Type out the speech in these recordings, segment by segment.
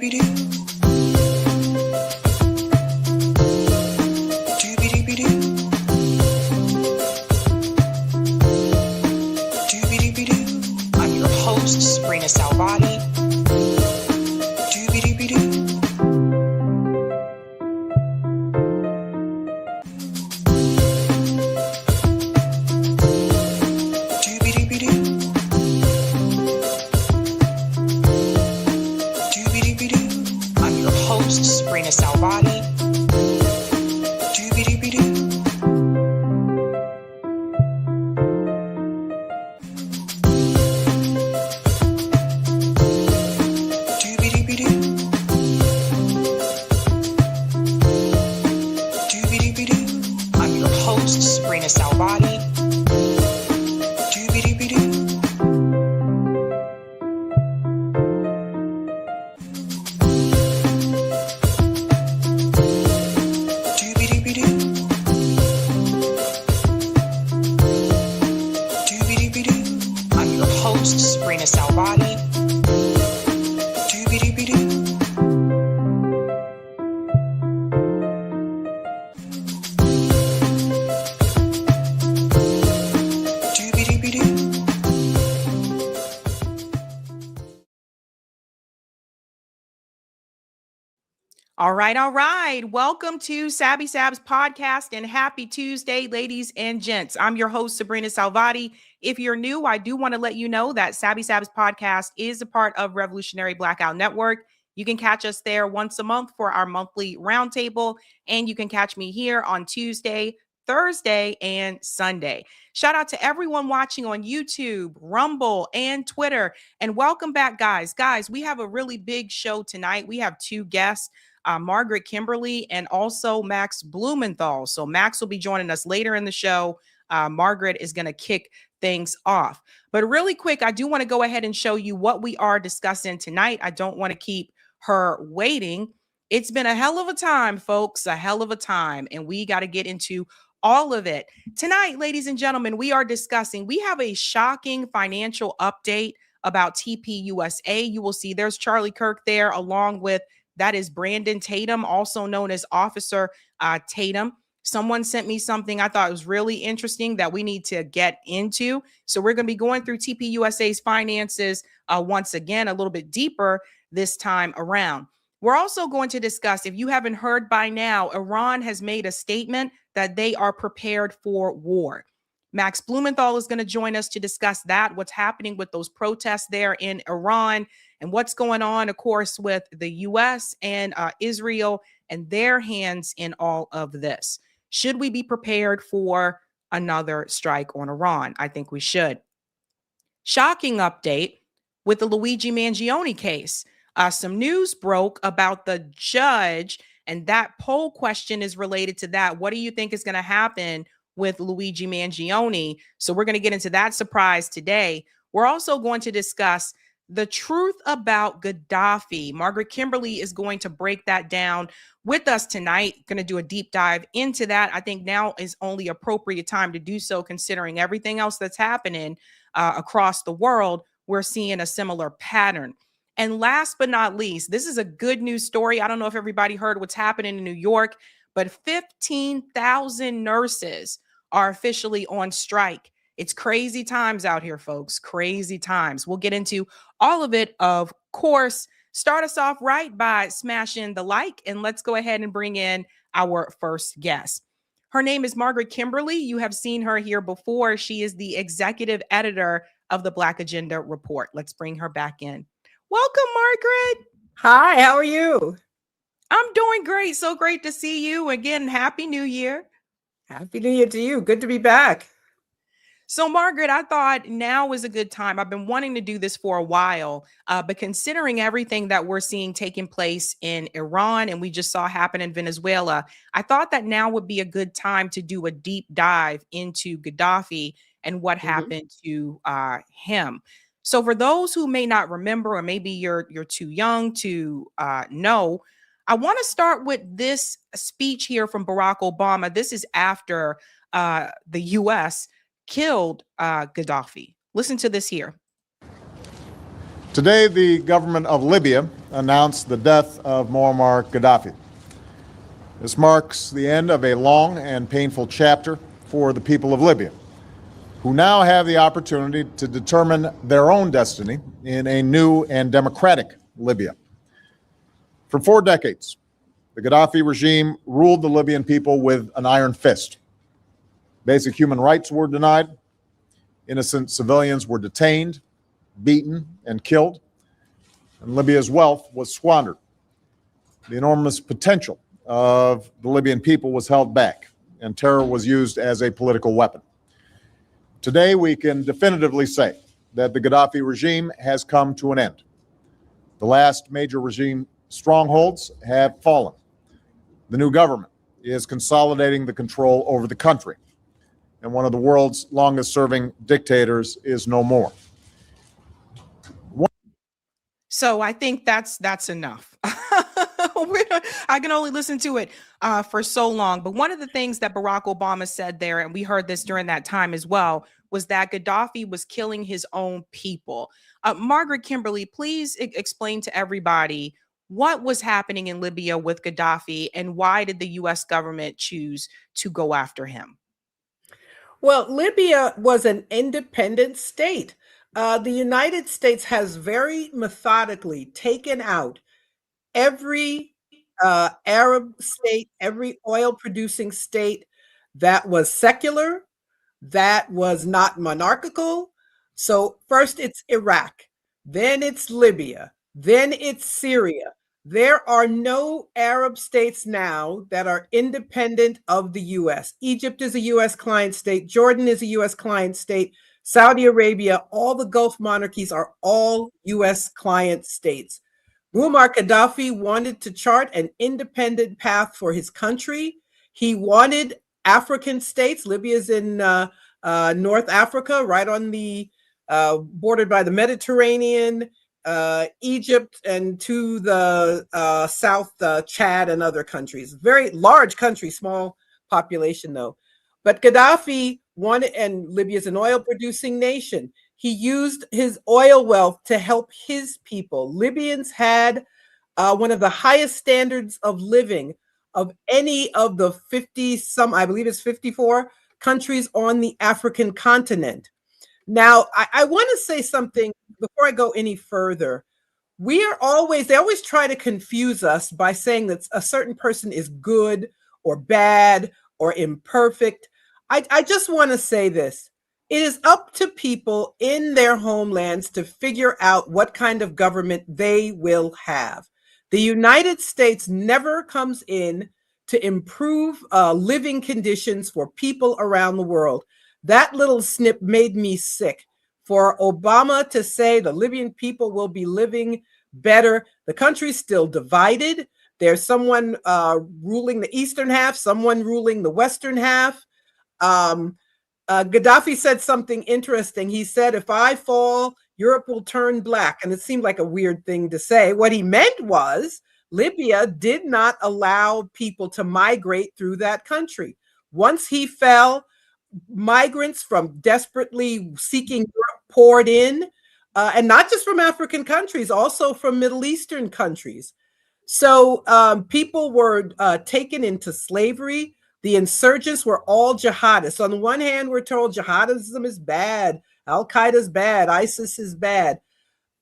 I'm your host, sabrinasalvati. I'm your host, sabrinasalvati. I'm your host, sabrinasalvati. I'm your host, sabrinasalvati. All right. Welcome to Sabby Sabs podcast and happy Tuesday, ladies and gents. I'm your host, Sabrina Salvati. If you're new, I do want to let you know that Sabby Sabs podcast is a part of Revolutionary Blackout Network. You can catch us there once a month for our monthly roundtable, and you can catch me here on Tuesday, Thursday, and Sunday. Shout out to everyone watching on YouTube, Rumble, and Twitter. And welcome back, guys. Guys, we have a really big show tonight. We have two guests. Margaret Kimberly and also Max Blumenthal. So Max will be joining us later in the show. Margaret is going to kick things off. But really quick, I do want to go ahead and show you what we are discussing tonight. I don't want to keep her waiting. It's been a hell of a time, folks, a hell of a time. And we got to get into all of it. Tonight, ladies and gentlemen, we are discussing, we have a shocking financial update about TPUSA. You will see there's Charlie Kirk there along with that is Brandon Tatum, also known as Officer Tatum. Someone sent me something I thought was really interesting that we need to get into. So we're going to be going through TPUSA's finances once again, a little bit deeper this time around. We're also going to discuss, if you haven't heard by now, Iran has made a statement that they are prepared for war. Max Blumenthal is going to join us to discuss that, what's happening with those protests there in Iran, and what's going on, of course, with the U.S. and Israel and their hands in all of this. Should we be prepared for another strike on Iran? I think we should. Shocking update with the Luigi Mangione case. Some news broke about the judge, and that poll question is related to that. What do you think is going to happen with Luigi Mangione? So we're going to get into that surprise today. We're also going to discuss the truth about Gaddafi. Margaret Kimberly is going to break that down with us tonight. Going to do a deep dive into that. I think now is only appropriate time to do so, considering everything else that's happening across the world. We're seeing a similar pattern. And last but not least, this is a good news story. I don't know if everybody heard what's happening in New York, but 15,000 nurses are officially on strike. It's crazy times out here, folks. Crazy times. We'll get into all of it, of course. Start us off right by smashing the like, and let's go ahead and bring in our first guest. Her name is Margaret Kimberly. You have seen her here before. She is the executive editor of the Black Agenda Report. Let's bring her back in. Welcome, Margaret. Hi, how are you? I'm doing great. So great to see you again. Happy New Year. Happy New Year to you. Good to be back. So, Margaret, I thought now is a good time. I've been wanting to do this for a while, but considering everything that we're seeing taking place in Iran and we just saw happen in Venezuela, I thought that now would be a good time to do a deep dive into Gaddafi and what happened to him. So, for those who may not remember, or maybe you're too young to know, I want to start with this speech here from Barack Obama. This is after the U.S. killed Gaddafi. Listen to this here. Today, the government of Libya announced the death of Muammar Gaddafi. This marks the end of a long and painful chapter for the people of Libya, who now have the opportunity to determine their own destiny in a new and democratic Libya. For 4 decades, the Gaddafi regime ruled the Libyan people with an iron fist. Basic human rights were denied, innocent civilians were detained, beaten, and killed, and Libya's wealth was squandered. The enormous potential of the Libyan people was held back, and terror was used as a political weapon. Today, we can definitively say that the Gaddafi regime has come to an end. The last major regime strongholds have fallen. The new government is consolidating the control over the country, and one of the world's longest-serving dictators is no more. So I think that's enough. I can only listen to it for so long. But one of the things that Barack Obama said there, and we heard this during that time as well, was that Gaddafi was killing his own people. Margaret Kimberly, please explain to everybody what was happening in Libya with Gaddafi and why did the U.S. government choose to go after him? Well, Libya was an independent state. The United States has very methodically taken out every Arab state, every oil producing state that was secular, that was not monarchical. So first it's Iraq, then it's Libya, then it's Syria. There are no Arab states now that are independent of the US. Egypt is a US client state, Jordan is a US client state, Saudi Arabia, all the Gulf monarchies are all US client states. Muammar Gaddafi wanted to chart an independent path for his country. He wanted African states. Libya is in North Africa, right on the bordered by the Mediterranean, Egypt, and to the south, Chad and other countries. Very large country, small population though. But Gaddafi wanted, and Libya is an oil-producing nation. He used his oil wealth to help his people. Libyans had one of the highest standards of living of any of the 50 some, I believe it's 54 countries on the African continent. Now, I want to say something before I go any further. They always try to confuse us by saying that a certain person is good or bad or imperfect. I just want to say this. It is up to people in their homelands to figure out what kind of government they will have. The United States never comes in to improve living conditions for people around the world. That little snip made me sick. For Obama to say the Libyan people will be living better, the country's still divided. There's someone ruling the eastern half, someone ruling the western half. Gaddafi said something interesting. He said, if I fall, Europe will turn black. And it seemed like a weird thing to say. What he meant was Libya did not allow people to migrate through that country. Once he fell, migrants from desperately seeking Europe poured in, and not just from African countries, also from Middle Eastern countries. So people were taken into slavery. The insurgents were all jihadists. On the one hand, we're told jihadism is bad, Al-Qaeda is bad, ISIS is bad.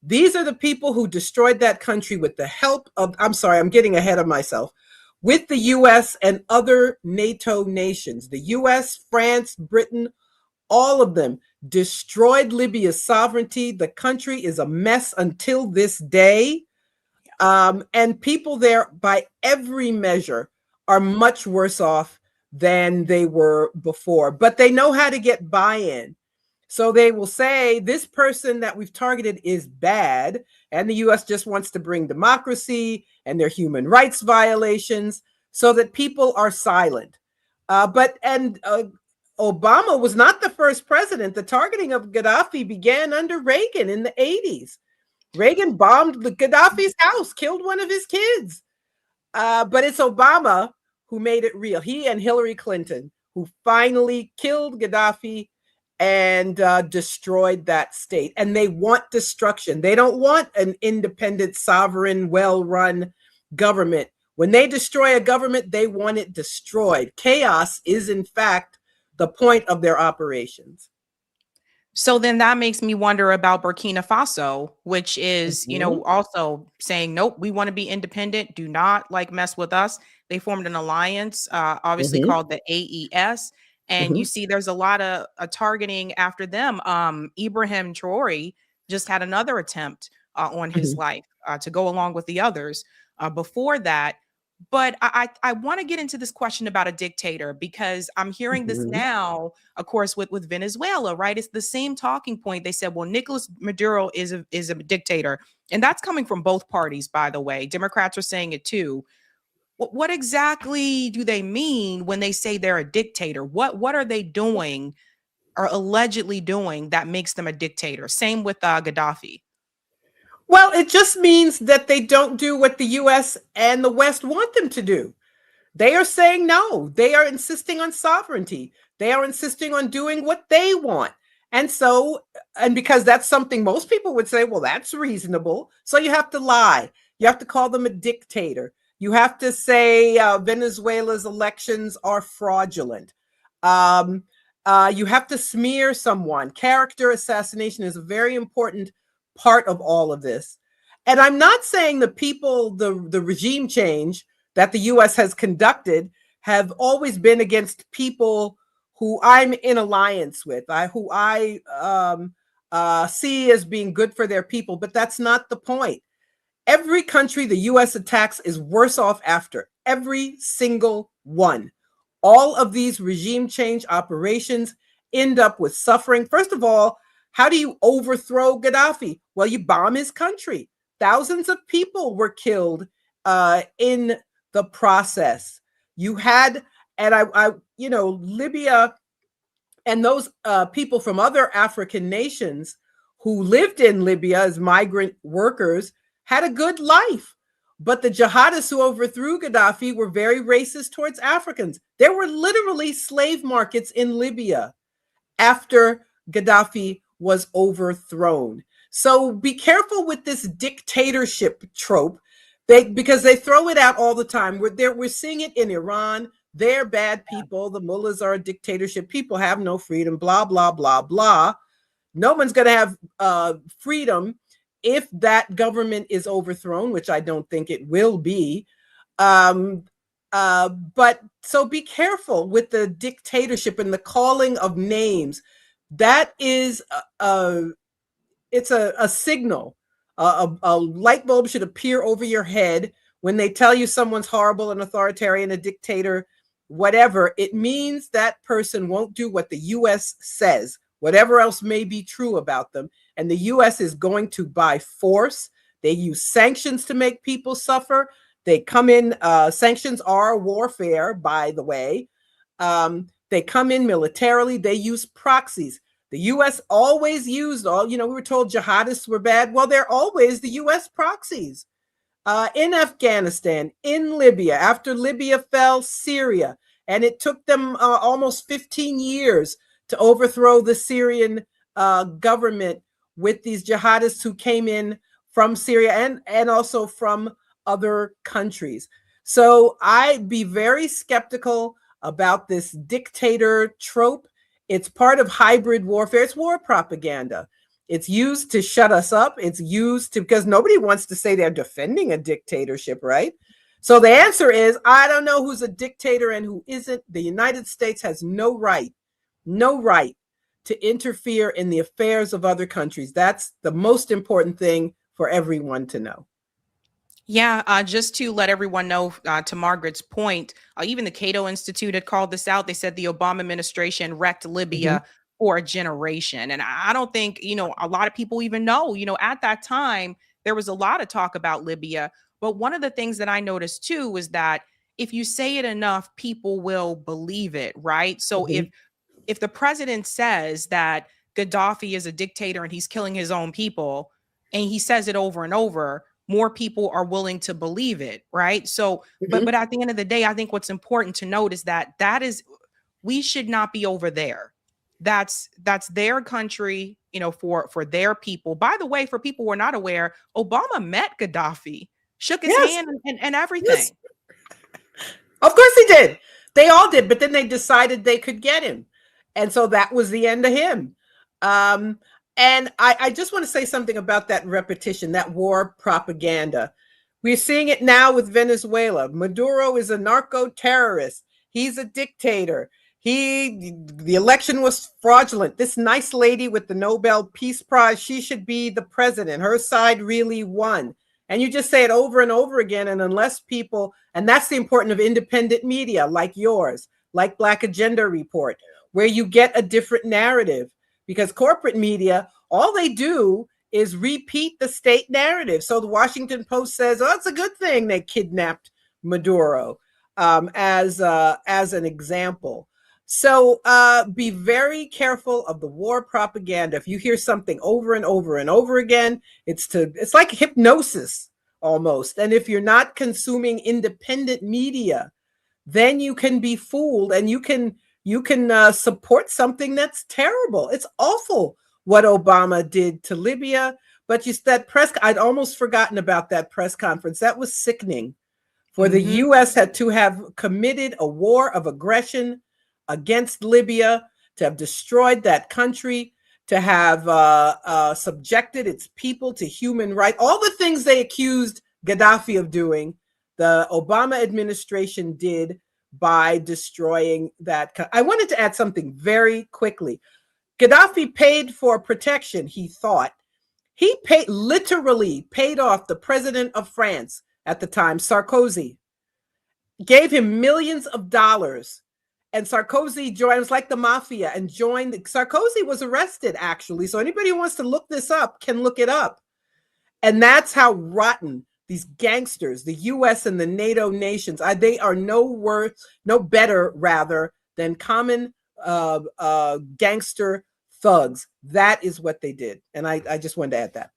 These are the people who destroyed that country with the help of, I'm sorry, I'm getting ahead of myself, with the US and other NATO nations. The US, France, Britain, all of them destroyed Libya's sovereignty. The country is a mess until this day. And people there, by every measure, are much worse off than they were before. But they know how to get buy-in. So they will say, this person that we've targeted is bad, and the US just wants to bring democracy and their human rights violations so that people are silent. Obama was not the first president. The targeting of Gaddafi began under Reagan in the 80s. Reagan bombed Gaddafi's house, killed one of his kids. But it's Obama who made it real. He and Hillary Clinton, who finally killed Gaddafi and destroyed that state. And they want destruction. They don't want an independent, sovereign, well-run government. When they destroy a government, they want it destroyed. Chaos is, in fact, the point of their operations. So then that makes me wonder about Burkina Faso, which is, also saying, nope, we want to be independent. Do not mess with us. They formed an alliance, obviously called the AES. And you see there's a lot of targeting after them. Ibrahim Traore just had another attempt on his life to go along with the others before that. But I want to get into this question about a dictator, because I'm hearing this now, of course, with Venezuela, right? It's the same talking point. They said, well, Nicolas Maduro is a dictator. And that's coming from both parties, by the way. Democrats are saying it too. What exactly do they mean when they say they're a dictator? What are they doing or allegedly doing that makes them a dictator? Same with Gaddafi. Well, it just means that they don't do what the US and the West want them to do. They are saying no. They are insisting on sovereignty. They are insisting on doing what they want. And because that's something most people would say, well, that's reasonable. So you have to lie. You have to call them a dictator. You have to say Venezuela's elections are fraudulent. You have to smear someone. Character assassination is a very important part of all of this. And I'm not saying the regime change that the US has conducted have always been against people who I'm in alliance with, who I see as being good for their people, but that's not the point. Every country the US attacks is worse off after, every single one. All of these regime change operations end up with suffering. First of all, how do you overthrow Gaddafi? Well, you bomb his country. Thousands of people were killed in the process. You had, and Libya and those people from other African nations who lived in Libya as migrant workers had a good life. But the jihadists who overthrew Gaddafi were very racist towards Africans. There were literally slave markets in Libya after Gaddafi was overthrown. So be careful with this dictatorship trope, because they throw it out all the time. We're seeing it in Iran. They're bad people. The mullahs are a dictatorship. People have no freedom, blah, blah, blah, blah. No one's going to have freedom if that government is overthrown, which I don't think it will be. But so be careful with the dictatorship and the calling of names. That is it's a signal. A light bulb should appear over your head when they tell you someone's horrible, an authoritarian, a dictator, whatever. It means that person won't do what the US says, whatever else may be true about them. And the US is going to, by force, they use sanctions to make people suffer. They come in, sanctions are warfare, by the way. They come in militarily. They use proxies. The U.S. always used we were told jihadists were bad. Well, they're always the U.S. proxies. In Afghanistan, in Libya, after Libya fell, Syria, and it took them almost 15 years to overthrow the Syrian government with these jihadists who came in from Syria and also from other countries. So I'd be very skeptical about this dictator trope. It's part of hybrid warfare. It's war propaganda. It's used to shut us up. It's used because nobody wants to say they're defending a dictatorship, right? So the answer is, I don't know who's a dictator and who isn't. The United States has no right to interfere in the affairs of other countries. That's the most important thing for everyone to know. Yeah, just to let everyone know, to Margaret's point, even the Cato Institute had called this out. They said the Obama administration wrecked Libya for a generation. And I don't think, a lot of people even know, at that time, there was a lot of talk about Libya. But one of the things that I noticed too was that if you say it enough, people will believe it, right? So if the president says that Gaddafi is a dictator and he's killing his own people, and he says it over and over, more people are willing to believe it, right? So, but at the end of the day, I think what's important to note is that we should not be over there. that's their country, you know, for their people. By the way, for people who are not aware, Obama met Gaddafi, shook his Yes. hand and everything. Yes. Of course he did. They all did, but then they decided they could get him. And so that was the end of him. And I just want to say something about that repetition, that war propaganda. We're seeing it now with Venezuela. Maduro is a narco-terrorist. He's a dictator. The election was fraudulent. This nice lady with the Nobel Peace Prize, she should be the president. Her side really won. And you just say it over and over again. And unless people, and that's the importance of independent media like yours, like Black Agenda Report, where you get a different narrative, because corporate media, all they do is repeat the state narrative. So the Washington Post says, oh, it's a good thing they kidnapped Maduro, as an example. So be very careful of the war propaganda. If you hear something over and over and over again, it's like hypnosis almost. And if you're not consuming independent media, then you can be fooled, and you can support something that's terrible. It's awful what Obama did to Libya, but I'd almost forgotten about that press conference. That was sickening. For the U.S. had to have committed a war of aggression against Libya, to have destroyed that country, to have subjected its people to human rights, all the things they accused Gaddafi of doing, the Obama administration did by destroying that. I wanted to add something very quickly. Gaddafi paid for protection, he thought. He literally paid off the president of France at the time, Sarkozy, gave him millions of dollars. And Sarkozy joined, it was like the mafia, and joined. Sarkozy was arrested, actually. So anybody who wants to look this up can look it up. And that's how rotten these gangsters, the U.S. and the NATO nations, they are no better, rather, than common gangster thugs. That is what they did. And I just wanted to add that.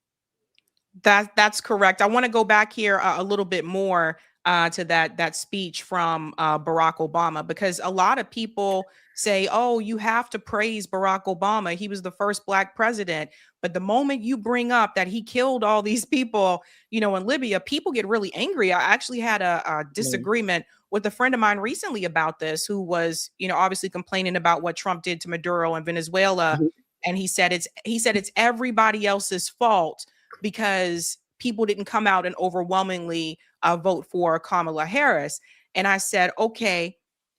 That's correct. I want to go back here a little bit more to that speech from Barack Obama, because a lot of people say, oh, you have to praise Barack Obama. He was the first Black president. But the moment you bring up that he killed all these people, you know, in Libya, people get really angry. I actually had a disagreement with a friend of mine recently about this, who was, you know, obviously complaining about what Trump did to Maduro in Venezuela. And he said it's everybody else's fault because people didn't come out and overwhelmingly vote for Kamala Harris. And I said, okay,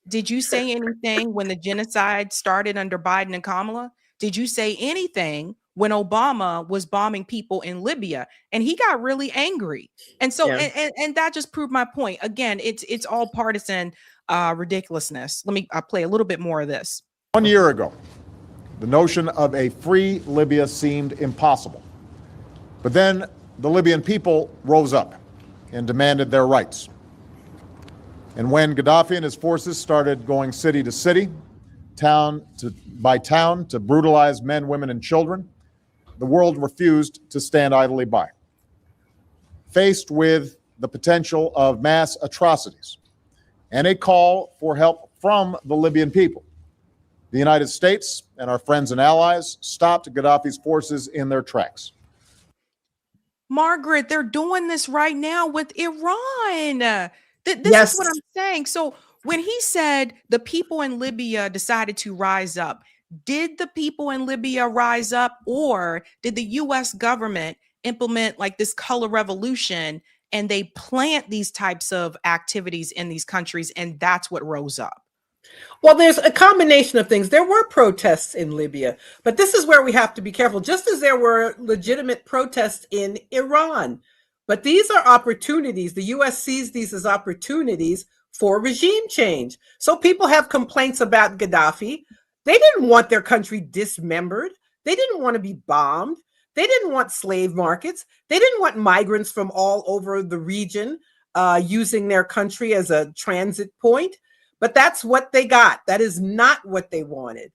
did you say anything when the genocide started under Biden and Kamala? Did you say anything when Obama was bombing people in Libya? And he got really angry. And so, and that just proved my point. Again, it's all partisan ridiculousness. Let me play a little bit more of this. 1 year ago, the notion of a free Libya seemed impossible. But then the Libyan people rose up and demanded their rights. And when Gaddafi and his forces started going city to city, town by town, to brutalize men, women, and children, the world refused to stand idly by. Faced with the potential of mass atrocities and a call for help from the Libyan people, the United States and our friends and allies stopped Gaddafi's forces in their tracks. Margaret, they're doing this right now with Iran. This Yes. is what I'm saying. So when he said the people in Libya decided to rise up, did the people in Libya rise up, or did the U.S. government implement like this color revolution and they plant these types of activities in these countries, and that's what rose up? Well, there's a combination of things. There were protests in Libya, but this is where we have to be careful, just as there were legitimate protests in Iran. But these are opportunities. The U.S. sees these as opportunities for regime change. So people have complaints about Gaddafi. They didn't want their country dismembered. They didn't want to be bombed. They didn't want slave markets. They didn't want migrants from all over the region using their country as a transit point. But that's what they got. That is not what they wanted.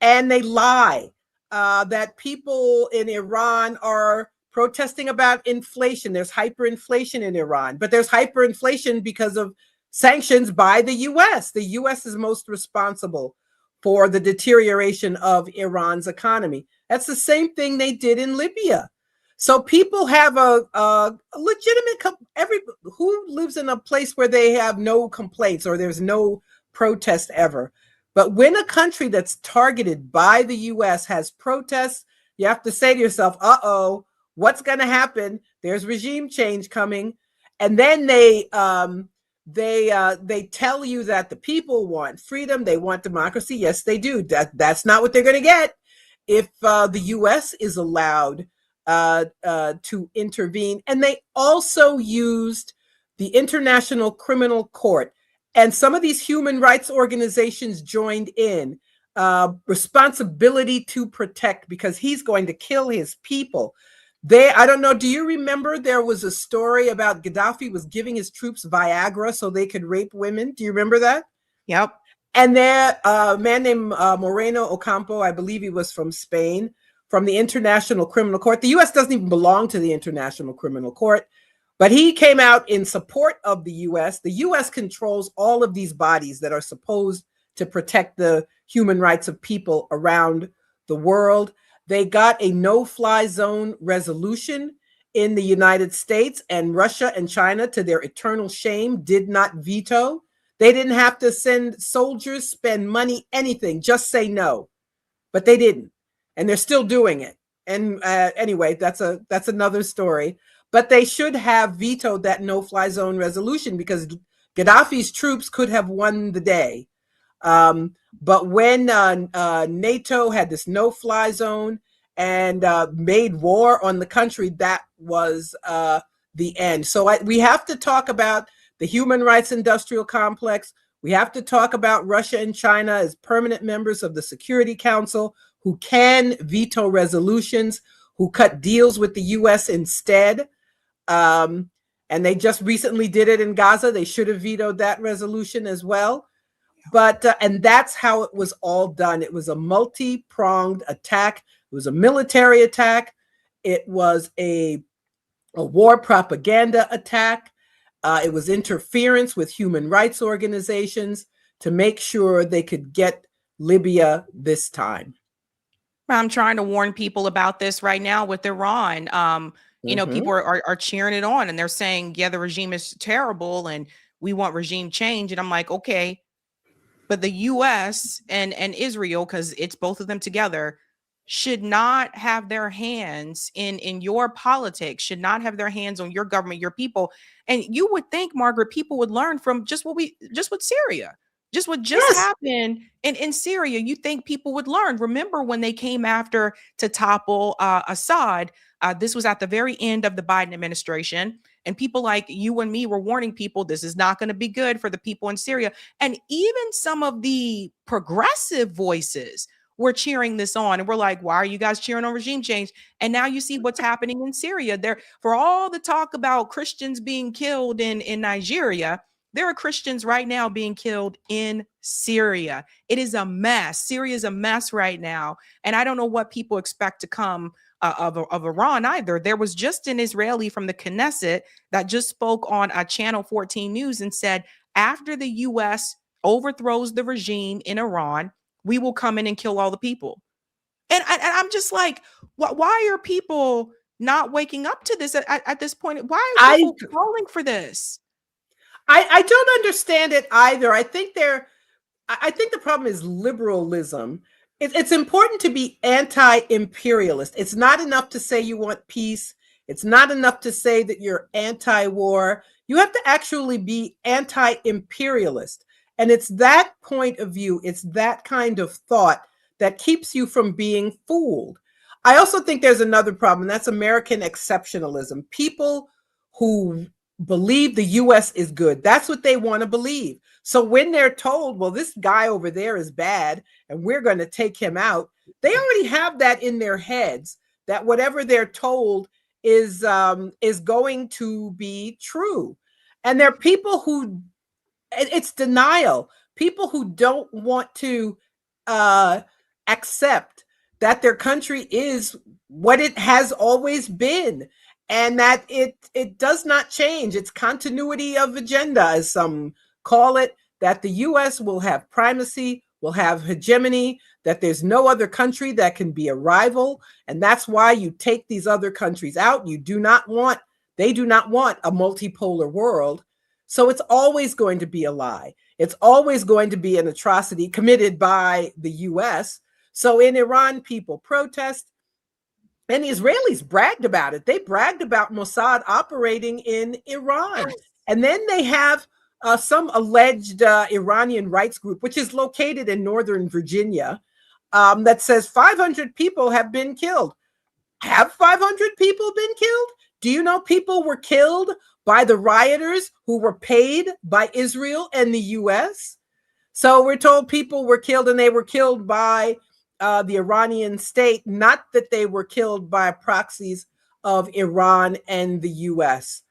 And they lie that people in Iran are protesting about inflation. There's hyperinflation in Iran, but there's hyperinflation because of sanctions by the U.S. The U.S. is most responsible for the deterioration of Iran's economy. That's the same thing they did in Libya. So people have a legitimate, who lives in a place where they have no complaints or there's no protest ever. But when a country that's targeted by the U.S. has protests, you have to say to yourself, uh-oh, what's going to happen? There's regime change coming. And then they tell you that the people want freedom, they want democracy. Yes, they do. That's not what they're going to get if the U.S. is allowed to intervene. And they also used the International Criminal Court. And some of these human rights organizations joined in. Responsibility to protect, because he's going to kill his people. I don't know, do you remember there was a story about Gaddafi was giving his troops Viagra so they could rape women? Do you remember that? Yep. And there, a man named Moreno Ocampo, I believe he was from Spain, from the International Criminal Court. The U.S. doesn't even belong to the International Criminal Court, but he came out in support of the U.S. The U.S. controls all of these bodies that are supposed to protect the human rights of people around the world. They got a no-fly zone resolution in the United States, and Russia and China, to their eternal shame, did not veto. They didn't have to send soldiers, spend money, anything, just say no. But they didn't, and they're still doing it. And anyway, that's another story. But they should have vetoed that no-fly zone resolution, because Gaddafi's troops could have won the day. But when NATO had this no-fly zone and made war on the country, that was the end. So we have to talk about the human rights industrial complex. We have to talk about Russia and China as permanent members of the Security Council who can veto resolutions, who cut deals with the U.S. instead. And they just recently did it in Gaza. They should have vetoed that resolution as well. But and that's how it was all done. It was a multi-pronged attack. It was a military attack. It was a war propaganda attack. It was interference with human rights organizations to make sure they could get Libya this time. I'm trying to warn people about this right now with Iran. You know, people are cheering it on, and they're saying, yeah, the regime is terrible and we want regime change. And I'm like, okay, but the U.S. and Israel, because it's both of them together, should not have their hands in your politics, should not have their hands on your government, your people. And you would think, Margaret, people would learn from just with Syria, just what just happened in Syria. You think people would learn. Remember when they came after to topple Assad? This was at the very end of the Biden administration. And people like you and me were warning people, this is not going to be good for the people in Syria. And even some of the progressive voices were cheering this on. And we're like, why are you guys cheering on regime change? And now you see what's happening in Syria. There, for all the talk about Christians being killed in Nigeria, there are Christians right now being killed in Syria. It is a mess. Syria is a mess right now. And I don't know what people expect to come of Iran either. There was just an Israeli from the Knesset that just spoke on Channel 14 News and said, after the U.S. overthrows the regime in Iran, we will come in and kill all the people. And I'm just like, why are people not waking up to this at this point? Why are people calling for this? I don't understand it either. I think the problem is liberalism. It's important to be anti-imperialist. It's not enough to say you want peace. It's not enough to say that you're anti-war. You have to actually be anti-imperialist. And it's that point of view, it's that kind of thought that keeps you from being fooled. I also think there's another problem, and that's American exceptionalism. People who believe the U.S. is good, that's what they want to believe. So when they're told, well, this guy over there is bad and we're going to take him out, they already have that in their heads, that whatever they're told is going to be true. And there are people who, it's denial, people who don't want to accept that their country is what it has always been, and that it does not change. It's continuity of agenda, as some call it, that the U.S. will have primacy, will have hegemony, that there's no other country that can be a rival. And that's why you take these other countries out. They do not want a multipolar world. So it's always going to be a lie. It's always going to be an atrocity committed by the US. So in Iran, people protest, and the Israelis bragged about it. They bragged about Mossad operating in Iran. And then they have some alleged Iranian rights group, which is located in Northern Virginia, that says 500 people have been killed. Have 500 people been killed? Do you know people were killed by the rioters who were paid by Israel and the US? So we're told people were killed, and they were killed by the Iranian state, not that they were killed by proxies of Iran and the US.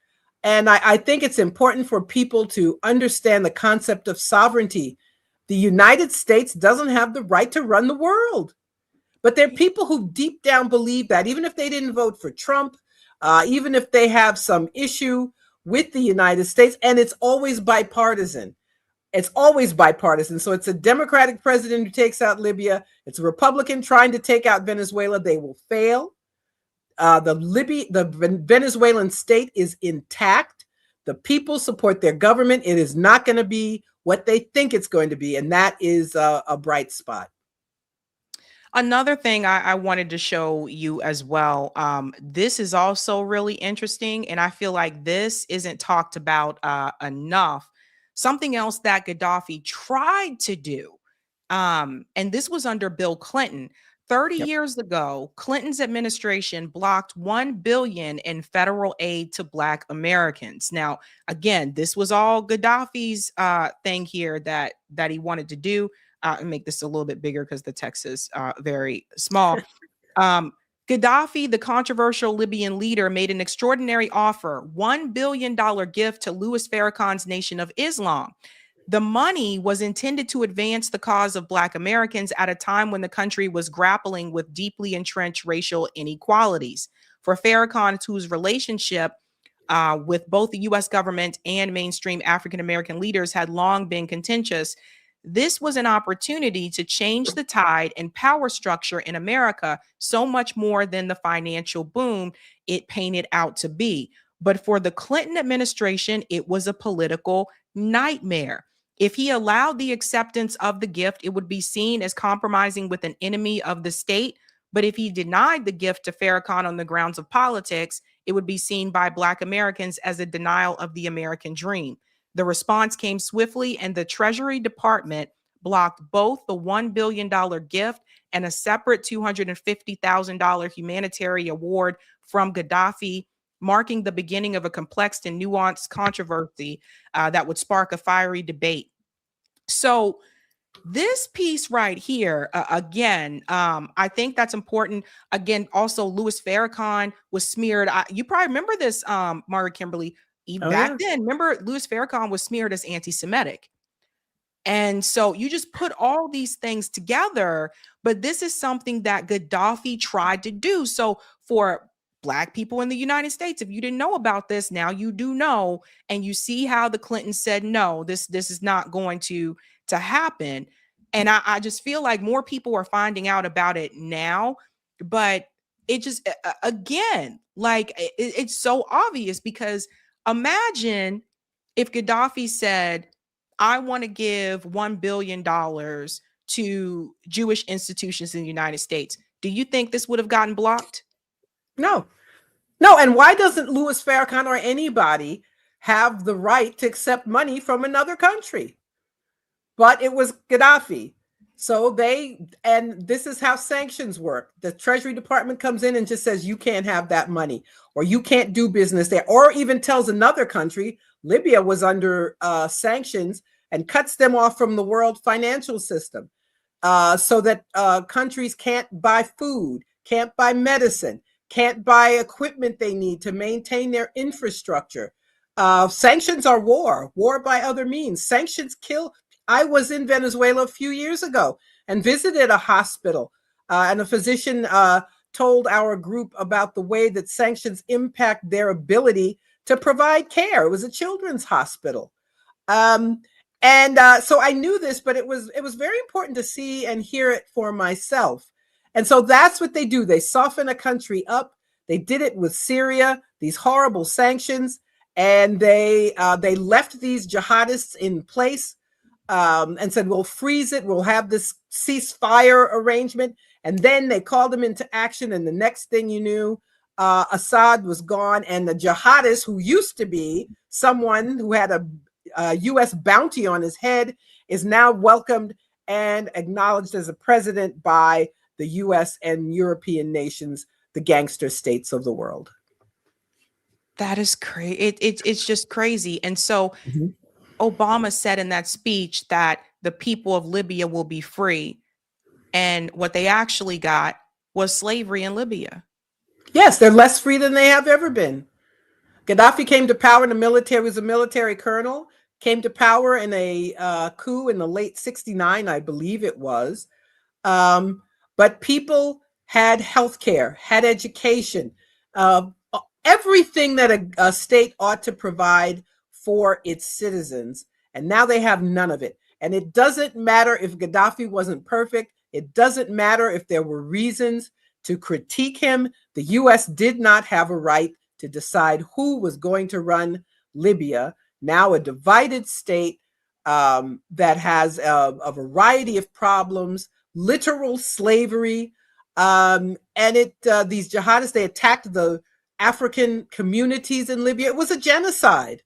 And I think it's important for people to understand the concept of sovereignty. The United States doesn't have the right to run the world. But there are people who deep down believe that, even if they didn't vote for Trump, even if they have some issue with the United States, and it's always bipartisan. It's always bipartisan. So it's a Democratic president who takes out Libya. It's a Republican trying to take out Venezuela. They will fail. The Venezuelan state is intact. The people support their government. It is not going to be what they think it's going to be. And that is a bright spot. Another thing I wanted to show you as well. This is also really interesting, and I feel like this isn't talked about enough. Something else that Gaddafi tried to do, and this was under Bill Clinton. 30 years ago, Clinton's administration blocked $1 billion in federal aid to Black Americans. Now, again, this was all Gaddafi's thing here that he wanted to do. And make this a little bit bigger because the text is very small. Gaddafi, the controversial Libyan leader, made an extraordinary offer, $1 billion gift to Louis Farrakhan's Nation of Islam. The money was intended to advance the cause of Black Americans at a time when the country was grappling with deeply entrenched racial inequalities. For Farrakhan, whose relationship with both the U.S. government and mainstream African-American leaders had long been contentious, this was an opportunity to change the tide and power structure in America so much more than the financial boom it painted out to be. But for the Clinton administration, it was a political nightmare. If he allowed the acceptance of the gift, it would be seen as compromising with an enemy of the state. But if he denied the gift to Farrakhan on the grounds of politics, it would be seen by Black Americans as a denial of the American dream. The response came swiftly, and the Treasury Department blocked both the $1 billion gift and a separate $250,000 humanitarian award from Gaddafi, marking the beginning of a complex and nuanced controversy that would spark a fiery debate. So this piece right here, again, I think that's important. Again, also, Louis Farrakhan was smeared. You probably remember this, Margaret Kimberly. Back then, remember, Louis Farrakhan was smeared as anti-Semitic. And so you just put all these things together, but this is something that Gaddafi tried to do. So for Black people in the United States, if you didn't know about this, now you do know, and you see how the Clintons said, no, this is not going to happen. And I just feel like more people are finding out about it now, but it just, again, like it's so obvious, because imagine if Gaddafi said, I want to give $1 billion to Jewish institutions in the United States. Do you think this would have gotten blocked? No. And why doesn't Louis Farrakhan or anybody have the right to accept money from another country? But it was Gaddafi. So and this is how sanctions work. The Treasury Department comes in and just says, you can't have that money, or you can't do business there, or even tells another country, Libya was under sanctions, and cuts them off from the world financial system, so that countries can't buy food, can't buy medicine, can't buy equipment they need to maintain their infrastructure. Sanctions are war by other means. Sanctions kill. I was in Venezuela a few years ago and visited a hospital, and a physician told our group about the way that sanctions impact their ability to provide care. It was a children's hospital. And so I knew this, but it was very important to see and hear it for myself. And so that's what they do. They soften a country up. They did it with Syria, these horrible sanctions, and they left these jihadists in place and said, we'll freeze it. We'll have this ceasefire arrangement. And then they called them into action. And the next thing you knew, Assad was gone. And the jihadist, who used to be someone who had a U.S. bounty on his head, is now welcomed and acknowledged as a president by the U.S. and European nations, the gangster states of the world. That is crazy. It's just crazy. And so Obama said in that speech that the people of Libya will be free. And what they actually got was slavery in Libya. Yes, they're less free than they have ever been. Gaddafi came to power in the military, was a military colonel, came to power in a coup in the late 69, I believe it was. But people had health care, had education, everything that a state ought to provide for its citizens. And now they have none of it. And it doesn't matter if Gaddafi wasn't perfect. It doesn't matter if there were reasons to critique him. The U.S. did not have a right to decide who was going to run Libya, now a divided state that has a variety of problems, literal slavery. And these jihadists, they attacked the African communities in Libya. It was a genocide.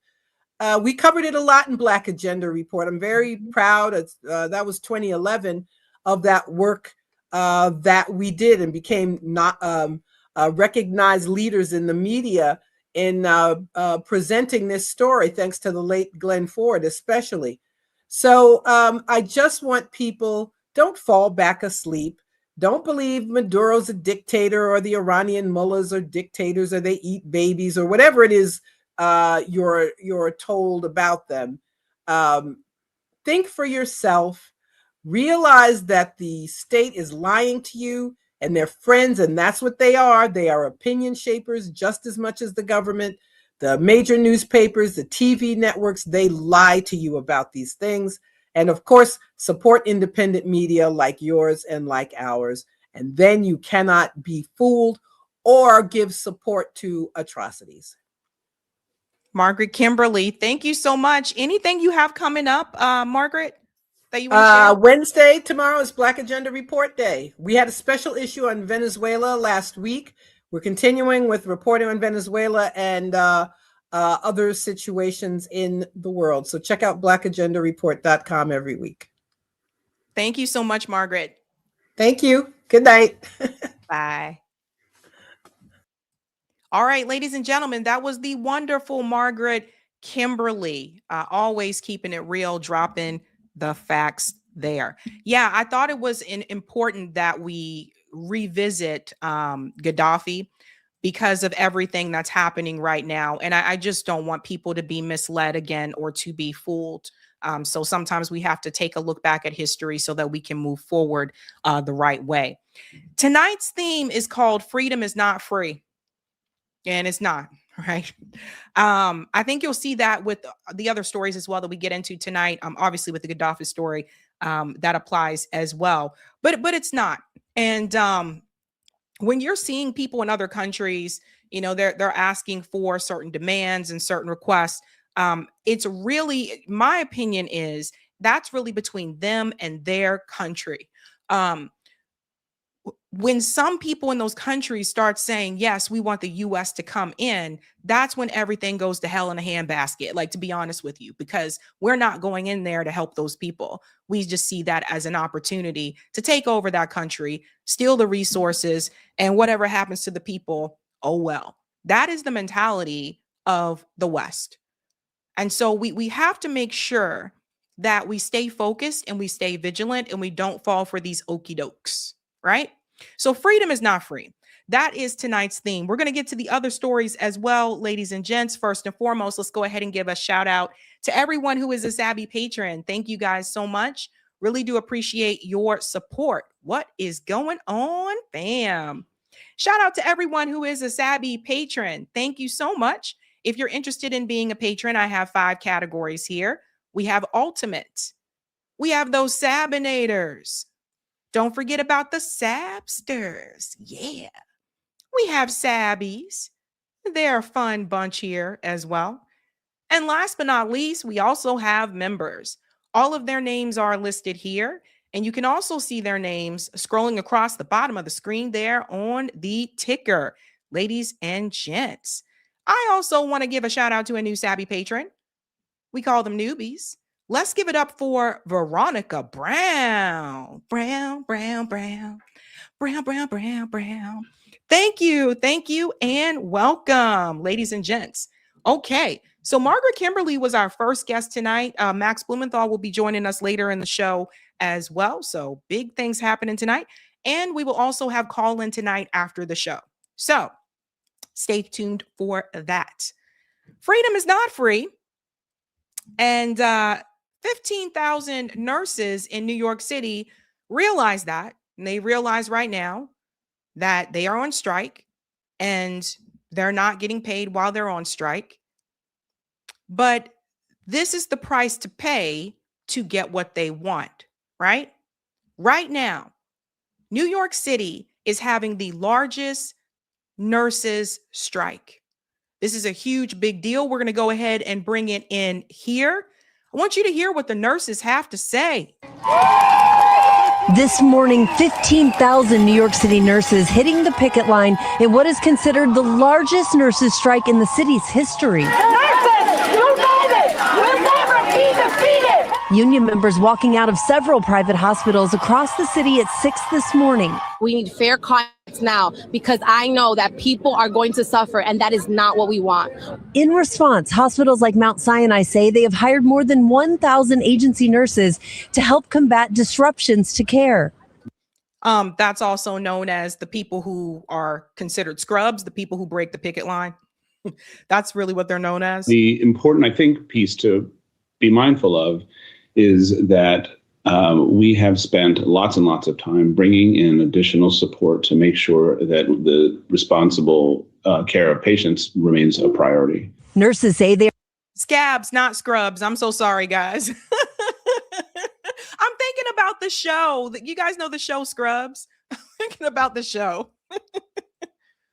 We covered it a lot in Black Agenda Report. I'm very proud. That was 2011 of that work that we did and became not recognized leaders in the media in presenting this story, thanks to the late Glenn Ford, especially. So I just want people, don't fall back asleep. Don't believe Maduro's a dictator or the Iranian mullahs are dictators or they eat babies or whatever it is you're told about them. Think for yourself. Realize that the state is lying to you and they're friends, and that's what they are. They are opinion shapers just as much as the government, the major newspapers, the TV networks. They lie to you about these things. And of course, support independent media like yours and like ours. And then you cannot be fooled or give support to atrocities. Margaret Kimberly, thank you so much. Anything you have coming up, Margaret, that you want to share? Wednesday, tomorrow is Black Agenda Report Day. We had a special issue on Venezuela last week. We're continuing with reporting on Venezuela and other situations in the world. So check out blackagendareport.com every week. Thank you so much, Margaret. Thank you. Good night. Bye. All right, ladies and gentlemen, that was the wonderful Margaret Kimberly, always keeping it real, dropping the facts there. Yeah, I thought it was important that we revisit Gaddafi because of everything that's happening right now. And I just don't want people to be misled again or to be fooled. So sometimes we have to take a look back at history so that we can move forward the right way. Tonight's theme is called Freedom is Not Free. And it's not, right? I think you'll see that with the other stories as well that we get into tonight. Obviously with the Gaddafi story, that applies as well. But it's not. And when you're seeing people in other countries, you know, they're asking for certain demands and certain requests. It's really, my opinion is that's really between them and their country. When some people in those countries start saying, yes, we want the U.S. to come in, that's when everything goes to hell in a handbasket, like, to be honest with you, because we're not going in there to help those people. We just see that as an opportunity to take over that country, steal the resources, and whatever happens to the people, oh, well. That is the mentality of the West. And so we have to make sure that we stay focused and we stay vigilant and we don't fall for these okie dokes, right? So freedom is not free. That is tonight's theme. We're going to get to the other stories as well, ladies and gents. First and foremost, let's go ahead and give a shout out to everyone who is a Sabby patron. Thank you guys so much. Really do appreciate your support. What is going on, fam? Shout out to everyone who is a Sabby patron. Thank you so much. If you're interested in being a patron, I have 5 categories here. We have Ultimate. We have those Sabinators. Don't forget about the Sabsters. Yeah. We have Sabbies. They're a fun bunch here as well. And last but not least, we also have members. All of their names are listed here. And you can also see their names scrolling across the bottom of the screen there on the ticker, ladies and gents. I also want to give a shout out to a new Sabby patron. We call them newbies. Let's give it up for Veronica Brown. Brown. Thank you, and welcome, ladies and gents. Okay, so Margaret Kimberly was our first guest tonight. Max Blumenthal will be joining us later in the show as well. So big things happening tonight. And we will also have call-in tonight after the show. So stay tuned for that. Freedom is not free. And 15,000 nurses in New York City realize that. And they realize right now that they are on strike and they're not getting paid while they're on strike. But this is the price to pay to get what they want, right? Right now, New York City is having the largest nurses strike. This is a huge, big deal. We're going to go ahead and bring it in here. I want you to hear what the nurses have to say. This morning, 15,000 New York City nurses hitting the picket line in what is considered the largest nurses strike in the city's history. Nurses, united, will never be defeated. Union members walking out of several private hospitals across the city at 6 this morning. We need fair contracts now because I know that people are going to suffer, and that is not what we want. In response, hospitals like Mount Sinai say they have hired more than 1,000 agency nurses to help combat disruptions to care. That's also known as the people who are considered scrubs, the people who break the picket line. That's really what they're known as. The important, I think, piece to be mindful of is that we have spent lots and lots of time bringing in additional support to make sure that the responsible care of patients remains a priority. Nurses say they're Scabs, not scrubs. I'm so sorry, guys. I'm thinking about the show. You guys know the show Scrubs? I'm thinking about the show.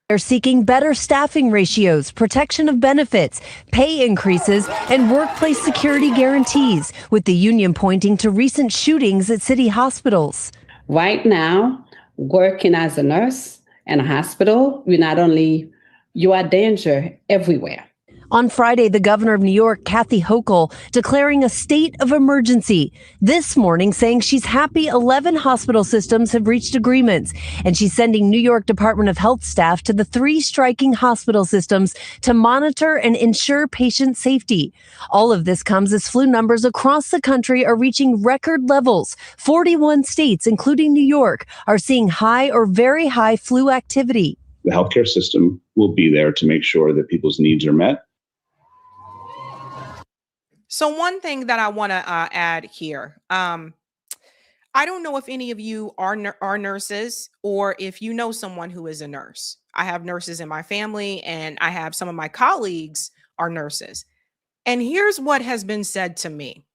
They're seeking better staffing ratios, protection of benefits, pay increases, and workplace security guarantees, with the union pointing to recent shootings at city hospitals. Right now, working as a nurse in a hospital, you are danger everywhere. On Friday, the governor of New York, Kathy Hochul, declaring a state of emergency. This morning, saying she's happy 11 hospital systems have reached agreements, and she's sending New York Department of Health staff to the 3 striking hospital systems to monitor and ensure patient safety. All of this comes as flu numbers across the country are reaching record levels. 41 states, including New York, are seeing high or very high flu activity. The healthcare system will be there to make sure that people's needs are met. So one thing that I want to add here, I don't know if any of you are nurses or if you know someone who is a nurse. I have nurses in my family and I have some of my colleagues are nurses. And here's what has been said to me.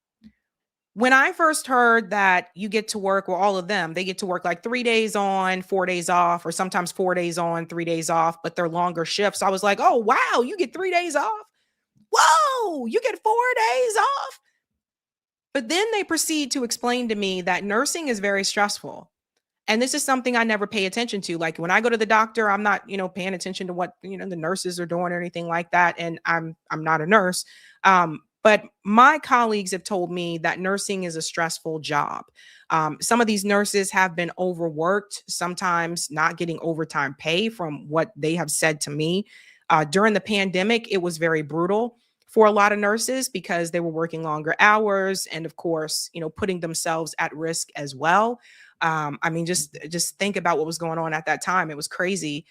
When I first heard that you get to work, well, all of them, they get to work like 3 days on, 4 days off, or sometimes 4 days on, 3 days off, but they're longer shifts. I was like, oh, wow, you get 3 days off? Whoa, you get 4 days off. But then they proceed to explain to me that nursing is very stressful. And this is something I never pay attention to. Like when I go to the doctor, I'm not, paying attention to what, the nurses are doing or anything like that. And I'm not a nurse. But my colleagues have told me that nursing is a stressful job. Some of these nurses have been overworked, sometimes not getting overtime pay from what they have said to me. During the pandemic, it was very brutal for a lot of nurses because they were working longer hours and, of course, putting themselves at risk as well. Just think about what was going on at that time. It was crazy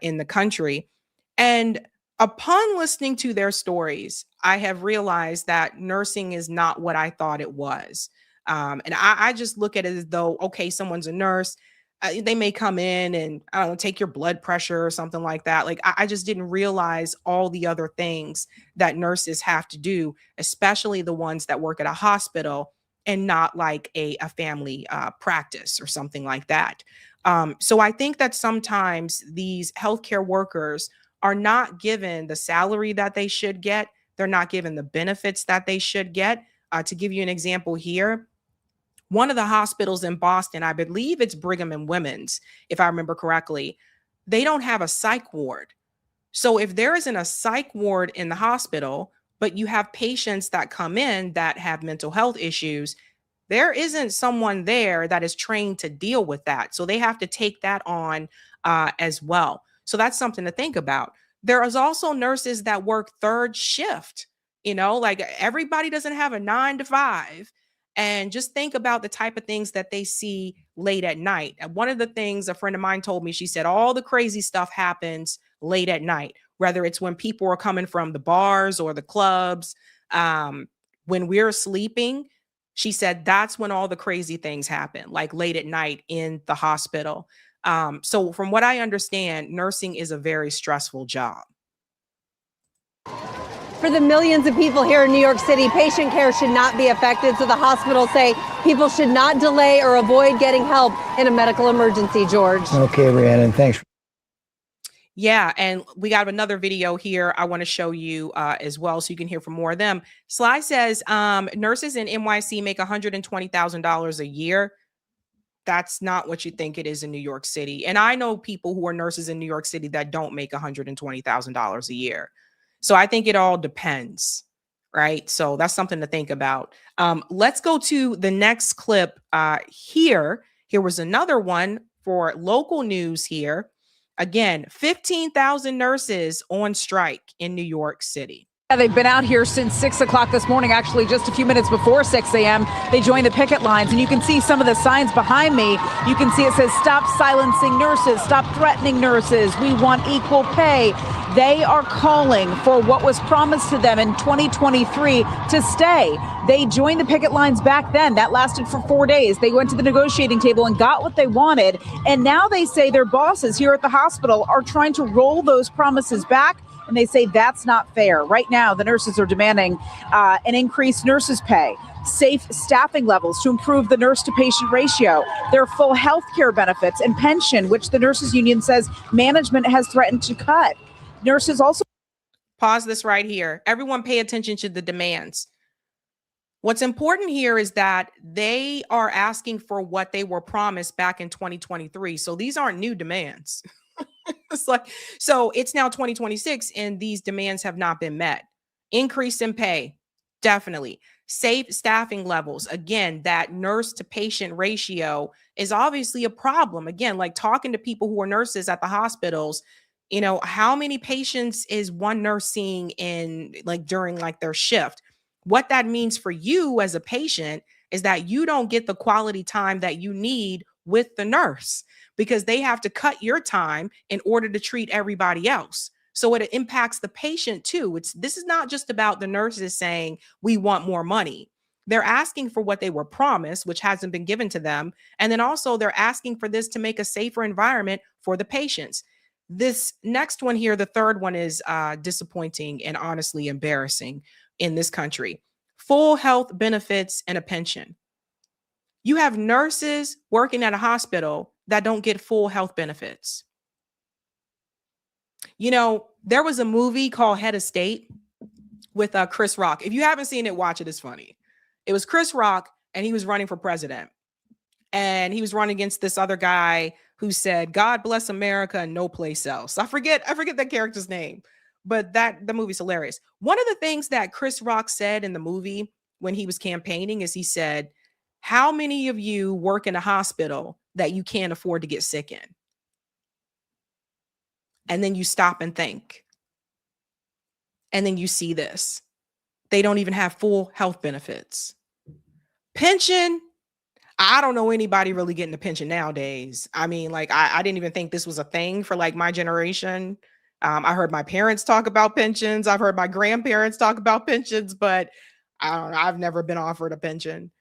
in the country. And upon listening to their stories, I have realized that nursing is not what I thought it was. And I just look at it as though, okay, someone's a nurse. they may come in and, I don't know, take your blood pressure or something like that. Like, I just didn't realize all the other things that nurses have to do, especially the ones that work at a hospital and not like a family practice or something like that. So I think that sometimes these healthcare workers are not given the salary that they should get. They're not given the benefits that they should get. To give you an example here, one of the hospitals in Boston, I believe it's Brigham and Women's, if I remember correctly, they don't have a psych ward. So if there isn't a psych ward in the hospital, but you have patients that come in that have mental health issues, there isn't someone there that is trained to deal with that. So they have to take that on as well. So that's something to think about. There is also nurses that work third shift. Like everybody doesn't have a 9 to 5. And just think about the type of things that they see late at night. And one of the things a friend of mine told me, she said, all the crazy stuff happens late at night, whether it's when people are coming from the bars or the clubs. When we're sleeping, she said that's when all the crazy things happen, like late at night in the hospital. So from what I understand, nursing is a very stressful job. For the millions of people here in New York City, patient care should not be affected. So the hospitals say people should not delay or avoid getting help in a medical emergency, George. Okay, Rhiannon, thanks. Yeah, and we got another video here I want to show you as well, so you can hear from more of them. Sly says nurses in NYC make $120,000 a year. That's not what you think it is in New York City. And I know people who are nurses in New York City that don't make $120,000 a year. So I think it all depends, right? So that's something to think about. Let's go to the next clip here. Here was another one for local news here. Again, 15,000 nurses on strike in New York City. Yeah, they've been out here since 6 o'clock this morning, actually just a few minutes before 6 a.m. They joined the picket lines, and you can see some of the signs behind me. You can see it says, "Stop silencing nurses, stop threatening nurses. We want equal pay." They are calling for what was promised to them in 2023 to stay. They joined the picket lines back then. That lasted for 4 days. They went to the negotiating table and got what they wanted. And now they say their bosses here at the hospital are trying to roll those promises back. And they say that's not fair. Right now, the nurses are demanding an increased nurses' pay, safe staffing levels to improve the nurse-to-patient ratio, their full health care benefits and pension, which the nurses union says management has threatened to cut. Nurses also... Pause this right here. Everyone pay attention to the demands. What's important here is that they are asking for what they were promised back in 2023. So these aren't new demands. It's like, so it's now 2026 and these demands have not been met. Increase in pay, definitely. Safe staffing levels. Again, that nurse to patient ratio is obviously a problem. Again, like talking to people who are nurses at the hospitals, how many patients is one nurse seeing during their shift? What that means for you as a patient is that you don't get the quality time that you need with the nurse, because they have to cut your time in order to treat everybody else. So it impacts the patient too. This is not just about the nurses saying we want more money. They're asking for what they were promised, which hasn't been given to them. And then also they're asking for this to make a safer environment for the patients. This next one here, the third one, is disappointing and honestly embarrassing in this country. Full health benefits and a pension. You have nurses working at a hospital that don't get full health benefits. There was a movie called Head of State with Chris Rock. If you haven't seen it, watch it. It's funny. It was Chris Rock, and he was running for president. And he was running against this other guy who said, "God bless America and no place else." I forget that character's name, but the movie's hilarious. One of the things that Chris Rock said in the movie when he was campaigning is he said, "How many of you work in a hospital that you can't afford to get sick in?" And then you stop and think. And then you see this. They don't even have full health benefits. Pension. I don't know anybody really getting a pension nowadays. I mean, I didn't even think this was a thing for my generation. I heard my parents talk about pensions. I've heard my grandparents talk about pensions, but I don't know. I've never been offered a pension.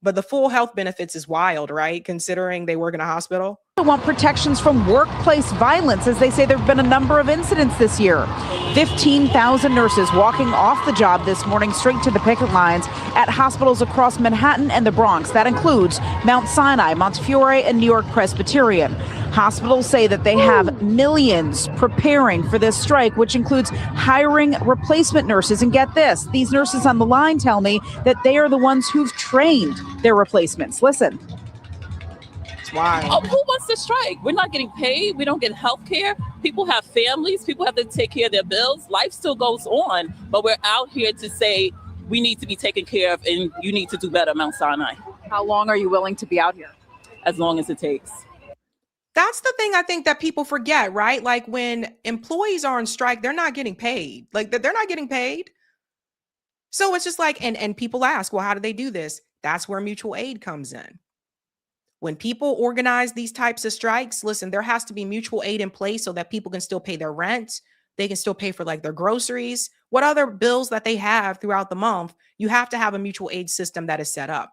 But the full health benefits is wild, right? Considering they work in a hospital. They want protections from workplace violence, as they say there have been a number of incidents this year. 15,000 nurses walking off the job this morning straight to the picket lines at hospitals across Manhattan and the Bronx. That includes Mount Sinai, Montefiore, and New York Presbyterian. Hospitals say that they have millions preparing for this strike, which includes hiring replacement nurses. And get this, these nurses on the line tell me that they are the ones who've trained their replacements. Listen. Why? Oh, who wants to strike? We're not getting paid. We don't get health care. People have families. People have to take care of their bills. Life still goes on. But we're out here to say we need to be taken care of and you need to do better, Mount Sinai. How long are you willing to be out here? As long as it takes. That's the thing I think that people forget, right? Like when employees are on strike, they're not getting paid. Like they're not getting paid. So it's just like, and people ask, well, how do they do this? That's where mutual aid comes in. When people organize these types of strikes, listen, there has to be mutual aid in place so that people can still pay their rent. They can still pay for like their groceries, what other bills that they have throughout the month. You have to have a mutual aid system that is set up.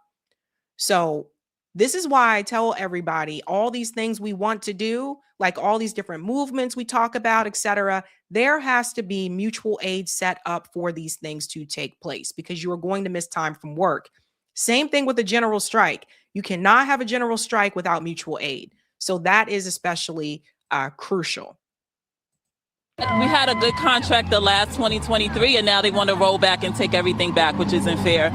So this is why I tell everybody all these things we want to do, like all these different movements we talk about, etc. There has to be mutual aid set up for these things to take place because you are going to miss time from work. Same thing with a general strike. You cannot have a general strike without mutual aid. So that is especially crucial. We had a good contract the last 2023, and now they want to roll back and take everything back, which isn't fair.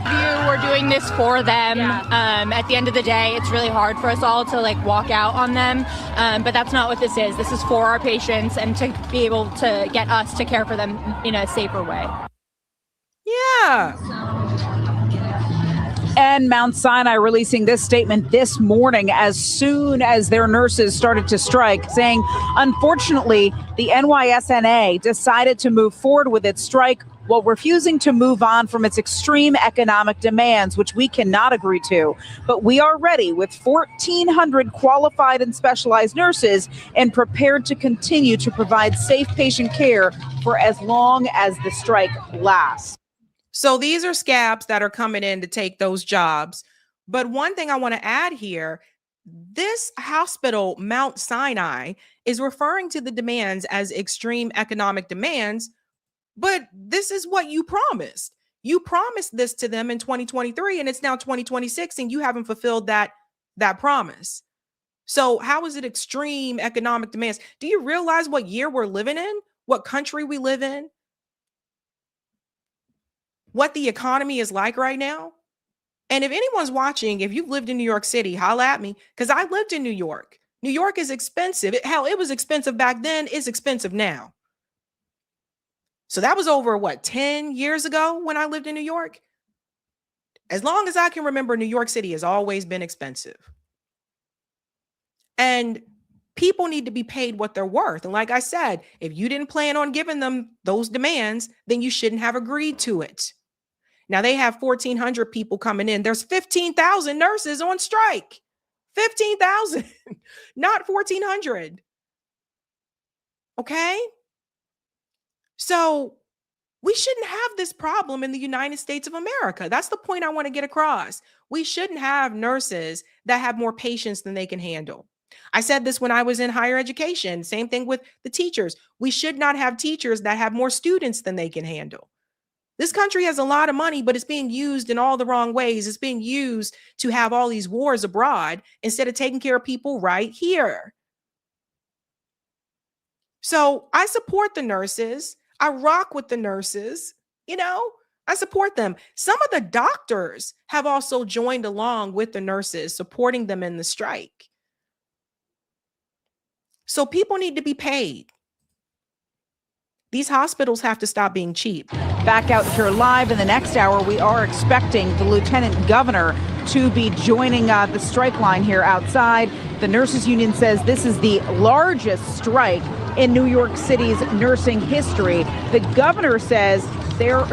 We're doing this for them. At the end of the day, it's really hard for us all to like walk out on them. But that's not what this is. This is for our patients and to be able to get us to care for them in a safer way. Yeah. And Mount Sinai releasing this statement this morning as soon as their nurses started to strike, saying, unfortunately, the NYSNA decided to move forward with its strike while refusing to move on from its extreme economic demands, which we cannot agree to. But we are ready with 1,400 qualified and specialized nurses and prepared to continue to provide safe patient care for as long as the strike lasts. So these are scabs that are coming in to take those jobs. But one thing I want to add here, this hospital, Mount Sinai, is referring to the demands as extreme economic demands. But this is what you promised. You promised this to them in 2023, and it's now 2026, and you haven't fulfilled that promise. So how is it extreme economic demands? Do you realize what year we're living in? What country we live in? What the economy is like right now? And if anyone's watching, if you've lived in New York City, holla at me, because I lived in New York. New York is expensive. It was expensive back then. It's expensive now. So that was over, 10 years ago when I lived in New York? As long as I can remember, New York City has always been expensive. And people need to be paid what they're worth. And like I said, if you didn't plan on giving them those demands, then you shouldn't have agreed to it. Now they have 1,400 people coming in. There's 15,000 nurses on strike. 15,000, not 1,400. Okay? So we shouldn't have this problem in the United States of America. That's the point I want to get across. We shouldn't have nurses that have more patients than they can handle. I said this when I was in higher education. Same thing with the teachers. We should not have teachers that have more students than they can handle. This country has a lot of money, but it's being used in all the wrong ways. It's being used to have all these wars abroad instead of taking care of people right here. So I support the nurses. I rock with the nurses. I support them. Some of the doctors have also joined along with the nurses, supporting them in the strike. So people need to be paid. These hospitals have to stop being cheap. Back out here live in the next hour, we are expecting the lieutenant governor to be joining the strike line here outside. The nurses union says this is the largest strike in New York City's nursing history. The governor says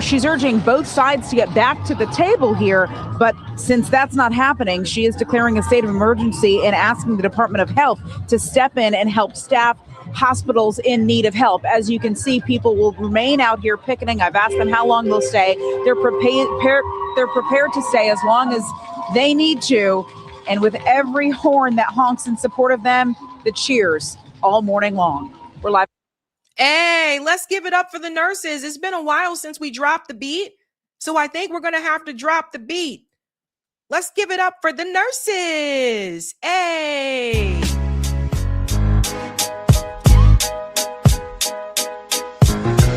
she's urging both sides to get back to the table here. But since that's not happening, she is declaring a state of emergency and asking the Department of Health to step in and help staff hospitals in need of help. As you can see, people will remain out here picketing. I've asked them how long they'll stay. They're prepared to stay as long as they need to. And with every horn that honks in support of them, the cheers all morning long. We're live. Hey, let's give it up for the nurses. It's been a while since we dropped the beat, so I think we're going to have to drop the beat. Let's give it up for the nurses. Hey.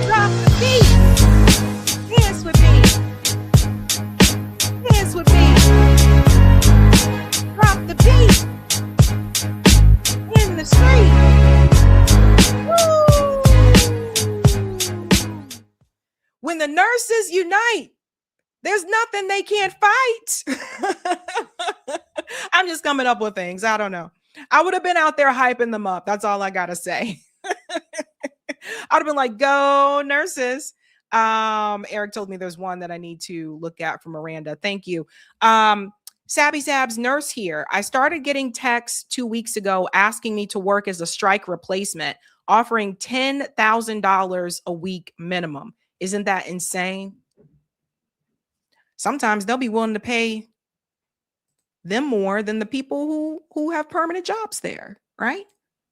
Drop the beat. Dance with me. Dance with me. Drop the beat. In the street. Woo. When the nurses unite, there's nothing they can't fight. I'm just coming up with things. I don't know. I would have been out there hyping them up. That's all I got to say. I'd have been like, go nurses. Eric told me there's one that I need to look at from Miranda. Thank you. Sabby Sabs nurse here. I started getting texts 2 weeks ago asking me to work as a strike replacement, offering $10,000 a week minimum. Isn't that insane? Sometimes they'll be willing to pay them more than the people who have permanent jobs there, right?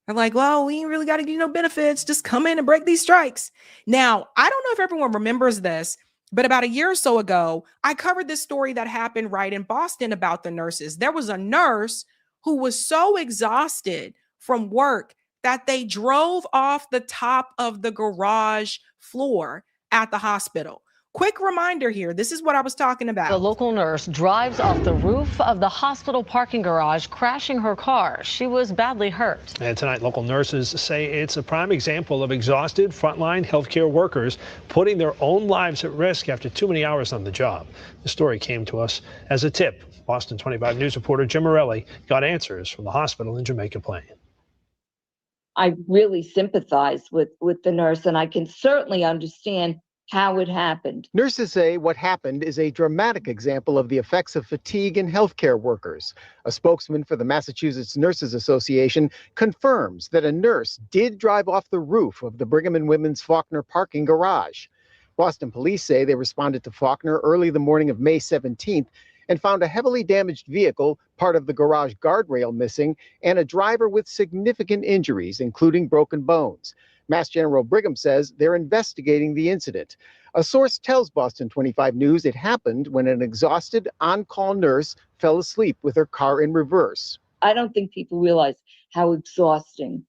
They're like, well, we ain't really got to do no benefits. Just come in and break these strikes. Now, I don't know if everyone remembers this, but about a year or so ago, I covered this story that happened right in Boston about the nurses. There was a nurse who was so exhausted from work that they drove off the top of the garage floor at the hospital. Quick reminder here, this is what I was talking about. The local nurse drives off the roof of the hospital parking garage, crashing her car. She was badly hurt. And tonight, local nurses say it's a prime example of exhausted frontline healthcare workers putting their own lives at risk after too many hours on the job. The story came to us as a tip. Boston 25 News reporter Jim Morelli got answers from the hospital in Jamaica Plain. I really sympathize with the nurse, and I can certainly understand how it happened. Nurses say what happened is a dramatic example of the effects of fatigue in healthcare workers. A spokesman for the Massachusetts Nurses Association confirms that a nurse did drive off the roof of the Brigham and Women's Faulkner parking garage. Boston police say they responded to Faulkner early the morning of May 17th and found a heavily damaged vehicle, part of the garage guardrail missing, and a driver with significant injuries, including broken bones. Mass General Brigham says they're investigating the incident. A source tells Boston 25 News it happened when an exhausted on-call nurse fell asleep with her car in reverse. I don't think people realize how exhausting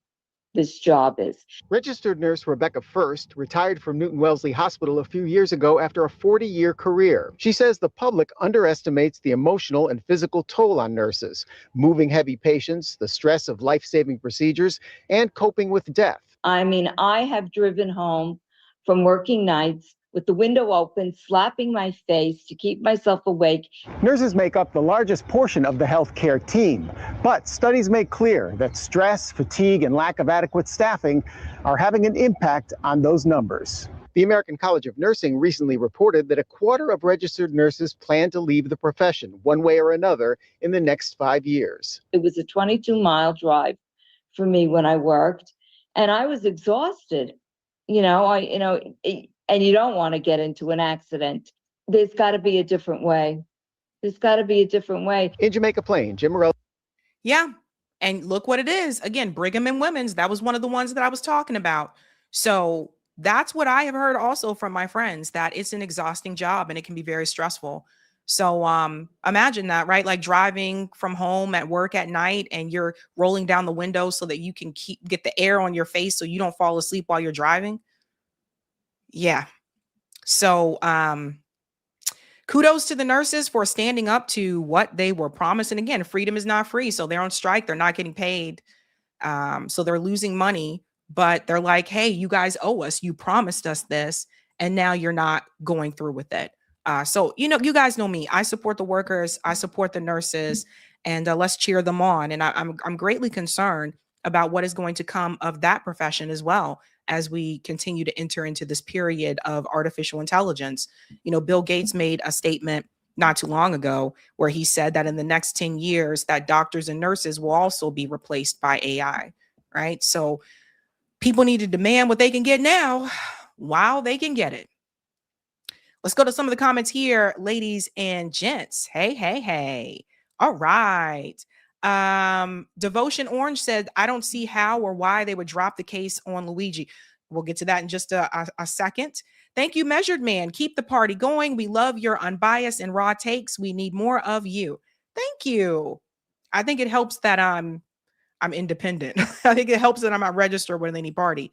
this job is. Registered nurse Rebecca First retired from Newton Wellesley Hospital a few years ago after a 40-year career. She says the public underestimates the emotional and physical toll on nurses, moving heavy patients, the stress of life-saving procedures, and coping with death. I mean, I have driven home from working nights with the window open, slapping my face to keep myself awake. Nurses make up the largest portion of the healthcare team, but studies make clear that stress, fatigue, and lack of adequate staffing are having an impact on those numbers. The American College of Nursing recently reported that a quarter of registered nurses plan to leave the profession, one way or another, in the next 5 years. It was a 22-mile drive for me when I worked, and I was exhausted. And you don't want to get into an accident. There's got to be a different way. There's got to be a different way. In Jamaica Plain, Jim Morelli. Yeah. And look what it is. Again, Brigham and Women's, that was one of the ones that I was talking about. So that's what I have heard also from my friends, that it's an exhausting job and it can be very stressful. So imagine that, right? Like driving from home at work at night and you're rolling down the window so that you can get the air on your face so you don't fall asleep while you're driving. Yeah. So kudos to the nurses for standing up to what they were promised. And again, freedom is not free. So they're on strike. They're not getting paid. So they're losing money, but they're like, hey, you guys owe us. You promised us this, and now you're not going through with it. So, you guys know me. I support the workers. I support the nurses, and let's cheer them on. And I'm greatly concerned about what is going to come of that profession as well, as we continue to enter into this period of artificial intelligence. Bill Gates made a statement not too long ago where he said that in the next 10 years that doctors and nurses will also be replaced by AI, right? So People need to demand what they can get now while they can get it. Let's go to some of the comments here, ladies and gents. Hey, hey, hey. All right. Devotion Orange said, I don't see how or why they would drop the case on Luigi. We'll get to that in just a second. Thank you, Measured Man. Keep the party going. We love your unbiased and raw takes. We need more of you. Thank you. I think it helps that I'm independent. I think it helps that I'm not registered with any party.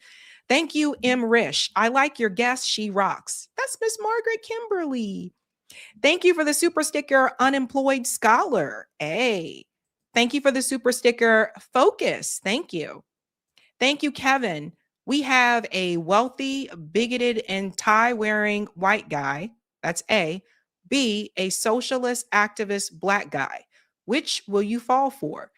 Thank you, M. Rish. I like your guest. She rocks. That's Miss Margaret Kimberly. Thank you for the super sticker, Unemployed Scholar. Hey. Thank you for the super sticker, Focus. Thank you. Thank you, Kevin. We have a wealthy, bigoted, and tie-wearing white guy. That's A. B, a socialist, activist, black guy. Which will you fall for?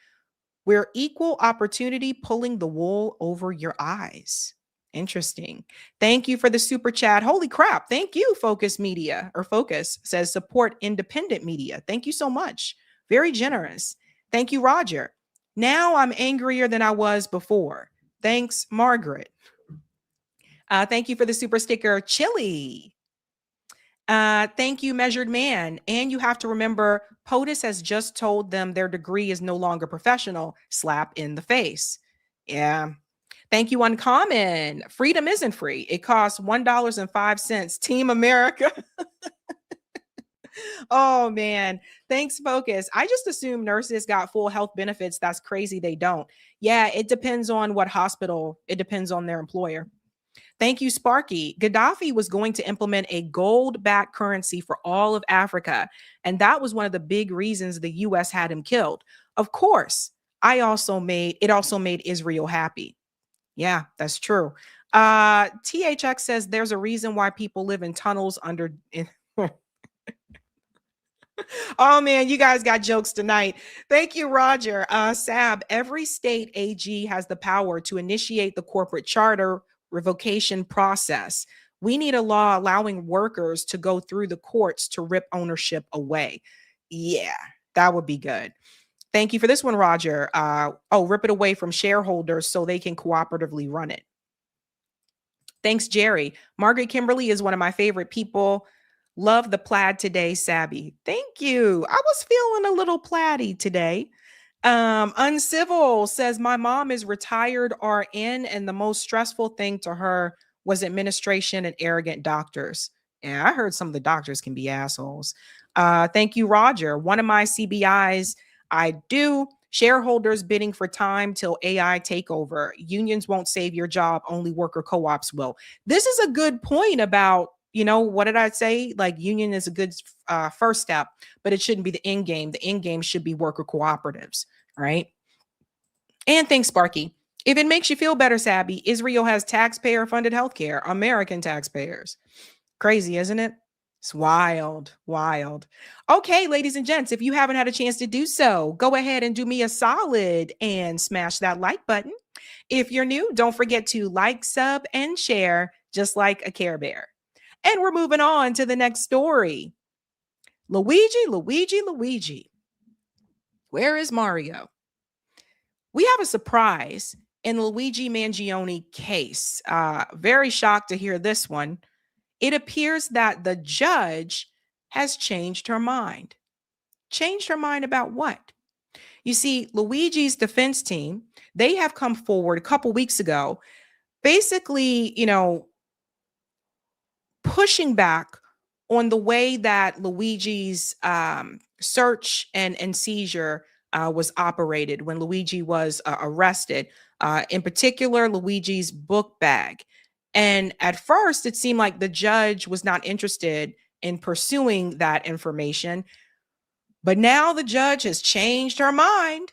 We're equal opportunity pulling the wool over your eyes. Interesting. Thank you for the super chat. Holy crap. Thank you, Focus Media, or Focus says support independent media. Thank you so much. Very generous. Thank you, Roger. Now I'm angrier than I was before. Thanks, Margaret. Thank you for the super sticker, Chili. Thank you, Measured Man. And you have to remember, POTUS has just told them their degree is no longer professional. Slap in the face. Yeah. Thank you, Uncommon. Freedom isn't free. It costs $1.05. Team America. Oh, man. Thanks, Focus. I just assume nurses got full health benefits. That's crazy. They don't. Yeah, it depends on what hospital. It depends on their employer. Thank you, Sparky. Gaddafi was going to implement a gold-backed currency for all of Africa, and that was one of the big reasons the U.S. had him killed. Of course, it also made Israel happy. Yeah, that's true. THX says there's a reason why people live in tunnels under. Oh man, you guys got jokes tonight. Thank you, Roger. Sab, every state AG has the power to initiate the corporate charter revocation process. We need a law allowing workers to go through the courts to rip ownership away. Yeah, that would be good. Thank you for this one, Roger. Rip it away from shareholders so they can cooperatively run it. Thanks, Jerry. Margaret Kimberly is one of my favorite people. Love the plaid today, Sabby. Thank you. I was feeling a little plaid-y today. Uncivil says, my mom is retired RN and the most stressful thing to her was administration and arrogant doctors. Yeah, I heard some of the doctors can be assholes. Thank you, Roger. One of my CBIs, I do. Shareholders bidding for time till AI takeover. Unions won't save your job. Only worker co-ops will. This is a good point about, what did I say? Like union is a good first step, but it shouldn't be the end game. The end game should be worker cooperatives, right? And thanks, Sparky. If it makes you feel better, Sabby, Israel has taxpayer-funded healthcare, American taxpayers. Crazy, isn't it? It's wild, wild. Okay, ladies and gents, if you haven't had a chance to do so, go ahead and do me a solid and smash that like button. If you're new, don't forget to like, sub, and share, just like a Care Bear. And we're moving on to the next story. Luigi. Where is Mario? We have a surprise in the Luigi Mangione case. Very shocked to hear this one. It appears that the judge has changed her mind. Changed her mind about what? You see, Luigi's defense team, they have come forward a couple weeks ago, basically, pushing back on the way that Luigi's search and seizure was operated when Luigi was arrested. In particular, Luigi's book bag. And at first, it seemed like the judge was not interested in pursuing that information. But now the judge has changed her mind.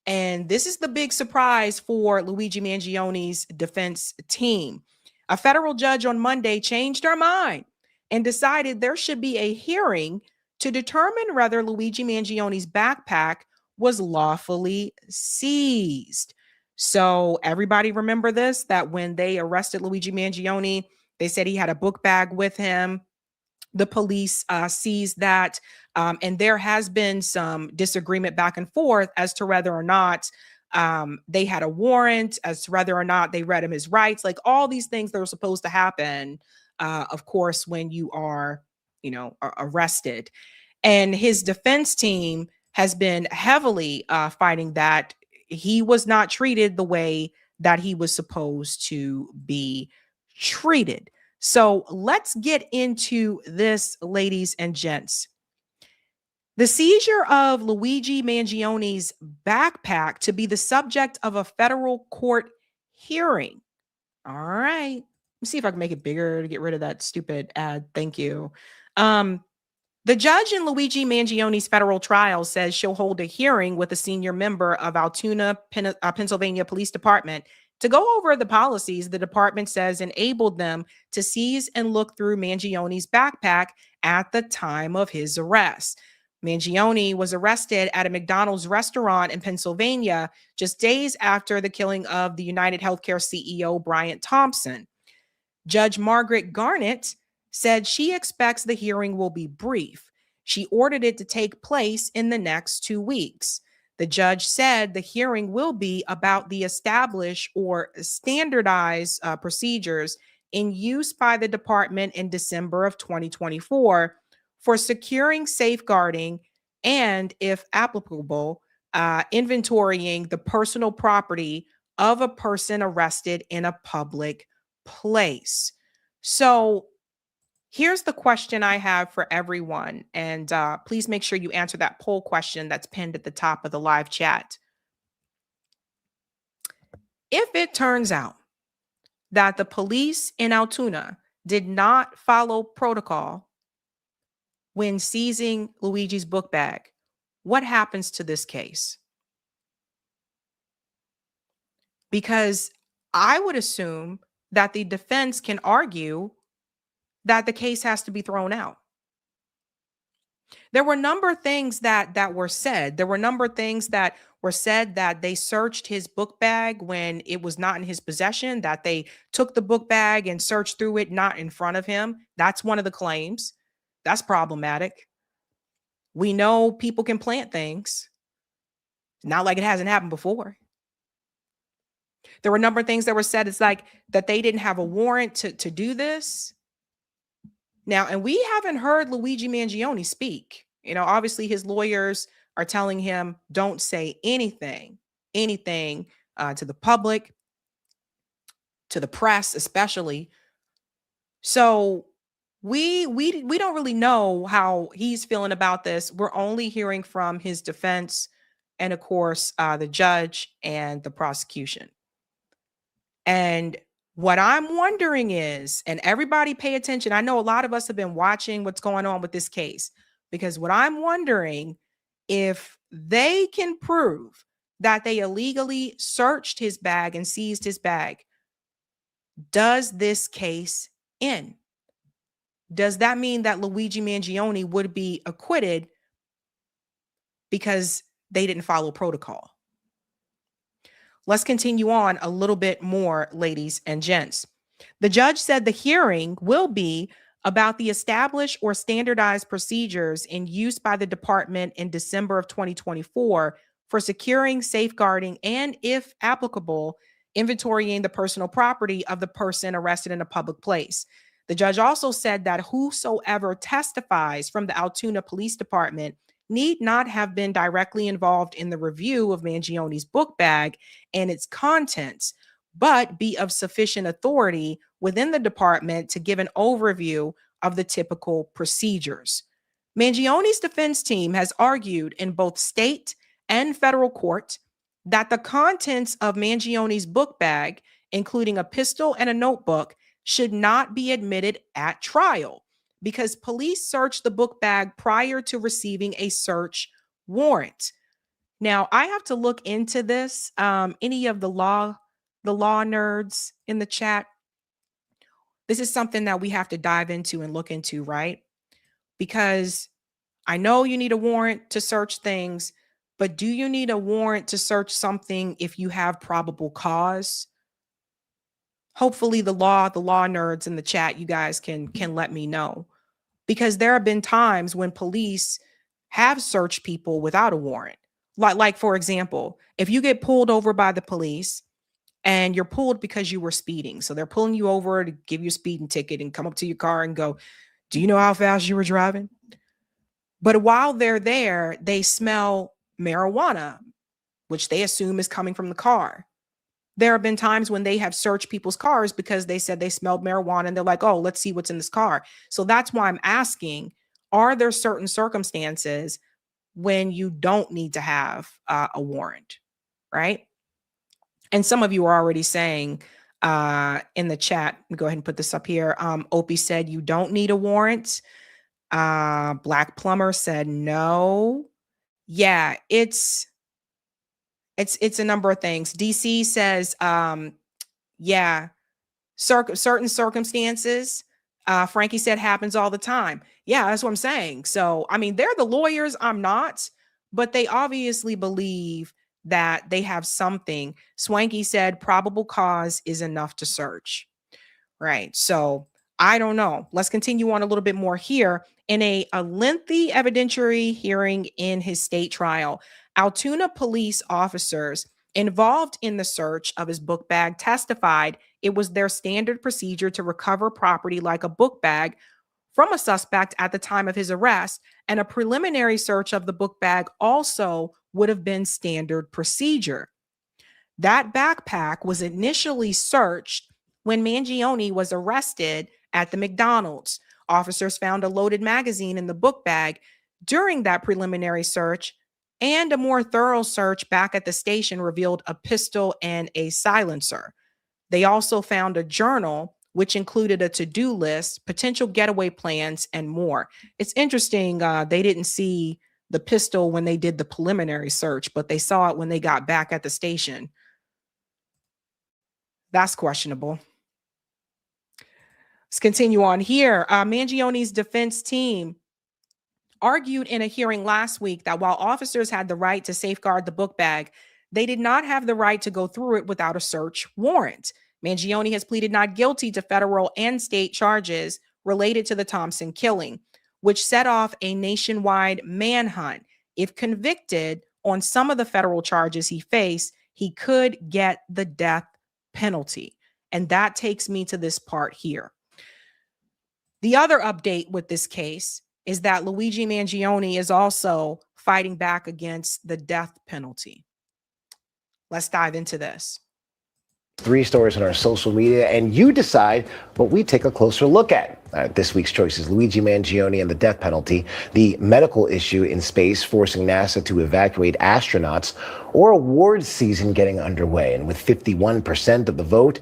And this is the big surprise for Luigi Mangione's defense team. A federal judge on Monday changed her mind and decided there should be a hearing to determine whether Luigi Mangione's backpack was lawfully seized. So everybody remember this, that when they arrested Luigi Mangione, they said he had a book bag with him. The police seized that. And there has been some disagreement back and forth as to whether or not They had a warrant as to whether or not they read him his rights, like all these things that are supposed to happen, of course, when you are, arrested. And his defense team has been heavily fighting that he was not treated the way that he was supposed to be treated. So let's get into this, ladies and gents. The seizure of Luigi Mangione's backpack to be the subject of a federal court hearing. All right. Let me see if I can make it bigger to get rid of that stupid ad. Thank you. The judge in Luigi Mangione's federal trial says she'll hold a hearing with a senior member of Altoona, Pennsylvania Police Department to go over the policies the department says enabled them to seize and look through Mangione's backpack at the time of his arrest. Mangione was arrested at a McDonald's restaurant in Pennsylvania just days after the killing of the United Healthcare CEO Bryant Thompson. Judge Margaret Garnett said she expects the hearing will be brief. She ordered it to take place in the next 2 weeks. The judge said the hearing will be about the established or standardized procedures in use by the department in December of 2024 for securing, safeguarding, and, if applicable, inventorying the personal property of a person arrested in a public place. So here's the question I have for everyone, and please make sure you answer that poll question that's pinned at the top of the live chat. If it turns out that the police in Altoona did not follow protocol when seizing Luigi's book bag, what happens to this case? Because I would assume that the defense can argue that the case has to be thrown out. There were a number of things that were said. There were a number of things that were said that they searched his book bag when it was not in his possession, that they took the book bag and searched through it not in front of him. That's one of the claims. That's problematic. We know people can plant things. Not like it hasn't happened before. There were a number of things that were said. It's like that they didn't have a warrant to do this. Now, and we haven't heard Luigi Mangione speak. Obviously his lawyers are telling him, don't say anything to the public, to the press, especially. So we don't really know how he's feeling about this. We're only hearing from his defense and, of course, the judge and the prosecution. And what I'm wondering is, and everybody pay attention, I know a lot of us have been watching what's going on with this case, because what I'm wondering, if they can prove that they illegally searched his bag and seized his bag, does this case end? Does that mean that Luigi Mangione would be acquitted because they didn't follow protocol? Let's continue on a little bit more, ladies and gents. The judge said the hearing will be about the established or standardized procedures in use by the department in December of 2024 for securing, safeguarding, and, if applicable, inventorying the personal property of the person arrested in a public place. The judge also said that whosoever testifies from the Altoona Police Department need not have been directly involved in the review of Mangione's book bag and its contents, but be of sufficient authority within the department to give an overview of the typical procedures. Mangione's defense team has argued in both state and federal court that the contents of Mangione's book bag, including a pistol and a notebook, should not be admitted at trial because police searched the book bag prior to receiving a search warrant. Now, I have to look into this. Any of the law nerds in the chat, this is something that we have to dive into and look into, right? Because I know you need a warrant to search things, but do you need a warrant to search something if you have probable cause? Hopefully the law nerds in the chat, you guys can let me know, because there have been times when police have searched people without a warrant. Like for example, if you get pulled over by the police and you're pulled because you were speeding, so they're pulling you over to give you a speeding ticket and come up to your car and go, do you know how fast you were driving? But while they're there, they smell marijuana, which they assume is coming from the car. There have been times when they have searched people's cars because they said they smelled marijuana and they're like, oh, let's see what's in this car. So that's why I'm asking, are there certain circumstances when you don't need to have a warrant, right? And some of you are already saying in the chat, go ahead and put this up here. Opie said you don't need a warrant. Black Plumber said no. Yeah, it's a number of things. DC says, yeah, certain circumstances. Frankie said happens all the time. Yeah, that's what I'm saying. So, I mean, they're the lawyers. I'm not, but they obviously believe that they have something. Swanky said probable cause is enough to search. Right. So I don't know. Let's continue on a little bit more here. In a lengthy evidentiary hearing in his state trial, Altoona police officers involved in the search of his book bag testified it was their standard procedure to recover property like a book bag from a suspect at the time of his arrest, and a preliminary search of the book bag also would have been standard procedure. That backpack was initially searched when Mangione was arrested at the McDonald's. Officers found a loaded magazine in the book bag during that preliminary search, and a more thorough search back at the station revealed a pistol and a silencer. They also found a journal, which included a to-do list, potential getaway plans, and more. It's interesting, they didn't see the pistol when they did the preliminary search, but they saw it when they got back at the station. That's questionable. Let's continue on here. Mangione's defense team argued in a hearing last week that while officers had the right to safeguard the book bag, they did not have the right to go through it without a search warrant. Mangione has pleaded not guilty to federal and state charges related to the Thompson killing, which set off a nationwide manhunt. If convicted on some of the federal charges he faced, he could get the death penalty. And that takes me to this part here. The other update with this case is that Luigi Mangione is also fighting back against the death penalty. Let's dive into this. 3 stories on our social media, and you decide what we take a closer look at. This week's choices: Luigi Mangione and the death penalty, the medical issue in space forcing NASA to evacuate astronauts, or awards season getting underway. And with 51% of the vote,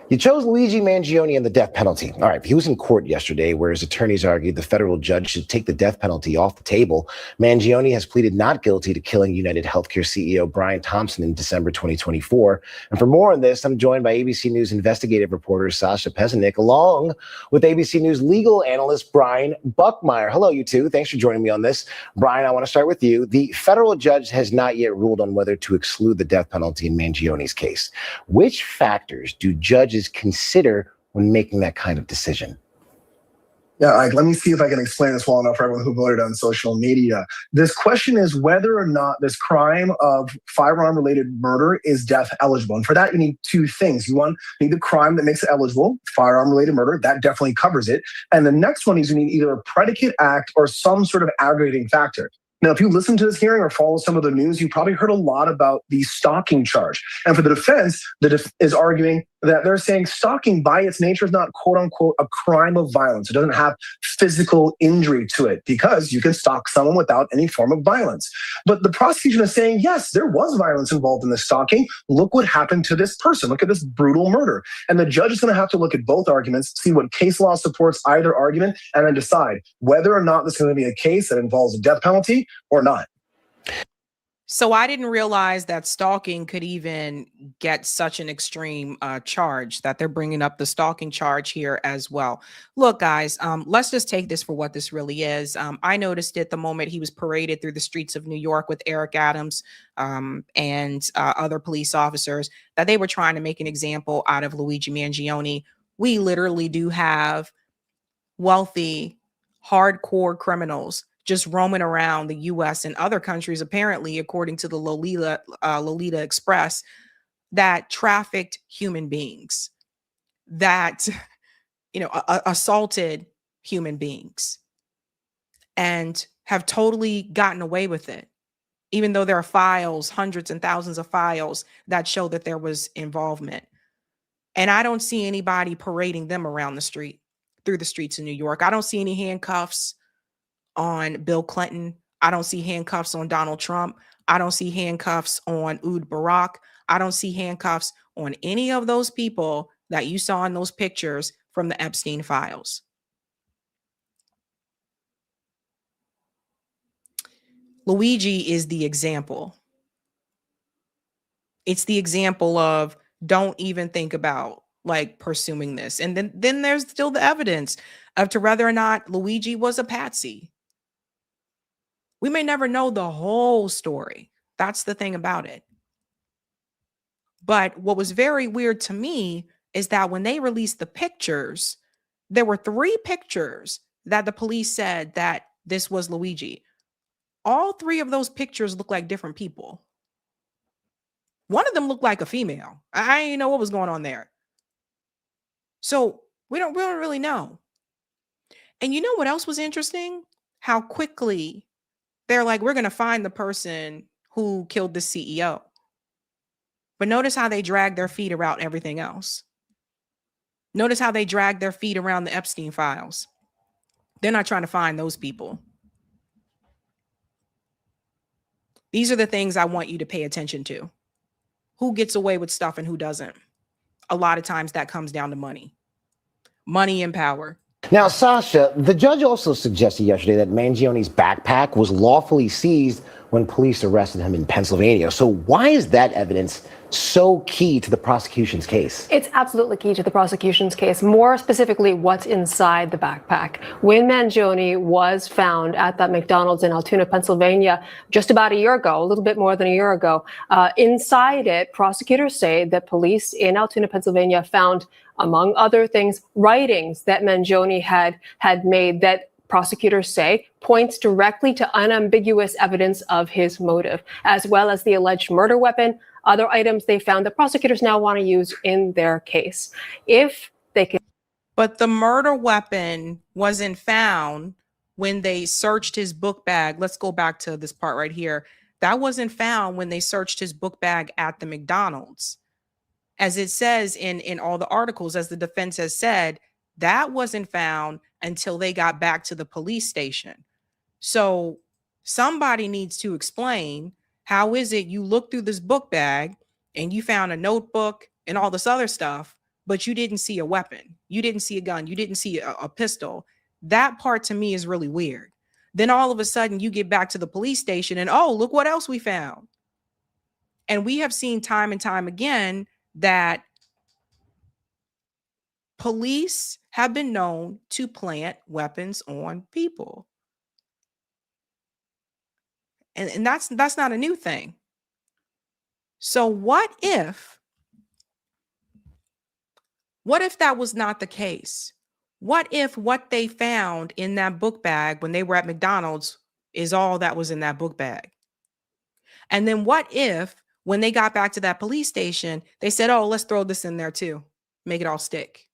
you chose Luigi Mangione and the death penalty. All right, he was in court yesterday where his attorneys argued the federal judge should take the death penalty off the table. Mangione has pleaded not guilty to killing United Healthcare CEO Brian Thompson in December 2024. And for more on this, I'm joined by ABC News investigative reporter Sasha Pezenik, along with ABC News legal analyst Brian Buckmeyer. Hello, you two. Thanks for joining me on this. Brian, I want to start with you. The federal judge has not yet ruled on whether to exclude the death penalty in Mangione's case. Which factors do judges consider when making that kind of decision? Yeah, let me see if I can explain this well enough for everyone who voted on social media. This question is whether or not this crime of firearm-related murder is death eligible. And for that, you need 2 things. You need the crime that makes it eligible, firearm-related murder. That definitely covers it. And the next one is you need either a predicate act or some sort of aggravating factor. Now, if you listen to this hearing or follow some of the news, you probably heard a lot about the stalking charge. And for the defense, is arguing that they're saying stalking by its nature is not, quote unquote, a crime of violence. It doesn't have physical injury to it because you can stalk someone without any form of violence. But the prosecution is saying, yes, there was violence involved in the stalking. Look what happened to this person. Look at this brutal murder. And the judge is going to have to look at both arguments, see what case law supports either argument, and then decide whether or not this is going to be a case that involves a death penalty or not. So I didn't realize that stalking could even get such an extreme charge, that they're bringing up the stalking charge here as well. Look, guys, let's just take this for what this really is. I noticed it the moment he was paraded through the streets of New York with Eric Adams and other police officers, that they were trying to make an example out of Luigi Mangione. We literally do have wealthy, hardcore criminals just roaming around the US and other countries, apparently, according to the Lolita Express, that trafficked human beings, that, assaulted human beings, and have totally gotten away with it, even though there are files, hundreds and thousands of files that show that there was involvement. And I don't see anybody parading them around through the streets of New York. I don't see any handcuffs on Bill Clinton. I don't see handcuffs on Donald Trump. I don't see handcuffs on Ehud Barak. I don't see handcuffs on any of those people that you saw in those pictures from the Epstein files. Luigi is the example. It's the example of don't even think about pursuing this. And then there's still the evidence of to whether or not Luigi was a patsy. We may never know the whole story. That's the thing about it. But what was very weird to me is that when they released the pictures, there were 3 pictures that the police said that this was Luigi. All 3 of those pictures look like different people. One of them looked like a female. I didn't know what was going on there. So we don't really know. And you know what else was interesting? How quickly they're like, we're going to find the person who killed the CEO. But notice how they drag their feet around everything else. Notice how they drag their feet around the Epstein files. They're not trying to find those people. These are the things I want you to pay attention to. Who gets away with stuff and who doesn't? A lot of times that comes down to money. Money and power. Now, Sasha, the judge also suggested yesterday that Mangione's backpack was lawfully seized when police arrested him in Pennsylvania. So why is that evidence so key to the prosecution's case? It's absolutely key to the prosecution's case, more specifically what's inside the backpack. When Mangione was found at that McDonald's in Altoona, Pennsylvania, just about a year ago, a little bit more than a year ago, inside it, prosecutors say that police in Altoona, Pennsylvania found, among other things, writings that Mangione had made that prosecutors say points directly to unambiguous evidence of his motive, as well as the alleged murder weapon, other items they found that prosecutors now want to use in their case. If they can. But the murder weapon wasn't found when they searched his book bag. Let's go back to this part right here. That wasn't found when they searched his book bag at the McDonald's. As it says in all the articles, as the defense has said, that wasn't found until they got back to the police station. So somebody needs to explain, how is it you look through this book bag and you found a notebook and all this other stuff, but you didn't see a weapon, you didn't see a gun, you didn't see a pistol? That part to me is really weird. Then all of a sudden you get back to the police station and, oh, look what else we found. And we have seen time and time again that police have been known to plant weapons on people. And that's not a new thing. So what if that was not the case? What if what they found in that book bag when they were at McDonald's is all that was in that book bag? And then what if when they got back to that police station, they said, oh, let's throw this in there too, make it all stick?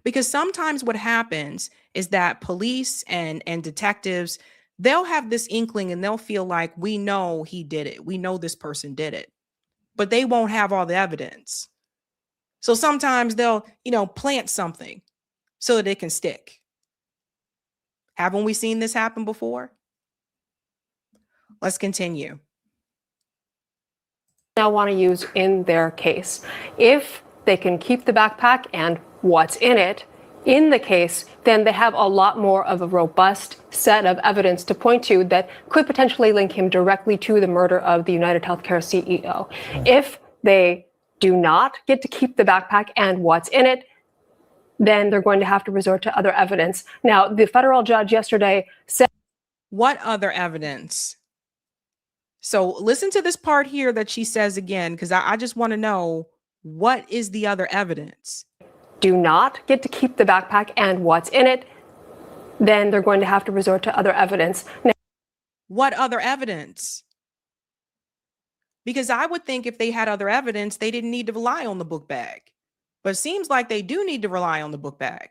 Because sometimes what happens is that police and detectives, they'll have this inkling and they'll feel like, we know he did it. We know this person did it, but they won't have all the evidence. So sometimes they'll, plant something so that it can stick. Haven't we seen this happen before? Let's continue. Now want to use in their case. If they can keep the backpack and what's in it in the case, then they have a lot more of a robust set of evidence to point to that could potentially link him directly to the murder of the United Healthcare CEO. If they do not get to keep the backpack and what's in it, then they're going to have to resort to other evidence. Now, the federal judge yesterday said... What other evidence? So listen to this part here that she says again, because I just want to know, what is the other evidence? Do not get to keep the backpack and what's in it, then they're going to have to resort to other evidence. What other evidence? Because I would think if they had other evidence, they didn't need to rely on the book bag. But it seems like they do need to rely on the book bag.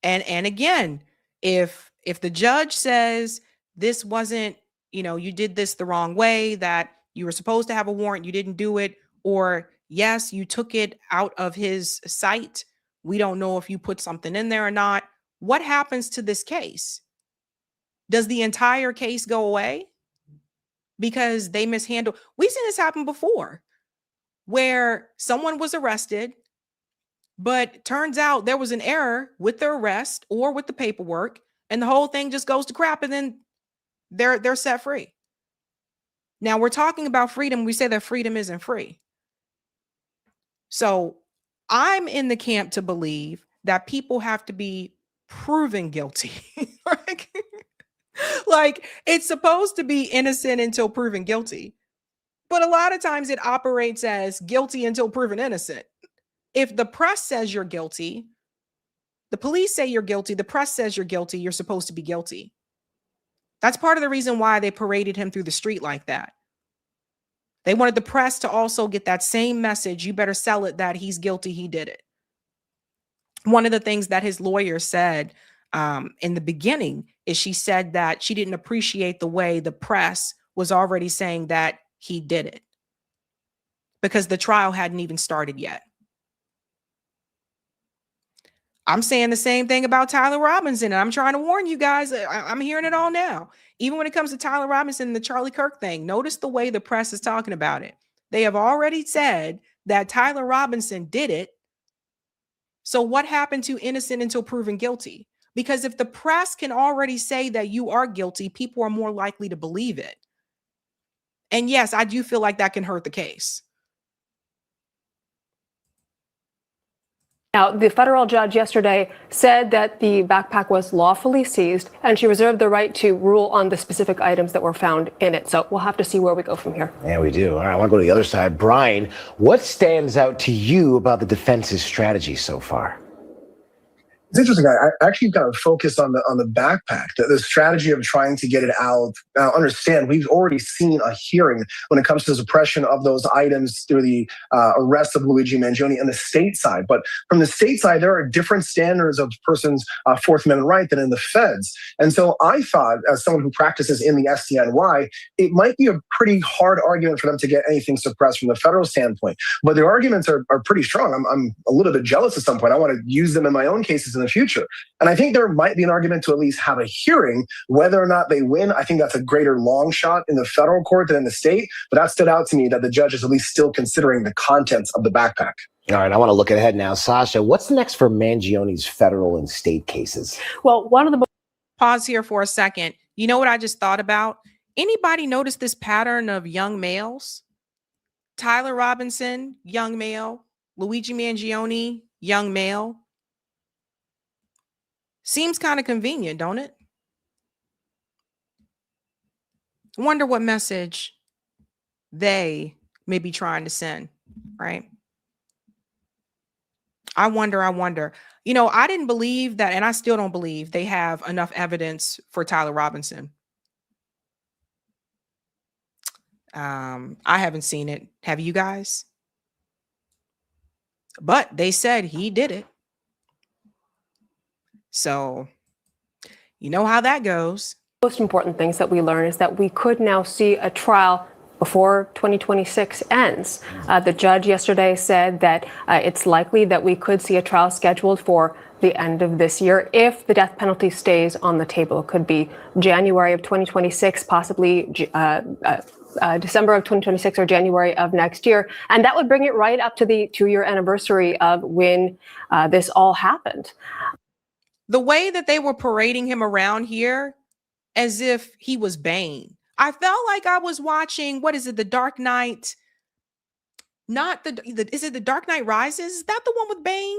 And again, if the judge says this wasn't, you did this the wrong way, that you were supposed to have a warrant, you didn't do it, or yes, you took it out of his sight, we don't know if you put something in there or not. What happens to this case? Does the entire case go away because they mishandled? We've seen this happen before where someone was arrested, but turns out there was an error with the arrest or with the paperwork, and the whole thing just goes to crap, and then they're set free. Now we're talking about freedom. We say that freedom isn't free. So I'm in the camp to believe that people have to be proven guilty. Like it's supposed to be innocent until proven guilty. But a lot of times it operates as guilty until proven innocent. If the press says you're guilty, the police say you're guilty, the press says you're guilty, you're supposed to be guilty. That's part of the reason why they paraded him through the street like that. They wanted the press to also get that same message. You better sell it that he's guilty, he did it. One of the things that his lawyer said in the beginning is she said that she didn't appreciate the way the press was already saying that he did it because the trial hadn't even started yet. I'm saying the same thing about Tyler Robinson, and I'm trying to warn you guys. I'm hearing it all now. Even when it comes to Tyler Robinson and the Charlie Kirk thing, notice the way the press is talking about it. They have already said that Tyler Robinson did it. So what happened to innocent until proven guilty? Because if the press can already say that you are guilty, people are more likely to believe it. And yes, I do feel like that can hurt the case. Now, the federal judge yesterday said that the backpack was lawfully seized, and she reserved the right to rule on the specific items that were found in it. So we'll have to see where we go from here. Yeah, we do. All right, I want to go to the other side. Brian, what stands out to you about the defense's strategy so far? It's interesting. I actually kind of focused on the backpack, the strategy of trying to get it out. Now, understand, we've already seen a hearing when it comes to the suppression of those items through the arrest of Luigi Mangione on the state side. But from the state side, there are different standards of person's Fourth Amendment right than in the feds. And so I thought, as someone who practices in the SDNY, it might be a pretty hard argument for them to get anything suppressed from the federal standpoint. But their arguments are pretty strong. I'm a little bit jealous at some point. I want to use them in my own cases in the future. And I think there might be an argument to at least have a hearing. Whether or not they win, I think that's a greater long shot in the federal court than in the state. But that stood out to me that the judge is at least still considering the contents of the backpack. All right, I want to look ahead now. Sasha, what's next for Mangione's federal and state cases? Well, one of the... Pause here for a second. You know what I just thought about? Anybody notice this pattern of young males? Tyler Robinson, young male. Luigi Mangione, young male. Seems kind of convenient, don't it? I wonder what message they may be trying to send, right? I wonder. You know, I didn't believe that, and I still don't believe they have enough evidence for Tyler Robinson. I haven't seen it. Have you guys? But they said he did it. So, you know how that goes. Most important things that we learn is that we could now see a trial before 2026 ends. The judge yesterday said that it's likely that we could see a trial scheduled for the end of this year if the death penalty stays on the table. It could be January of 2026, possibly December of 2026 or January of next year. And that would bring it right up to the 2-year anniversary of when this all happened. The way that they were parading him around here as if he was Bane. I felt like I was watching, what is it, The Dark Knight? Not is it The Dark Knight Rises? Is that the one with Bane?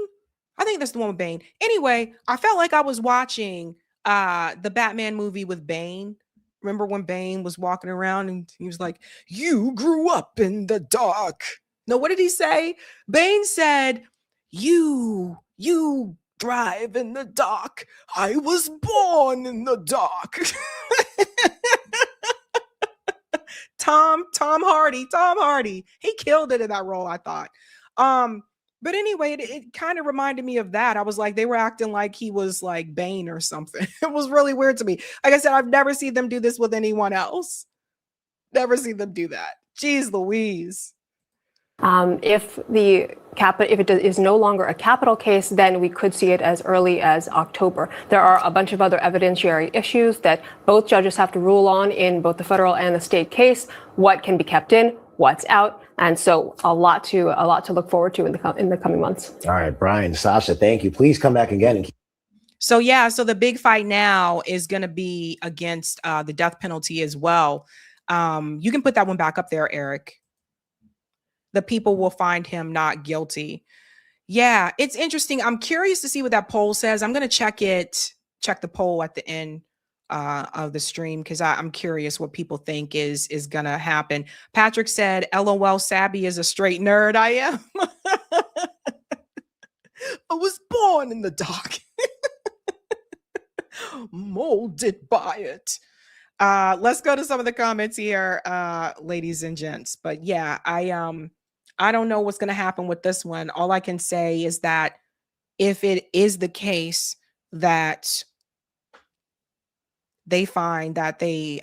I think that's the one with Bane. Anyway, I felt like I was watching the Batman movie with Bane. Remember when Bane was walking around and he was like, "You grew up in the dark." No, what did he say? Bane said, you thrive in the dark. I was born in the dark. Tom Hardy. He killed it in that role, I thought. But anyway, it kind of reminded me of that. I was like, they were acting like he was like Bane or something. It was really weird to me. Like I said, I've never seen them do this with anyone else. Never seen them do that. Jeez Louise. If it is no longer a capital case, then we could see it as early as October. There are a bunch of other evidentiary issues that both judges have to rule on in both the federal and the state case. What can be kept in, what's out, and so a lot to look forward to in the coming months. All right, Brian, Sasha, thank you. Please come back again. So the big fight now is going to be against the death penalty as well. You can put that one back up there, Eric. The people will find him not guilty. Yeah, it's interesting. I'm curious to see what that poll says. I'm going to check the poll at the end of the stream because I'm curious what people think is going to happen. Patrick said, LOL, Sabby is a straight nerd. I am. I was born in the dark. Molded by it. Let's go to some of the comments here, ladies and gents. But yeah, I don't know what's going to happen with this one. All I can say is that if it is the case that they find that they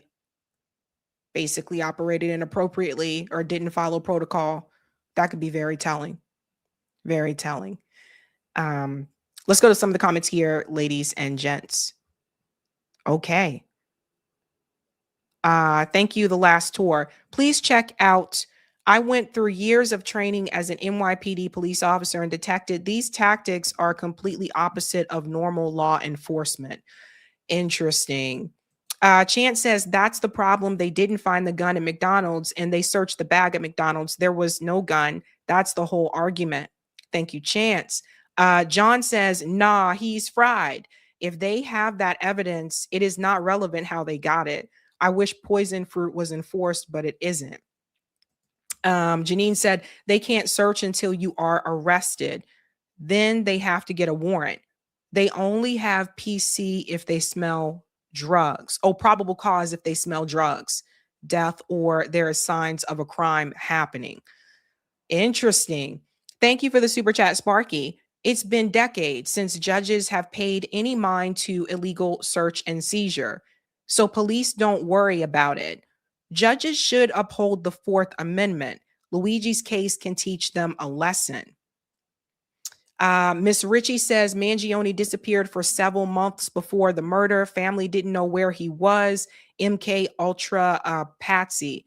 basically operated inappropriately or didn't follow protocol, that could be very telling. Very telling. Let's go to some of the comments here, ladies and gents. Okay. Thank you, The Last Tour. Please check out, I went through years of training as an NYPD police officer and detected these tactics are completely opposite of normal law enforcement. Interesting. Chance says that's the problem. They didn't find the gun at McDonald's and they searched the bag at McDonald's. There was no gun. That's the whole argument. Thank you, Chance. John says, nah, he's fried. If they have that evidence, it is not relevant how they got it. I wish poison fruit was enforced, but it isn't. Janine said they can't search until you are arrested. Then they have to get a warrant. They only have PC if they smell drugs. Oh, probable cause if they smell drugs, death, or there are signs of a crime happening. Interesting. Thank you for the super chat, Sparky. It's been decades since judges have paid any mind to illegal search and seizure. So police don't worry about it. Judges should uphold the Fourth Amendment. Luigi's case can teach them a lesson. Miss Ritchie says Mangione disappeared for several months before the murder. Family didn't know where he was. MK Ultra Patsy.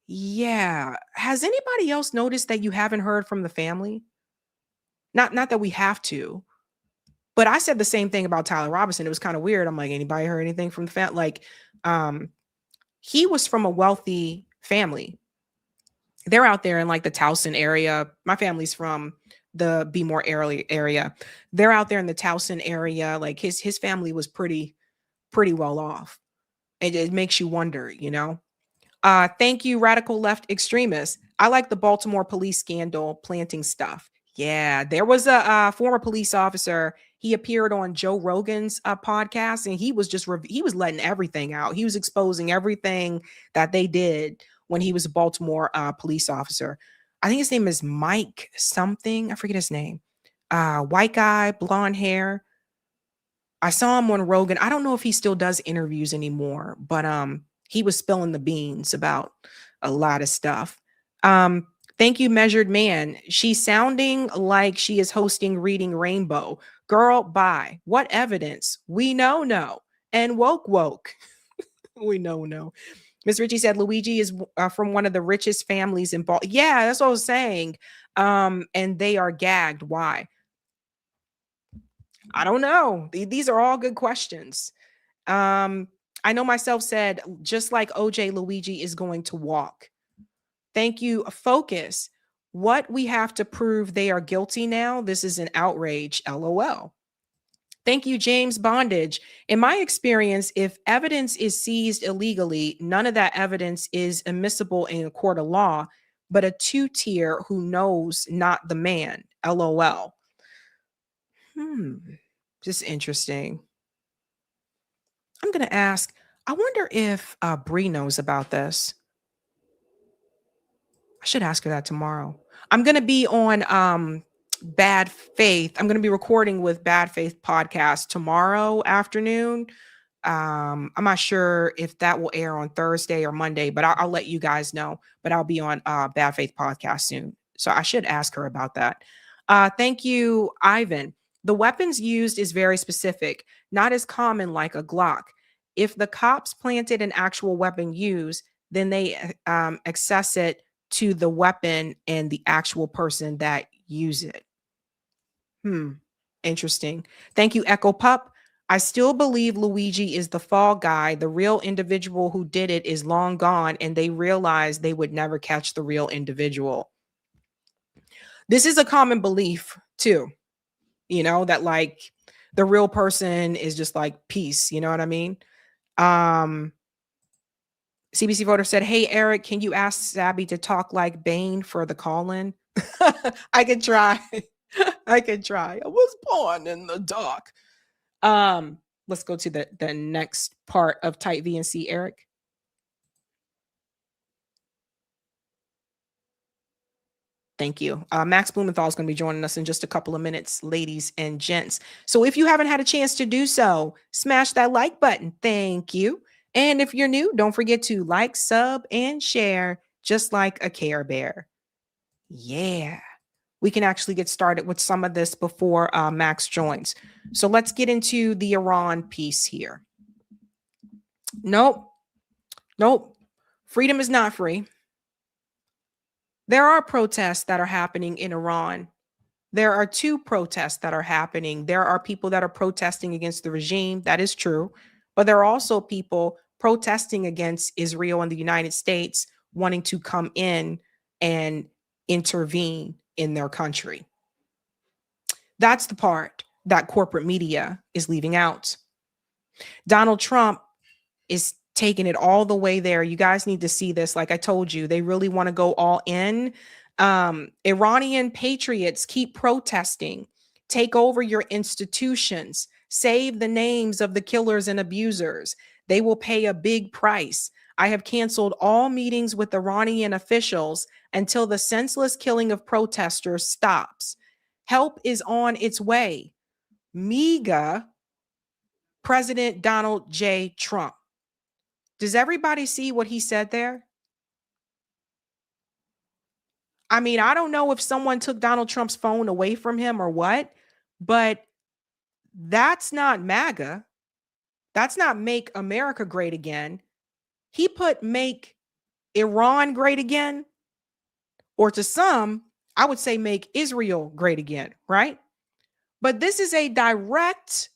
Yeah. Has anybody else noticed that you haven't heard from the family? Not that we have to. But I said the same thing about Tyler Robinson. It was kind of weird. I'm like, anybody heard anything from the family? Like, he was from a wealthy family. They're out there in like the Towson area. My family's from the Be More area. They're out there in the Towson area. Like his family was pretty well off. It makes you wonder, you know. Thank you, radical left extremists. I like the Baltimore police scandal planting stuff. Yeah, there was a former police officer. He appeared on Joe Rogan's podcast, and he was just he was letting everything out. He was exposing everything that they did when he was a Baltimore police officer. I think his name is Mike something. I forget his name. White guy, blonde hair. I saw him on Rogan. I don't know if he still does interviews anymore, but he was spilling the beans about a lot of stuff. Thank you, Measured Man. She's sounding like she is hosting Reading Rainbow. Girl, bye. What evidence? We know, no. And woke. We know, no. Miss Ritchie said Luigi is from one of the richest families in Baltimore. Yeah, that's what I was saying. And they are gagged. Why? I don't know. These are all good questions. I know myself said, just like OJ, Luigi is going to walk. Thank you. Focus. What we have to prove they are guilty now. This is an outrage. LOL. Thank you, James Bondage. In my experience, if evidence is seized illegally, none of that evidence is admissible in a court of law, but a two-tier who knows not the man. LOL. Just interesting. I'm going to ask, I wonder if Bree knows about this. I should ask her that tomorrow. I'm going to be on Bad Faith. I'm going to be recording with Bad Faith podcast tomorrow afternoon. I'm not sure if that will air on Thursday or Monday, but I'll let you guys know. But I'll be on Bad Faith podcast soon. So I should ask her about that. Thank you, Ivan. The weapons used is very specific, not as common like a Glock. If the cops planted an actual weapon used, then they access it to the weapon and the actual person that use it. Interesting. Thank you, Echo Pup. I still believe Luigi is the fall guy. The real individual who did it is long gone, and they realized they would never catch the real individual. This is a common belief too, you know, that like the real person is just like peace. You know what I mean? CBC voter said, hey, Eric, can you ask Sabby to talk like Bane for the call-in? I can try. I can try. I was born in the dark. Let's go to the next part of Type V and C, Eric. Thank you. Max Blumenthal is going to be joining us in just a couple of minutes, ladies and gents. So if you haven't had a chance to do so, smash that like button. Thank you. And if you're new, don't forget to like, sub, and share, just like a Care Bear. Yeah. We can actually get started with some of this before Max joins. So let's get into the Iran piece here. Nope. Freedom is not free. There are protests that are happening in Iran. There are two protests that are happening. There are people that are protesting against the regime. That is true. But there are also people protesting against Israel and the United States wanting to come in and intervene in their country. That's the part that corporate media is leaving out. Donald Trump is taking it all the way there. You guys need to see this. Like I told you, they really want to go all in. Iranian patriots keep protesting, take over your institutions, save the names of the killers and abusers. They will pay a big price. I have canceled all meetings with Iranian officials until the senseless killing of protesters stops. Help is on its way. MEGA President Donald J. Trump. Does everybody see what he said there? I mean, I don't know if someone took Donald Trump's phone away from him or what, but that's not MAGA. That's not Make America Great Again. He put Make Iran Great Again, or to some, I would say Make Israel Great Again, right? But this is a direct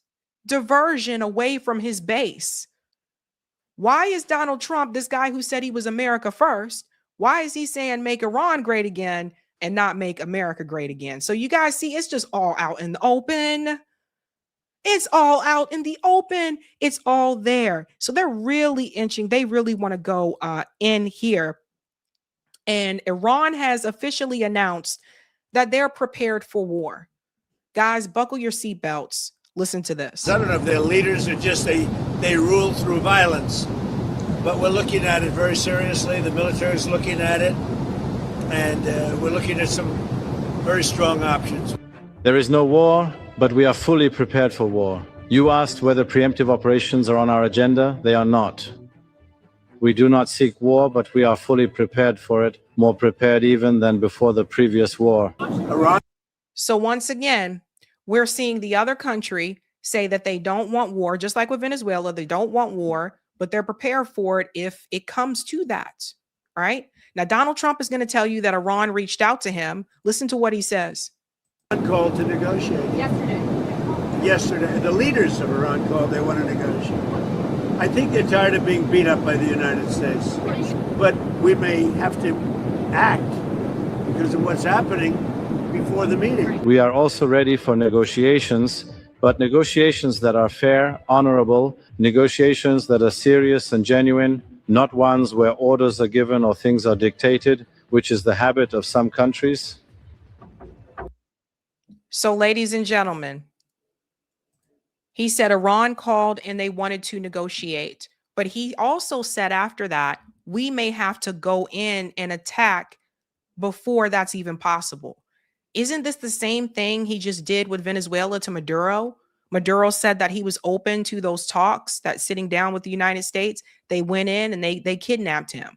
diversion away from his base. Why is Donald Trump, this guy who said he was America first, why is he saying Make Iran Great Again and not Make America Great Again? So you guys see, it's just all out in the open. It's all out in the open. It's all there. So they're really inching. They really want to go in here. And Iran has officially announced that they're prepared for war. Guys, buckle your seatbelts. Listen to this. I don't know if their leaders are just they rule through violence, but we're looking at it very seriously. The military is looking at it, and we're looking at some very strong options. There is no war, but we are fully prepared for war. You asked whether preemptive operations are on our agenda. They are not. We do not seek war, but we are fully prepared for it, more prepared even than before the previous war. So once again, we're seeing the other country say that they don't want war, just like with Venezuela. They don't want war, but they're prepared for it if it comes to that. Right? Now, Donald Trump is going to tell you that Iran reached out to him. Listen to what he says. Called to negotiate. Yesterday, the leaders of Iran called. They want to negotiate. I think they're tired of being beat up by the United States. But we may have to act because of what's happening before the meeting. We are also ready for negotiations, but negotiations that are fair, honorable, negotiations that are serious and genuine, not ones where orders are given or things are dictated, which is the habit of some countries. So, ladies and gentlemen, He said Iran called and they wanted to negotiate. But he also said after that, we may have to go in and attack before that's even possible. Isn't this the same thing he just did with Venezuela to Maduro? Maduro said that he was open to those talks, that sitting down with the United States. They went in and they kidnapped him.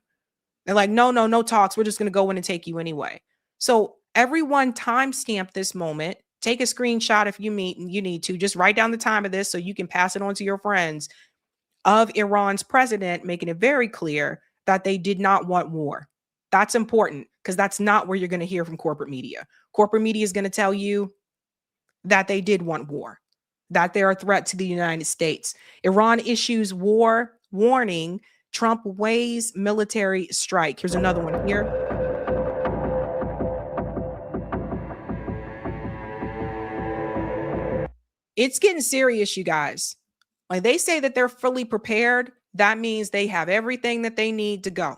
They're like, no talks. We're just going to go in and take you anyway. So everyone timestamp this moment. Take a screenshot if you need to. Just write down the time of this so you can pass it on to your friends, of Iran's president making it very clear that they did not want war. That's important because that's not where you're going to hear from corporate media. Corporate media is going to tell you that they did want war, that they're a threat to the United States. Iran issues war warning. Trump weighs military strike. Here's another one here. It's getting serious, you guys. Like, they say that they're fully prepared. That means they have everything that they need to go.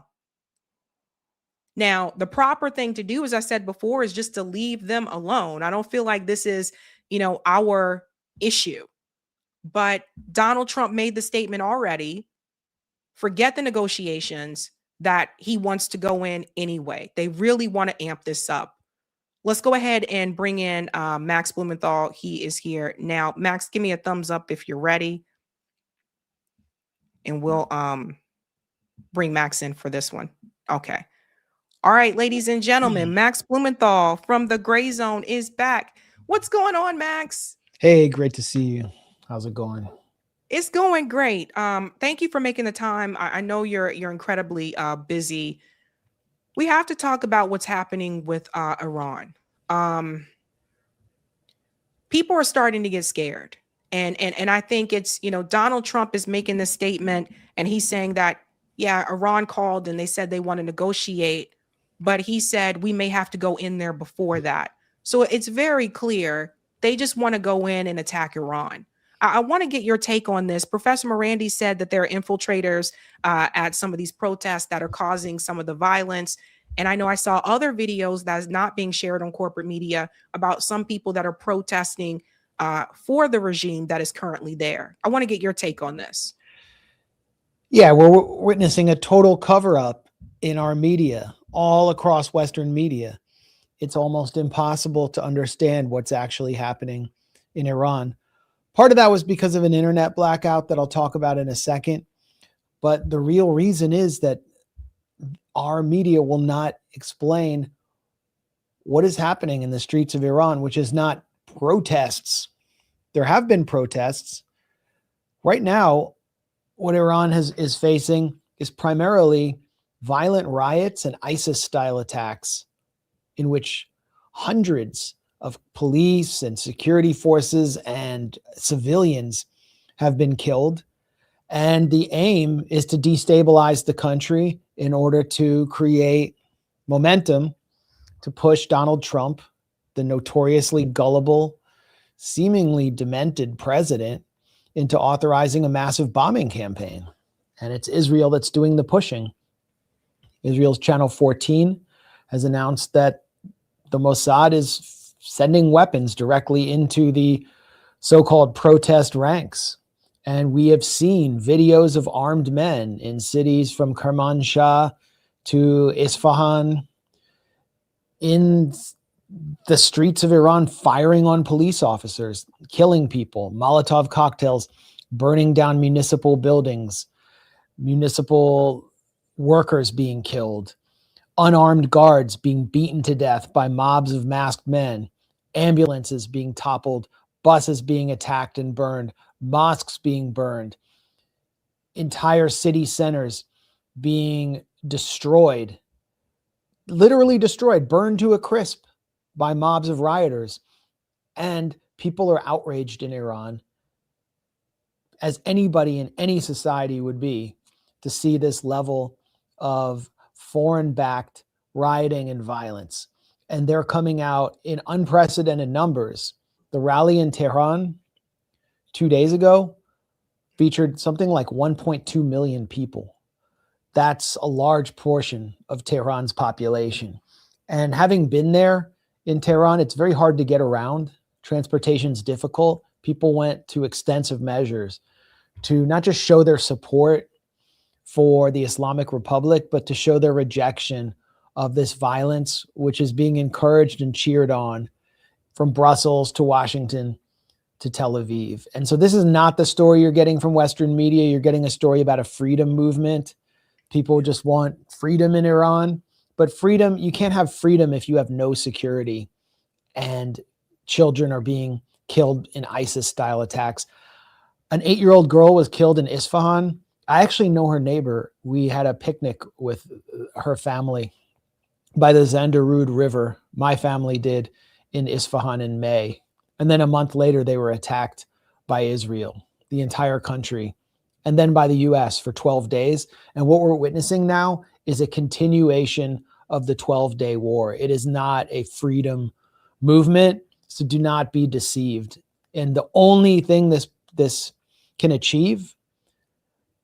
Now, the proper thing to do, as I said before, is just to leave them alone. I don't feel like this is, our issue. But Donald Trump made the statement already. Forget the negotiations, that he wants to go in anyway. They really want to amp this up. Let's go ahead and bring in Max Blumenthal. He is here now. Max, give me a thumbs up if you're ready. And we'll bring Max in for this one. Okay. All right, ladies and gentlemen, Max Blumenthal from the Gray Zone is back. What's going on, Max? Hey, great to see you. How's it going? It's going great. Thank you for making the time. I know you're incredibly busy. We have to talk about what's happening with Iran. People are starting to get scared. And I think it's, Donald Trump is making this statement and he's saying that, yeah, Iran called and they said they want to negotiate, but he said we may have to go in there before that. So it's very clear they just want to go in and attack Iran. I want to get your take on this. Professor Morandi said that there are infiltrators at some of these protests that are causing some of the violence. And I know I saw other videos that's not being shared on corporate media about some people that are protesting for the regime that is currently there. I want to get your take on this. Yeah, we're witnessing a total cover-up in our media, all across Western media. It's almost impossible to understand what's actually happening in Iran. Part of that was because of an internet blackout that I'll talk about in a second. But the real reason is that our media will not explain what is happening in the streets of Iran, which is not protests. There have been protests. Right now, what Iran is facing is primarily violent riots and ISIS-style attacks in which hundreds of police and security forces and civilians have been killed. And the aim is to destabilize the country in order to create momentum to push Donald Trump, the notoriously gullible, seemingly demented president, into authorizing a massive bombing campaign. And it's Israel that's doing the pushing. Israel's Channel 14 has announced that the Mossad is sending weapons directly into the so-called protest ranks. And we have seen videos of armed men in cities from Kermanshah to Isfahan in the streets of Iran, firing on police officers, killing people, Molotov cocktails, burning down municipal buildings, municipal workers being killed, unarmed guards being beaten to death by mobs of masked men, ambulances being toppled, buses being attacked and burned, mosques being burned, entire city centers being destroyed, literally destroyed, burned to a crisp by mobs of rioters. And people are outraged in Iran, as anybody in any society would be, to see this level of foreign-backed rioting and violence. And they're coming out in unprecedented numbers. The rally in Tehran 2 days ago featured something like 1.2 million people. That's a large portion of Tehran's population. And having been there in Tehran, it's very hard to get around. Transportation's difficult. People went to extensive measures to not just show their support for the Islamic Republic, but to show their rejection of this violence, which is being encouraged and cheered on from Brussels to Washington to Tel Aviv. And so this is not the story you're getting from Western media. You're getting a story about a freedom movement. People just want freedom in Iran. But freedom, you can't have freedom if you have no security and children are being killed in ISIS-style attacks. An 8-year-old girl was killed in Isfahan. I actually know her neighbor. We had a picnic with her family by the Zandarud River. My family did in Isfahan in May. And then a month later, they were attacked by Israel, the entire country, and then by the US for 12 days. And what we're witnessing now is a continuation of the 12-day war. It is not a freedom movement, so do not be deceived. And the only thing this can achieve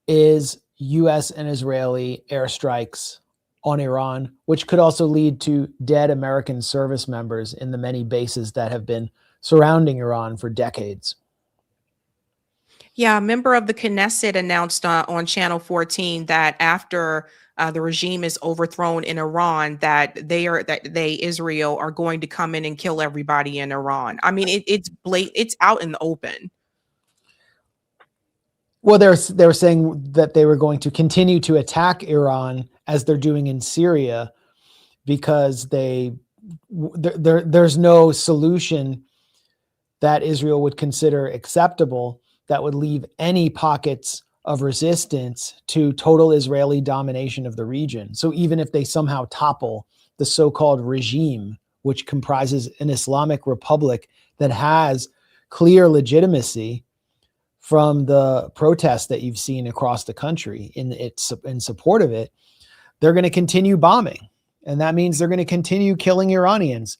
is US and Israeli airstrikes on Iran, which could also lead to dead American service members in the many bases that have been surrounding Iran for decades. Yeah, a member of the Knesset announced on Channel 14 that after the regime is overthrown in Iran, that Israel are going to come in and kill everybody in Iran. I mean, it's blatant, it's out in the open. Well, they were saying that they were going to continue to attack Iran as they're doing in Syria, because there's no solution that Israel would consider acceptable that would leave any pockets of resistance to total Israeli domination of the region. So even if they somehow topple the so-called regime, which comprises an Islamic Republic that has clear legitimacy from the protests that you've seen across the country in support of it, they're going to continue bombing. And that means they're going to continue killing Iranians.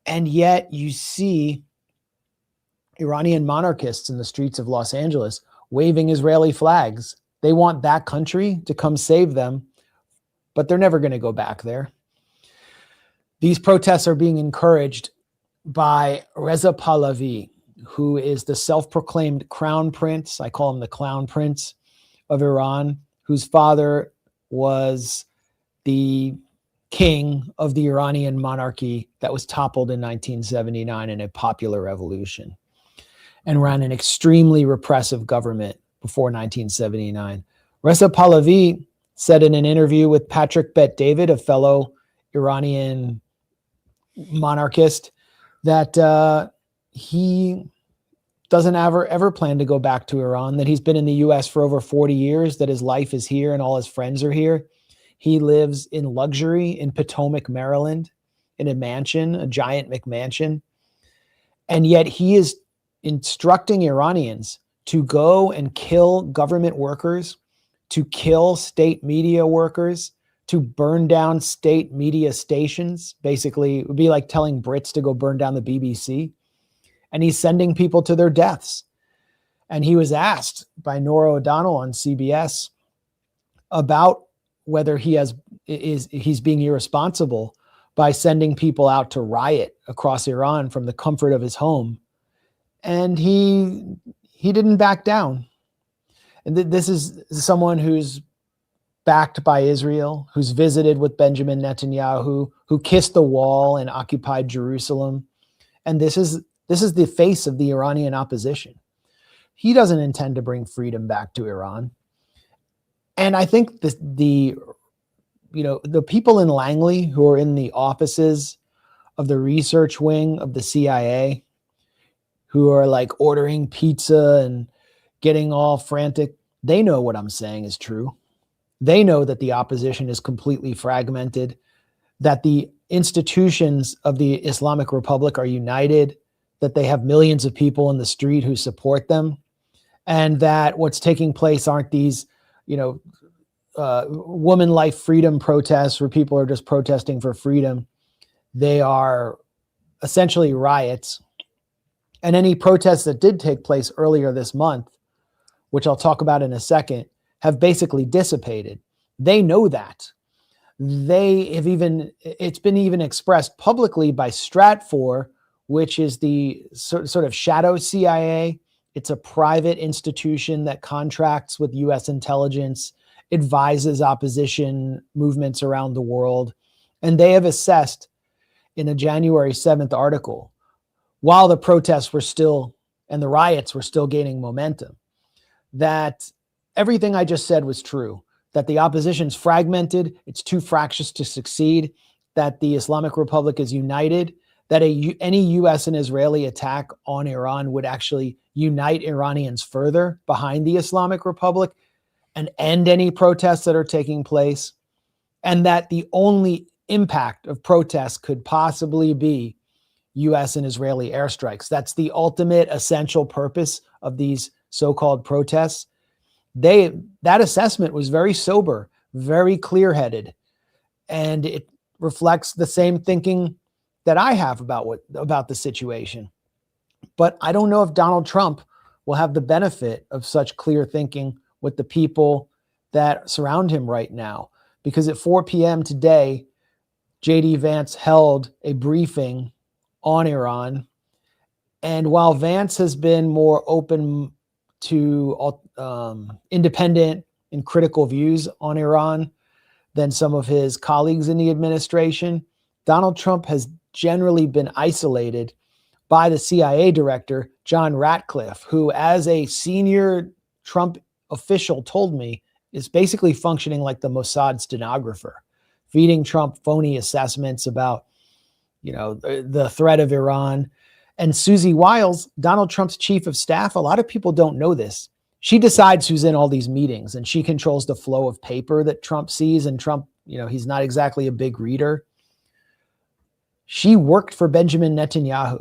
And yet you see Iranian monarchists in the streets of Los Angeles waving Israeli flags. They want that country to come save them, but they're never going to go back there. These protests are being encouraged by Reza Pahlavi, who is the self-proclaimed crown prince. I call him the clown prince of Iran, whose father was the king of the Iranian monarchy that was toppled in 1979 in a popular revolution, and ran an extremely repressive government before 1979. Reza Pahlavi said in an interview with Patrick Bet-David, a fellow Iranian monarchist, that he doesn't ever plan to go back to Iran, that he's been in the US for over 40 years, that his life is here and all his friends are here. He lives in luxury in Potomac, Maryland, in a mansion, a giant McMansion. And yet he is instructing Iranians to go and kill government workers, to kill state media workers, to burn down state media stations. Basically, it would be like telling Brits to go burn down the BBC. And he's sending people to their deaths. And he was asked by Norah O'Donnell on CBS about whether he's being irresponsible by sending people out to riot across Iran from the comfort of his home. And he didn't back down. And this is someone who's backed by Israel, who's visited with Benjamin Netanyahu, who kissed the wall and occupied Jerusalem. And this is the face of the Iranian opposition. He doesn't intend to bring freedom back to Iran. And I think the people in Langley who are in the offices of the research wing of the CIA, who are like ordering pizza and getting all frantic, they know what I'm saying is true. They know that the opposition is completely fragmented, that the institutions of the Islamic Republic are united, that they have millions of people in the street who support them, and that what's taking place aren't these, woman life freedom protests where people are just protesting for freedom. They are essentially riots. And any protests that did take place earlier this month, which I'll talk about in a second, have basically dissipated. They know that. It's been even expressed publicly by Stratfor, which is the sort of shadow CIA. It's a private institution that contracts with U.S. intelligence, advises opposition movements around the world. And they have assessed in a January 7th article, while the protests were still and the riots were still gaining momentum, that everything I just said was true, that the opposition's fragmented, it's too fractious to succeed, that the Islamic Republic is united, that any U.S. and Israeli attack on Iran would actually unite Iranians further behind the Islamic Republic and end any protests that are taking place, and that the only impact of protests could possibly be U.S. and Israeli airstrikes. That's the ultimate essential purpose of these so-called protests. That assessment was very sober, very clear-headed, and it reflects the same thinking that I have about the situation. But I don't know if Donald Trump will have the benefit of such clear thinking with the people that surround him right now. Because at 4 p.m. today, J.D. Vance held a briefing on Iran. And while Vance has been more open to independent and critical views on Iran than some of his colleagues in the administration, Donald Trump has generally been isolated by the CIA director, John Ratcliffe, who, as a senior Trump official told me, is basically functioning like the Mossad stenographer, feeding Trump phony assessments about, the threat of Iran. And Susie Wiles, Donald Trump's chief of staff, a lot of people don't know this. She decides who's in all these meetings, and she controls the flow of paper that Trump sees. And Trump, he's not exactly a big reader. She worked for Benjamin Netanyahu.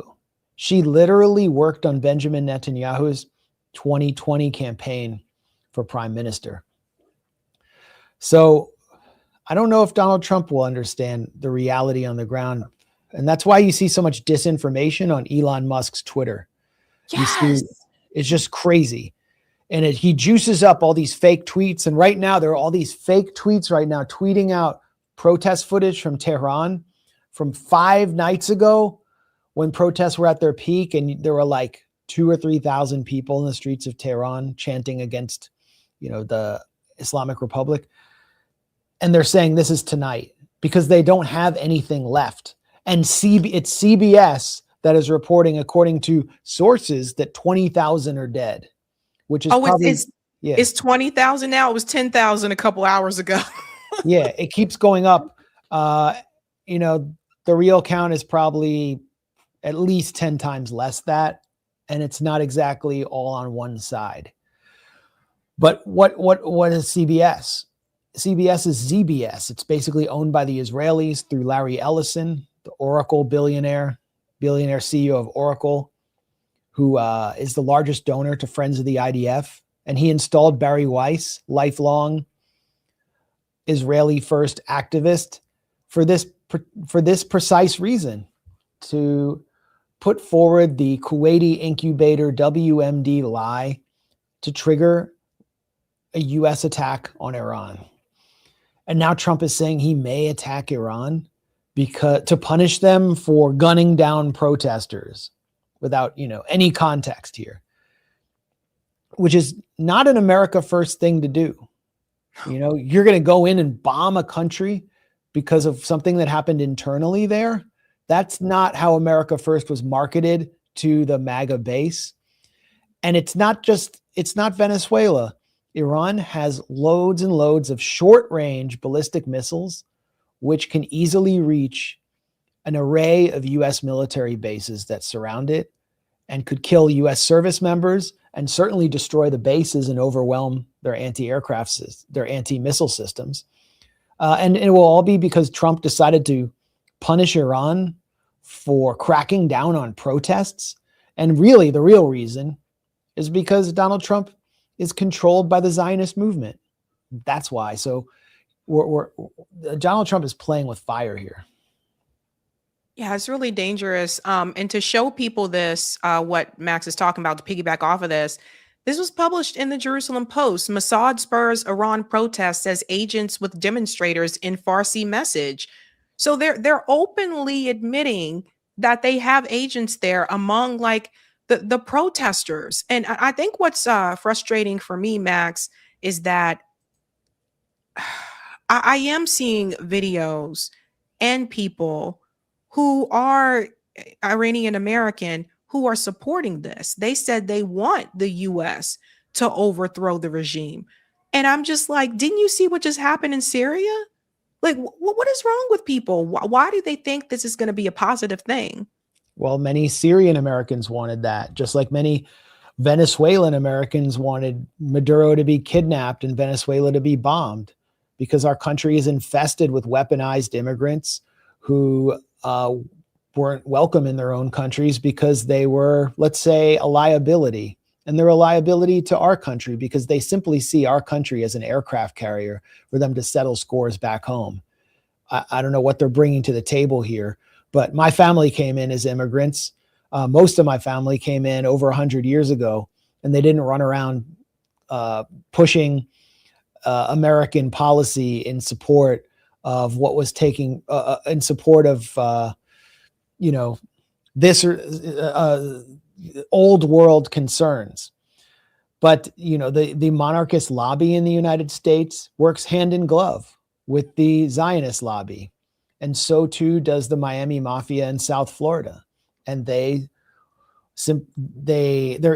She literally worked on Benjamin Netanyahu's 2020 campaign for prime minister. So I don't know if Donald Trump will understand the reality on the ground. And that's why you see so much disinformation on Elon Musk's Twitter. Yes. It's just crazy. And he juices up all these fake tweets. And right now, there are all these fake tweets right now tweeting out protest footage from Tehran from 5 nights ago when protests were at their peak. And there were like 2,000 or 3,000 people in the streets of Tehran chanting against, the Islamic Republic. And they're saying this is tonight because they don't have anything left. And it's CBS that is reporting, according to sources, that 20,000 are dead, which is it's 20,000 now. It was 10,000 a couple hours ago. Yeah, it keeps going up. The real count is probably at least 10 times less that, and it's not exactly all on one side. But what is CBS? CBS is ZBS. It's basically owned by the Israelis through Larry Ellison, the Oracle billionaire CEO of Oracle, who is the largest donor to Friends of the IDF. And he installed Barry Weiss, lifelong Israeli first activist, for this precise reason, to put forward the Kuwaiti incubator WMD lie to trigger a U.S. attack on Iran. And now Trump is saying he may attack Iran to punish them for gunning down protesters without, any context here, which is not an America first thing to do. You're going to go in and bomb a country because of something that happened internally there. That's not how America first was marketed to the MAGA base. And it's not Venezuela. Iran has loads and loads of short-range ballistic missiles, which can easily reach an array of U.S. military bases that surround it and could kill U.S. service members and certainly destroy the bases and overwhelm their anti-aircraft, their anti-missile systems. And it will all be because Trump decided to punish Iran for cracking down on protests. And really, the real reason is because Donald Trump is controlled by the Zionist movement. That's why. So Donald Trump is playing with fire here. Yeah, it's really dangerous. And to show people this, what Max is talking about, to piggyback off of this was published in the Jerusalem Post. Mossad spurs Iran protests as agents with demonstrators in Farsi message. So they're openly admitting that they have agents there among like the protesters. And I think what's frustrating for me, Max, is that I am seeing videos and people who are Iranian American who are supporting this. They said they want the US to overthrow the regime. And I'm just like, didn't you see what just happened in Syria? Like, what is wrong with people? Why do they think this is going to be a positive thing? Well, many Syrian Americans wanted that, just like many Venezuelan Americans wanted Maduro to be kidnapped and Venezuela to be bombed, because our country is infested with weaponized immigrants who weren't welcome in their own countries because they were, let's say, a liability. And they're a liability to our country because they simply see our country as an aircraft carrier for them to settle scores back home. I don't know what they're bringing to the table here, but my family came in as immigrants. Most of my family came in over 100 years ago, and they didn't run around pushing American policy in support of what was taking, in support of, this old world concerns. But, the monarchist lobby in the United States works hand in glove with the Zionist lobby. And so too does the Miami Mafia in South Florida. And their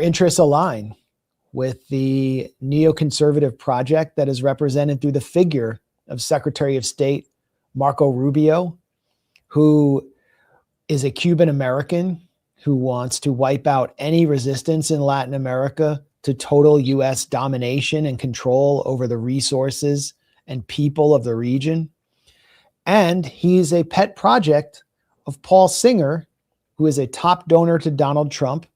interests align with the neoconservative project that is represented through the figure of Secretary of State Marco Rubio, who is a Cuban American who wants to wipe out any resistance in Latin America to total US domination and control over the resources and people of the region. And he's a pet project of Paul Singer, who is a top donor to Donald Trump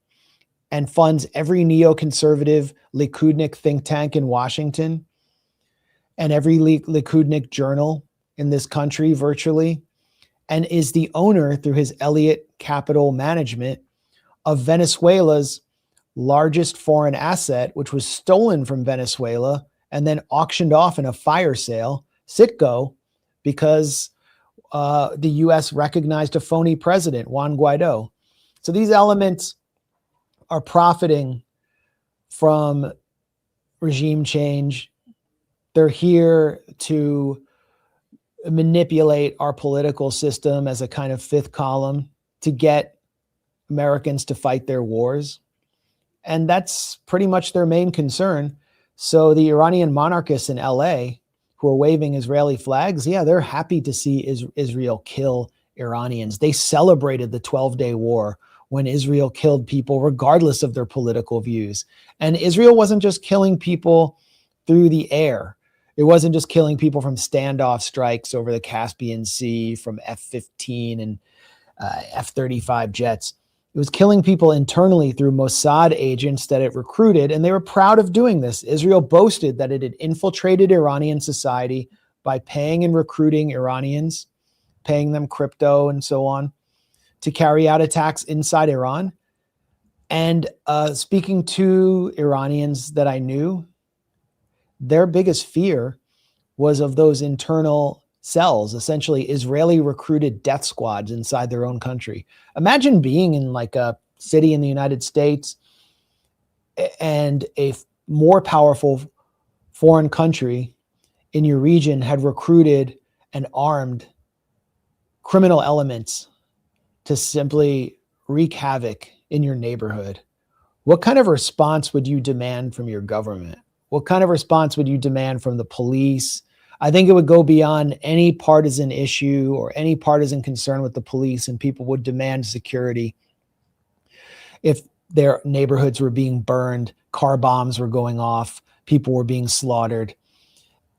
and funds every neoconservative Likudnik think tank in Washington and every Likudnik journal in this country virtually, and is the owner through his Elliott Capital Management of Venezuela's largest foreign asset, which was stolen from Venezuela and then auctioned off in a fire sale, Citgo, because the US recognized a phony president, Juan Guaido. So these elements are profiting from regime change. They're here to manipulate our political system as a kind of fifth column to get Americans to fight their wars. And that's pretty much their main concern. So the Iranian monarchists in LA who are waving Israeli flags, yeah, they're happy to see Israel kill Iranians. They celebrated the 12-day war when Israel killed people regardless of their political views. And Israel wasn't just killing people through the air. It wasn't just killing people from standoff strikes over the Caspian Sea from F-15 and F-35 jets. It was killing people internally through Mossad agents that it recruited, and they were proud of doing this. Israel boasted that it had infiltrated Iranian society by paying and recruiting Iranians, paying them crypto and so on, to carry out attacks inside Iran. And speaking to Iranians that I knew, their biggest fear was of those internal cells, essentially Israeli recruited death squads inside their own country. Imagine being in like a city in the United States and a more powerful foreign country in your region had recruited and armed criminal elements to simply wreak havoc in your neighborhood. What kind of response would you demand from your government? What kind of response would you demand from the police? I think it would go beyond any partisan issue or any partisan concern with the police, and people would demand security. If their neighborhoods were being burned, car bombs were going off, people were being slaughtered,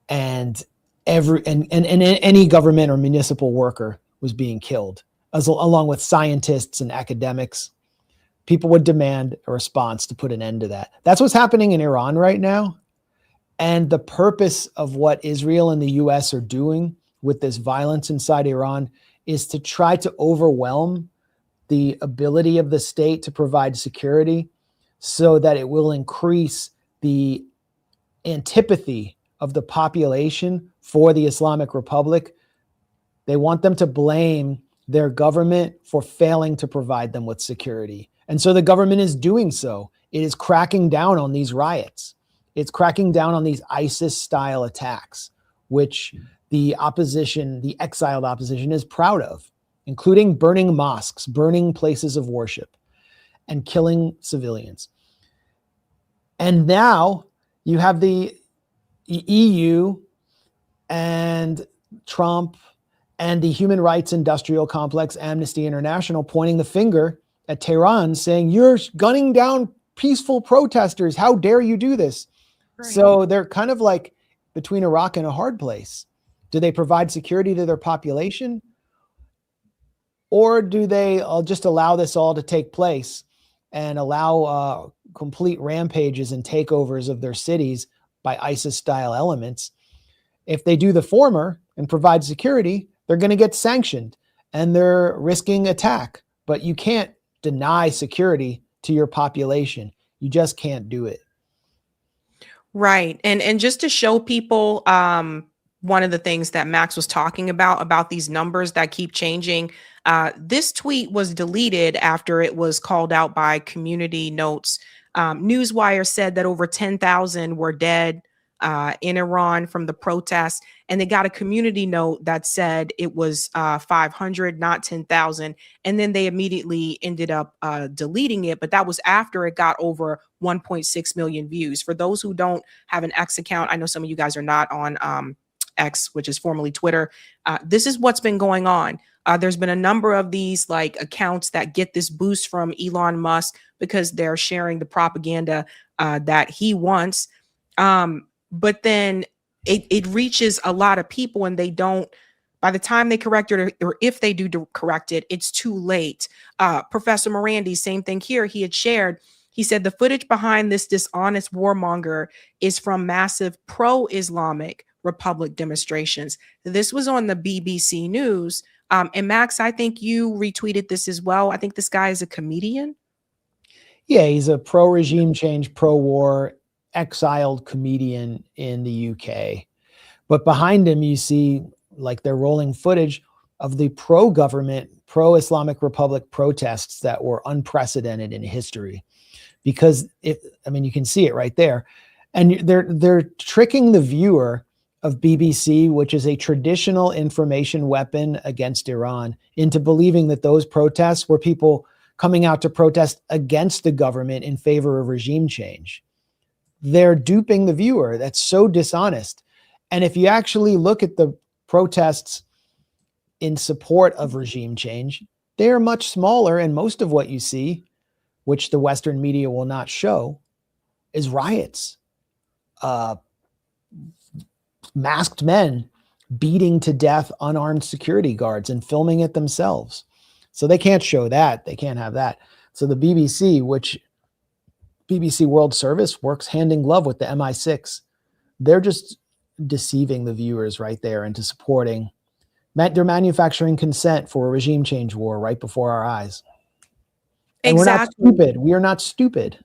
and any government or municipal worker was being killed, along with scientists and academics. People would demand a response to put an end to that. That's what's happening in Iran right now. And the purpose of what Israel and the US are doing with this violence inside Iran is to try to overwhelm the ability of the state to provide security so that it will increase the antipathy of the population for the Islamic Republic. They want them to blame their government for failing to provide them with security. And so the government is doing so. It is cracking down on these riots. It's cracking down on these ISIS-style attacks, which the opposition, the exiled opposition, is proud of, including burning mosques, burning places of worship, and killing civilians. And now you have the EU and Trump and the human rights industrial complex, Amnesty International, pointing the finger at Tehran, saying, you're gunning down peaceful protesters. How dare you do this? Right. So they're kind of like between a rock and a hard place. Do they provide security to their population? Or do they just allow this all to take place and allow complete rampages and takeovers of their cities by ISIS-style elements? If they do the former and provide security, they're going to get sanctioned and they're risking attack. But you can't deny security to your population. You just can't do it. Right. And just to show people, one of the things that Max was talking about these numbers that keep changing, this tweet was deleted after it was called out by Community Notes. Newswire said that over 10,000 were dead in Iran from the protests, and they got a community note that said it was 500, not 10,000. And then they immediately ended up deleting it. But that was after it got over 1.6 million views. For those who don't have an X account, I know some of you guys are not on X, which is formerly Twitter. This is what's been going on. There's been a number of these like accounts that get this boost from Elon Musk because they're sharing the propaganda that he wants. But then it reaches a lot of people, and they don't, by the time they correct it, or if they do correct it, it's too late. Professor Morandi, same thing here. He had shared, he said the footage behind this dishonest warmonger is from massive pro-Islamic Republic demonstrations. This was on the BBC News. And Max, I think you retweeted this as well. I think this guy is a comedian. Yeah, he's a pro-regime change, pro-war, exiled comedian in the UK. But behind him, you see like they're rolling footage of the pro-government, pro-Islamic Republic protests that were unprecedented in history. Because you can see it right there. And they're tricking the viewer of BBC, which is a traditional information weapon against Iran, into believing that those protests were people coming out to protest against the government in favor of regime change. They're duping the viewer. That's so dishonest. And if you actually look at the protests in support of regime change, they are much smaller. And most of what you see, which the Western media will not show, is riots. Masked men beating to death unarmed security guards and filming it themselves. So they can't show that. They can't have that. So the BBC, which BBC World Service works hand in glove with the MI6, they're just deceiving the viewers right there into supporting. They're manufacturing consent for a regime change war right before our eyes. And exactly. We're not stupid. We are not stupid.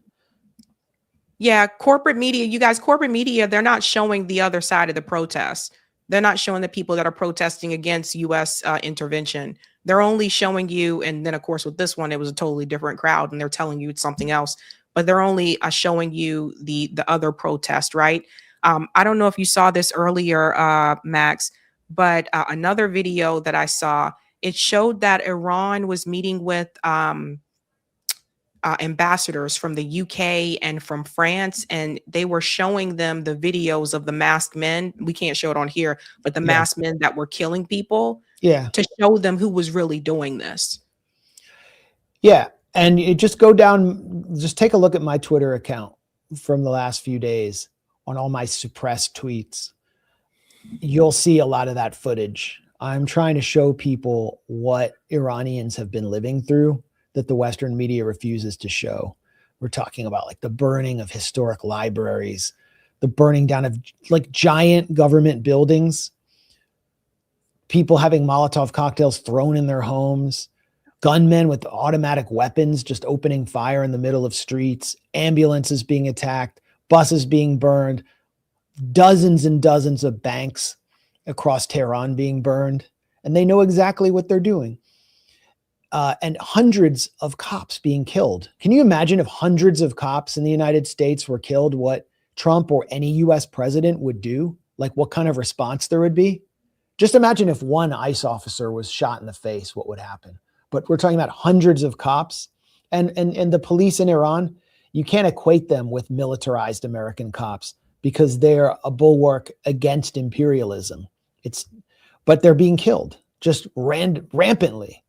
Yeah, corporate media, you guys, corporate media, they're not showing the other side of the protest. They're not showing the people that are protesting against U.S. Intervention. They're only showing you, and then of course with this one, it was a totally different crowd, and they're telling you it's something else. But they're only showing you the other protest, right? I don't know if you saw this earlier, Max, but another video that I saw, it showed that Iran was meeting with ambassadors from the UK and from France, and they were showing them the videos of the masked men. We can't show it on here, but the masked men that were killing people. Yeah. To show them who was really doing this. Yeah. And you just go down, just take a look at my Twitter account from the last few days on all my suppressed tweets. You'll see a lot of that footage. I'm trying to show people what Iranians have been living through that the Western media refuses to show. We're talking about like the burning of historic libraries, the burning down of like giant government buildings, people having Molotov cocktails thrown in their homes, gunmen with automatic weapons just opening fire in the middle of streets, ambulances being attacked, buses being burned, dozens and dozens of banks across Tehran being burned. And they know exactly what they're doing. and hundreds of cops being killed. Can you imagine if hundreds of cops in the United States were killed, what Trump or any US president would do? Like what kind of response there would be? Just imagine if one ICE officer was shot in the face, what would happen? But we're talking about hundreds of cops and the police in Iran. You can't equate them with militarized American cops because they're a bulwark against imperialism. But they're being killed just rampantly.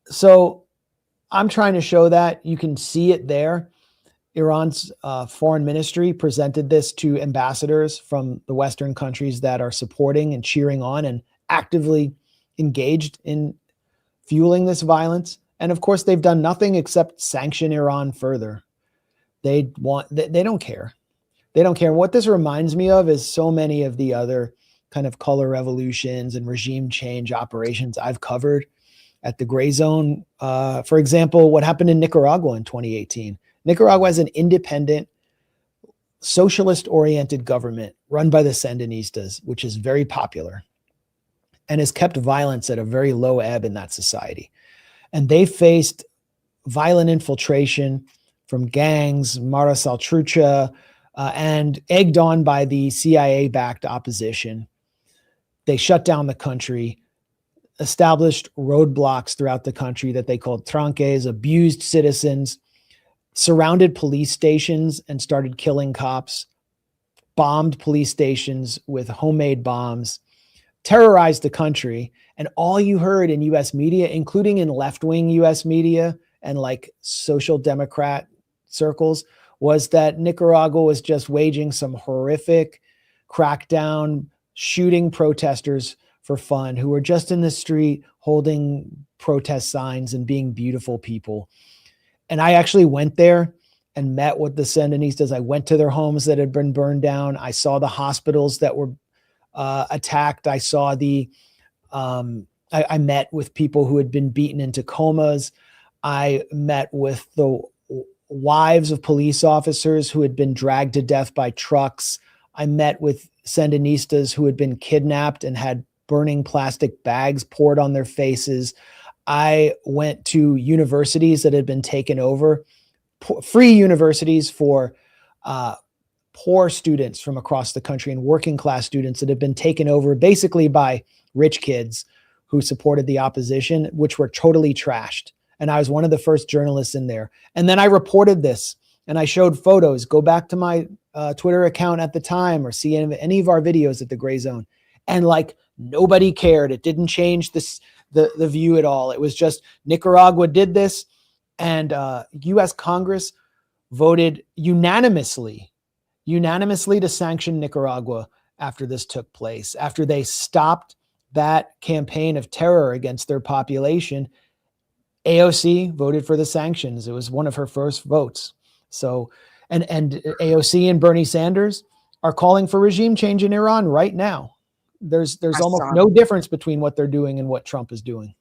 So I'm trying to show that. You can see it there. Iran's foreign ministry presented this to ambassadors from the Western countries that are supporting and cheering on and actively engaged in fueling this violence. And of course, they've done nothing except sanction Iran further. They don't care. They don't care. What this reminds me of is so many of the other kind of color revolutions and regime change operations I've covered at the Gray Zone. For example, what happened in Nicaragua in 2018. Nicaragua has an independent, socialist-oriented government run by the Sandinistas, which is very popular and has kept violence at a very low ebb in that society. And they faced violent infiltration from gangs, Mara Saltrucha, and egged on by the CIA-backed opposition. They shut down the country, established roadblocks throughout the country that they called tranques, abused citizens, surrounded police stations and started killing cops, bombed police stations with homemade bombs, terrorized the country. And all you heard in US media, including in left-wing US media and like social democrat circles, was that Nicaragua was just waging some horrific crackdown, shooting protesters for fun who were just in the street holding protest signs and being beautiful people. And I actually went there and met with the Sandinistas. I went to their homes that had been burned down. I saw the hospitals that were attacked. I saw I met with people who had been beaten into comas. I met with the wives of police officers who had been dragged to death by trucks. I met with Sandinistas who had been kidnapped and had burning plastic bags poured on their faces. I went to universities that had been taken over, free universities for poor students from across the country and working class students that had been taken over basically by rich kids who supported the opposition, which were totally trashed. And I was one of the first journalists in there. And then I reported this and I showed photos. Go back to my Twitter account at the time or see any of our videos at the Gray Zone. And like nobody cared. It didn't change the view at all. It was just Nicaragua did this, and U.S. Congress voted unanimously to sanction Nicaragua after this took place, after they stopped that campaign of terror against their population. AOC voted for the sanctions. It was one of her first votes. So, and AOC and Bernie Sanders are calling for regime change in Iran right now. There's almost no difference between what they're doing and what Trump is doing.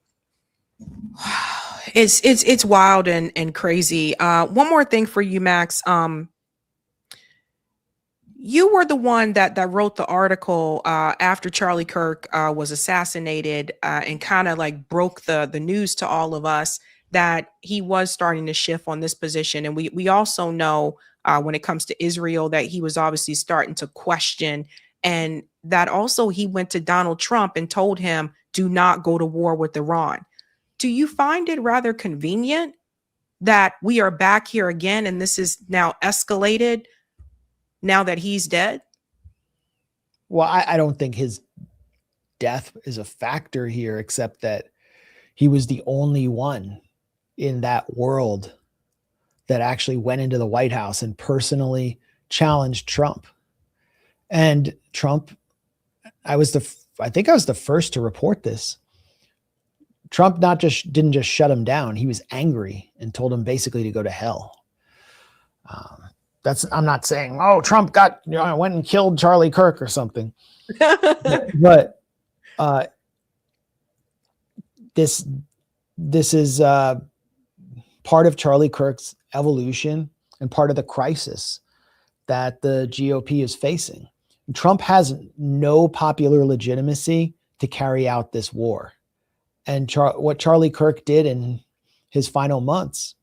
It's wild and crazy. One more thing for you, Max. You were the one that wrote the article after Charlie Kirk was assassinated and kind of like broke the news to all of us that he was starting to shift on this position. And we also know when it comes to Israel that he was obviously starting to question, and that also he went to Donald Trump and told him, do not go to war with Iran. Do you find it rather convenient that we are back here again and this is now escalated now that he's dead? Well, I don't think his death is a factor here, except that he was the only one in that world that actually went into the White House and personally challenged Trump. And Trump, I think I was the first to report this. Trump didn't just shut him down. He was angry and told him basically to go to hell. I'm not saying, oh, Trump went and killed Charlie Kirk or something. But this is part of Charlie Kirk's evolution and part of the crisis that the GOP is facing. Trump has no popular legitimacy to carry out this war. And what Charlie Kirk did in his final months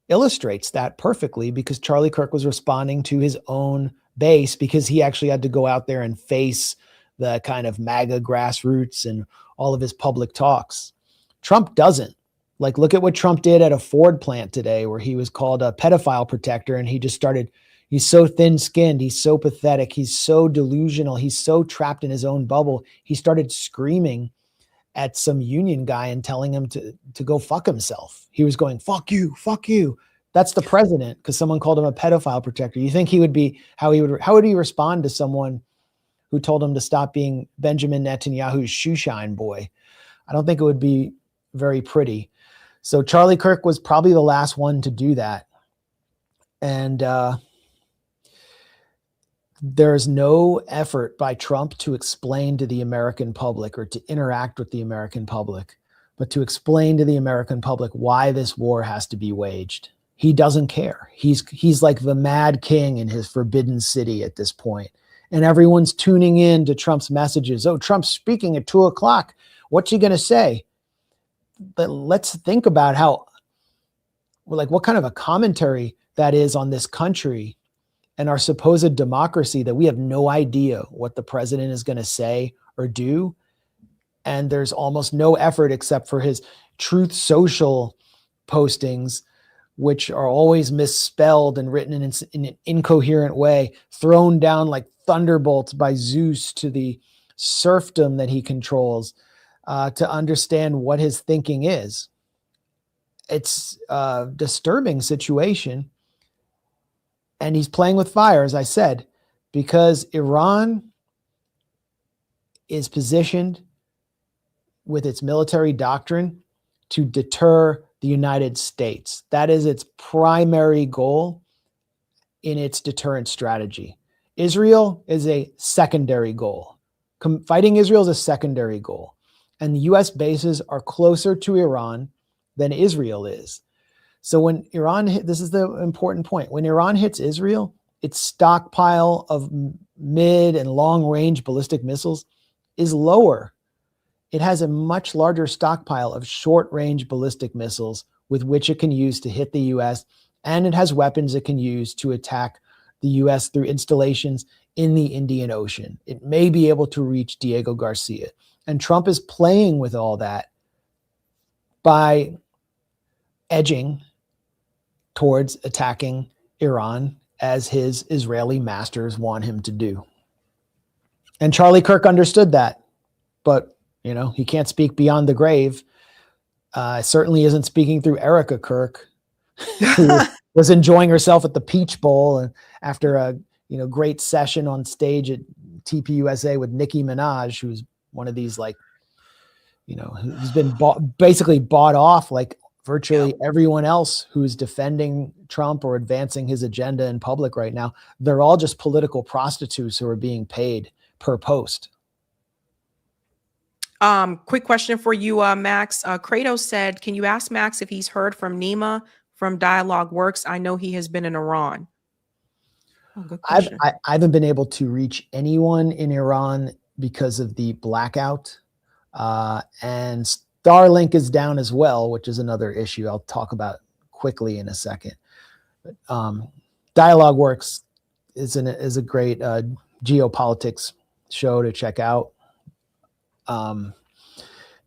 illustrates that perfectly, because Charlie Kirk was responding to his own base, because he actually had to go out there and face the kind of MAGA grassroots and all of his public talks. Trump doesn't. Like, look at what Trump did at a Ford plant today, where he was called a pedophile protector, and he just started, he's so thin-skinned, he's so pathetic, he's so delusional, he's so trapped in his own bubble. He started screaming at some union guy and telling him to go fuck himself. He was going, fuck you, fuck you. That's the president, because someone called him a pedophile protector. You think he would be, how would he respond to someone who told him to stop being Benjamin Netanyahu's shoeshine boy? I don't think it would be very pretty. So Charlie Kirk was probably the last one to do that. And there's no effort by Trump to explain to the American public or to interact with the American public, but to explain to the American public why this war has to be waged. He doesn't care. He's like the mad king in his forbidden city at this point. And everyone's tuning in to Trump's messages. Oh, Trump's speaking at 2:00. What's he going to say? But let's think about how, like, what kind of a commentary that is on this country and our supposed democracy, that we have no idea what the president is going to say or do. And there's almost no effort except for his Truth Social postings, which are always misspelled and written in an incoherent way, thrown down like thunderbolts by Zeus to the serfdom that he controls, to understand what his thinking is. It's a disturbing situation. And he's playing with fire, as I said, because Iran is positioned with its military doctrine to deter the United States. That is its primary goal in its deterrent strategy. Israel is a secondary goal. Fighting Israel is a secondary goal. And the U.S. bases are closer to Iran than Israel is. So when Iran this is the important point. When Iran hits Israel, its stockpile of mid and long range ballistic missiles is lower. It has a much larger stockpile of short range ballistic missiles with which it can use to hit the U.S. And it has weapons it can use to attack the U.S. through installations in the Indian Ocean. It may be able to reach Diego Garcia. And Trump is playing with all that by edging towards attacking Iran as his Israeli masters want him to do. And Charlie Kirk understood that, but he can't speak beyond the grave. Certainly isn't speaking through Erica Kirk, who was enjoying herself at the Peach Bowl and after a great session on stage at TPUSA with Nicki Minaj, who's one of these who's been basically bought off like virtually everyone else who's defending Trump or advancing his agenda in public right now. They're all just political prostitutes who are being paid per post. Quick question for you, Max. Kratos said, can you ask Max if he's heard from Nima from Dialogue Works? I know he has been in Iran. Oh, good question. I haven't been able to reach anyone in Iran because of the blackout. And Starlink is down as well, which is another issue I'll talk about quickly in a second. Dialogue Works is a great geopolitics show to check out. Nima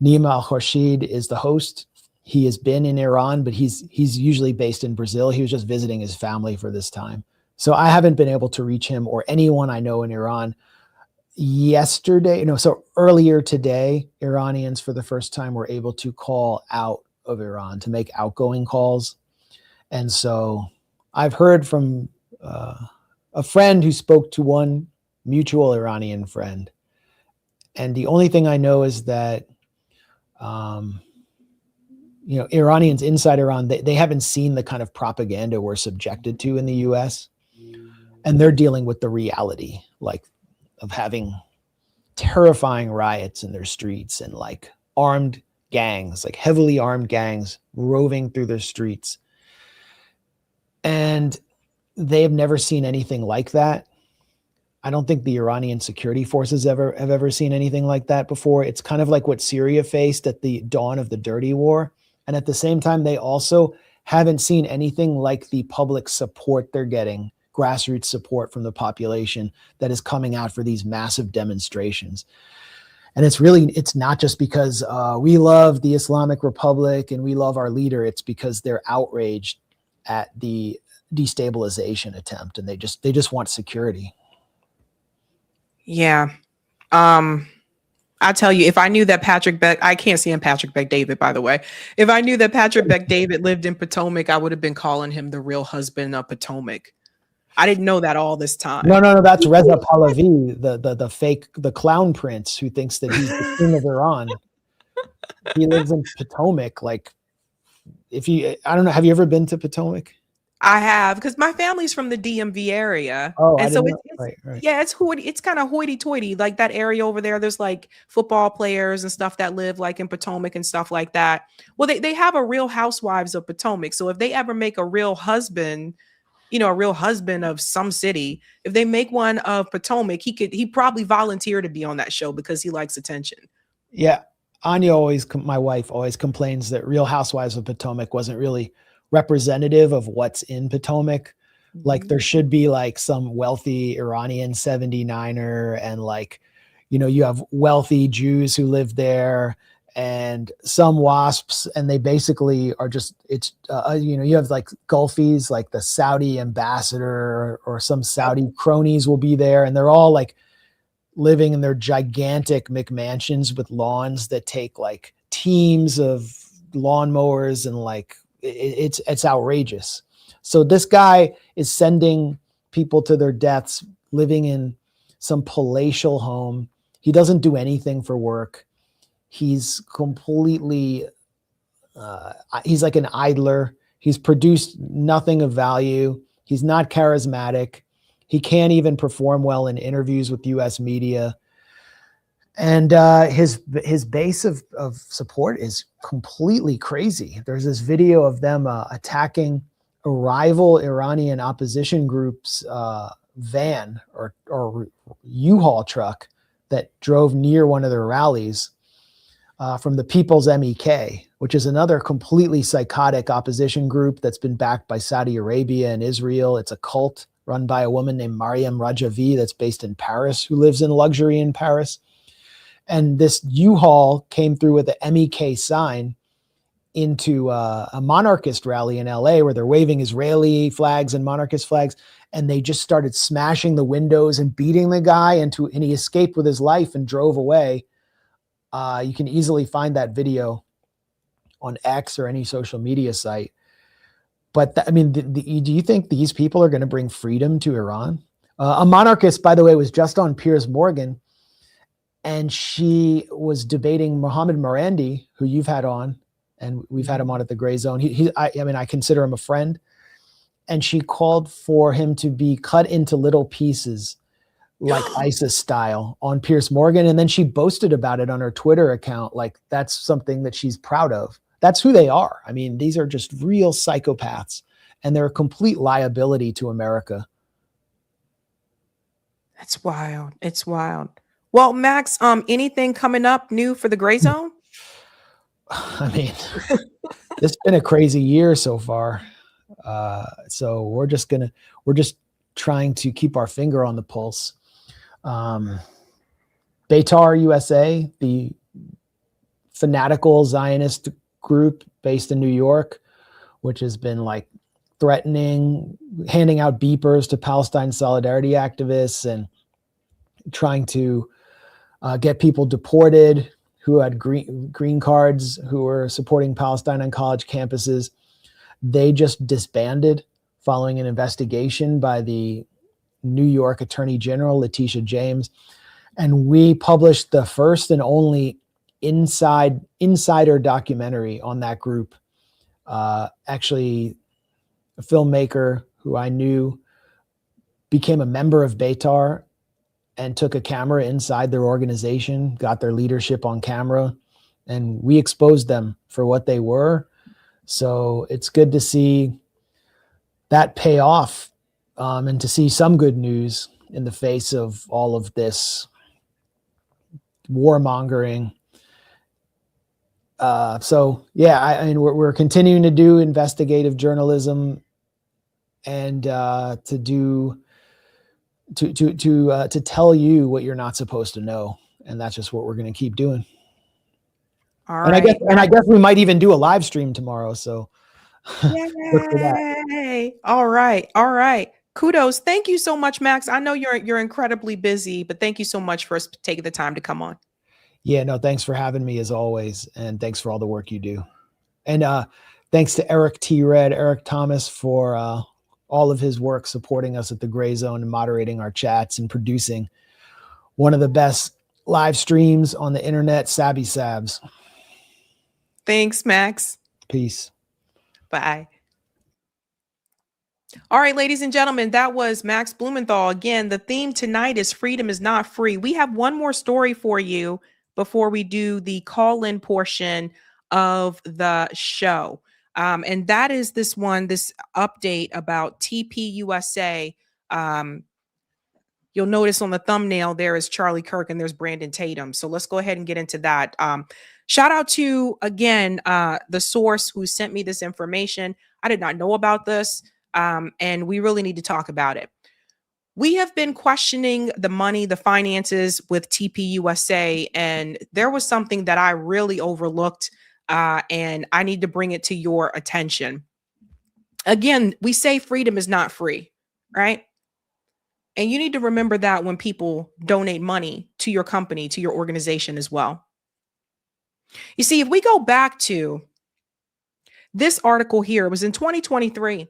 Al-Khorshid is the host. He has been in Iran, but he's usually based in Brazil. He was just visiting his family for this time. So I haven't been able to reach him or anyone I know in Iran. Earlier today, Iranians for the first time were able to call out of Iran to make outgoing calls. And so I've heard from a friend who spoke to one mutual Iranian friend. And the only thing I know is that, Iranians inside Iran, they haven't seen the kind of propaganda we're subjected to in the US. And they're dealing with the reality, of having terrifying riots in their streets and armed gangs, heavily armed gangs roving through their streets. And they have never seen anything like that. I don't think the Iranian security forces have ever seen anything like that before. It's kind of like what Syria faced at the dawn of the dirty war. And at the same time, they also haven't seen anything like the public support they're getting, grassroots support from the population that is coming out for these massive demonstrations. And it's not just because we love the Islamic Republic and we love our leader. It's because they're outraged at the destabilization attempt, and they just want security. Yeah. I tell you, if I knew that I can't see him Patrick Bet-David, by the way. If I knew that Patrick Bet-David lived in Potomac, I would have been calling him the real husband of Potomac. I didn't know that all this time. No, that's Reza Pahlavi, the clown prince who thinks that he's the king of Iran. He lives in Potomac. Like, I don't know, have you ever been to Potomac? I have, because my family's from the DMV area. Oh, and so right. Yeah, it's kind of hoity-toity. Like that area over there, there's like football players and stuff that live like in Potomac and stuff like that. Well, they have a Real Housewives of Potomac. So if they ever make a real husband, a real husband of some city, if they make one of Potomac, he probably volunteer to be on that show because he likes attention. Yeah. Anya my wife always complains that Real Housewives of Potomac wasn't really representative of what's in Potomac. Like there should be like some wealthy Iranian 79er and like, you have wealthy Jews who live there and some WASPs, and they basically are just, you have like Gulfies, like the Saudi ambassador or some Saudi cronies will be there, and they're all like living in their gigantic McMansions with lawns that take like teams of lawnmowers, and like it's outrageous. So this guy is sending people to their deaths, living in some palatial home. He doesn't do anything for work. He's completely, he's like an idler. He's produced nothing of value. He's not charismatic. He can't even perform well in interviews with US media. And his base of support is completely crazy. There's this video of them attacking a rival Iranian opposition group's van or U-Haul truck that drove near one of their rallies from the People's MEK, which is another completely psychotic opposition group that's been backed by Saudi Arabia and Israel. It's a cult run by a woman named Mariam Rajavi that's based in Paris, who lives in luxury in Paris. And this U-Haul came through with the MEK sign into a monarchist rally in LA where they're waving Israeli flags and monarchist flags. And they just started smashing the windows and beating the guy and he escaped with his life and drove away. You can easily find that video on X or any social media site. But do you think these people are going to bring freedom to Iran? A monarchist, by the way, was just on Piers Morgan, and she was debating Mohammed Morandi, who you've had on, and we've had him on at the Gray Zone. I consider him a friend. And she called for him to be cut into little pieces like ISIS style on Piers Morgan. And then she boasted about it on her Twitter account. Like that's something that she's proud of. That's who they are. I mean, these are just real psychopaths, and they're a complete liability to America. That's wild. It's wild. Well, Max, anything coming up new for the Gray Zone? I mean, it's been a crazy year so far. So we're just trying to keep our finger on the pulse. Beitar USA, the fanatical Zionist group based in New York, which has been like threatening, handing out beepers to Palestine solidarity activists and trying to get people deported who had green cards, who were supporting Palestine on college campuses. They just disbanded following an investigation by the New York Attorney General, Letitia James. And we published the first and only insider documentary on that group. Actually, a filmmaker who I knew became a member of Beitar and took a camera inside their organization, got their leadership on camera, and we exposed them for what they were. So it's good to see that pay off and to see some good news. in the face of all of this warmongering. So yeah, I mean, we're continuing to do investigative journalism and to tell you what you're not supposed to know, and that's just what we're going to keep doing. All and right. I guess we might even do a live stream tomorrow. So look for that. Yay. All right. Kudos. Thank you so much, Max. I know you're incredibly busy, but thank you so much for taking the time to come on. Yeah, no, thanks for having me as always, and thanks for all the work you do. And thanks to Eric Thomas for all of his work supporting us at the Gray Zone and moderating our chats and producing one of the best live streams on the internet, Sabby Sabs. Thanks, Max. Peace. Bye. All right, ladies and gentlemen, that was Max Blumenthal. Again, the theme tonight is freedom is not free. We have one more story for you before we do the call-in portion of the show. And that is this update about TPUSA. You'll notice on the thumbnail there is Charlie Kirk and there's Brandon Tatum. So let's go ahead and get into that. Shout out to, again, the source who sent me this information. I did not know about this. And we really need to talk about it. We have been questioning the money, the finances with TPUSA, and there was something that I really overlooked, and I need to bring it to your attention. Again, we say freedom is not free, right? And you need to remember that when people donate money to your company, to your organization as well. You see, if we go back to this article here, it was in 2023.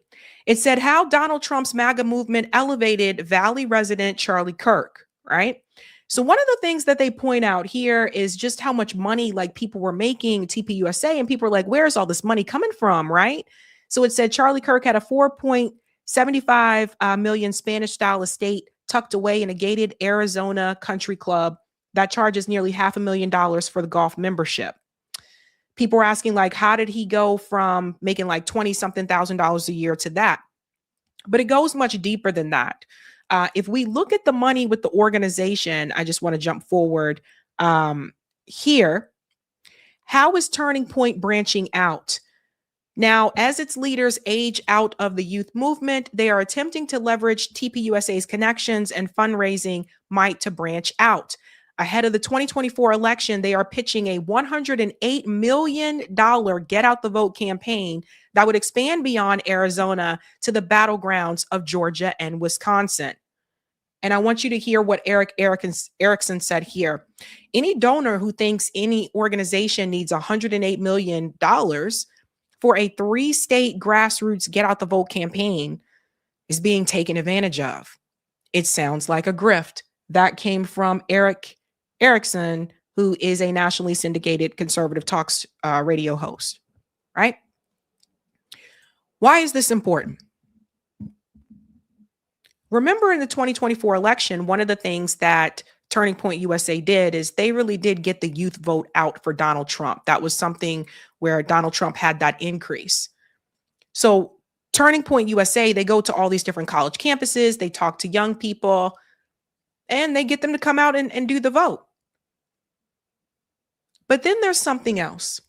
It said how Donald Trump's MAGA movement elevated Valley resident Charlie Kirk, right? So one of the things that they point out here is just how much money like people were making TPUSA, and people are like, where's all this money coming from, right? So it said Charlie Kirk had a $4.75 million Spanish-style estate tucked away in a gated Arizona country club that charges nearly $500,000 for the golf membership. People are asking, like, how did he go from making like $20-something thousand a year to that? But it goes much deeper than that. If we look at the money with the organization, I just want to jump forward here. How is Turning Point branching out? Now, as its leaders age out of the youth movement, they are attempting to leverage TPUSA's connections and fundraising might to branch out. Ahead of the 2024 election, they are pitching a $108 million Get Out the Vote campaign that would expand beyond Arizona to the battlegrounds of Georgia and Wisconsin. And I want you to hear what Erickson said here. Any donor who thinks any organization needs $108 million for a 3-state grassroots Get Out the Vote campaign is being taken advantage of. It sounds like a grift. That came from Erickson, who is a nationally syndicated conservative talks radio host, right? Why is this important? Remember in the 2024 election, one of the things that Turning Point USA did is they really did get the youth vote out for Donald Trump. That was something where Donald Trump had that increase. So Turning Point USA, they go to all these different college campuses, they talk to young people, and they get them to come out and do the vote. But then there's something else.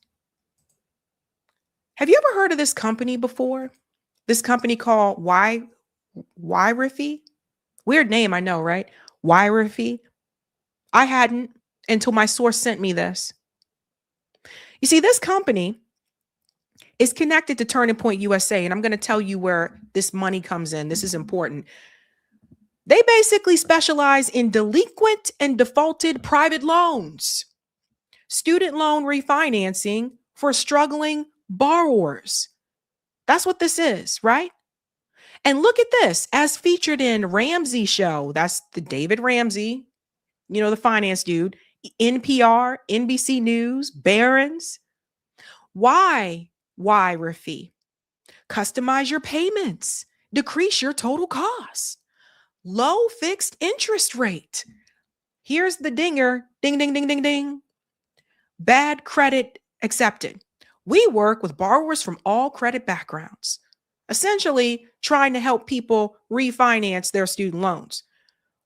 Have you ever heard of this company before? This company called Yrify? Weird name, I know, right? Yrify. I hadn't until my source sent me this. You see, this company is connected to Turning Point USA, and I'm going to tell you where this money comes in. This is important. They basically specialize in delinquent and defaulted private loans, student loan refinancing for struggling borrowers. That's what this is, right? And look at this, as featured in Ramsey Show. That's the David Ramsey, you know, the finance dude, NPR, NBC News, Barron's. Why Yrify? Customize your payments, decrease your total cost, low fixed interest rate. Here's the dinger, ding, ding, ding, ding, ding. Bad credit accepted. We work with borrowers from all credit backgrounds, essentially trying to help people refinance their student loans.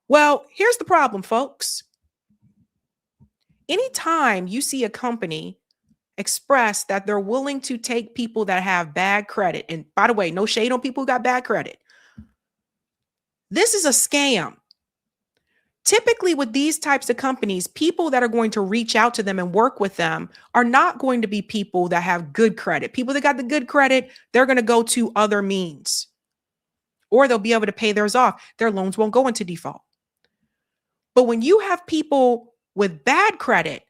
Well, here's the problem, folks. Anytime you see a company express that they're willing to take people that have bad credit, and by the way, no shade on people who got bad credit, this is a scam. Typically, with these types of companies, people that are going to reach out to them and work with them are not going to be people that have good credit. People that got the good credit, they're going to go to other means, or they'll be able to pay theirs off. Their loans won't go into default. But when you have people with bad credit,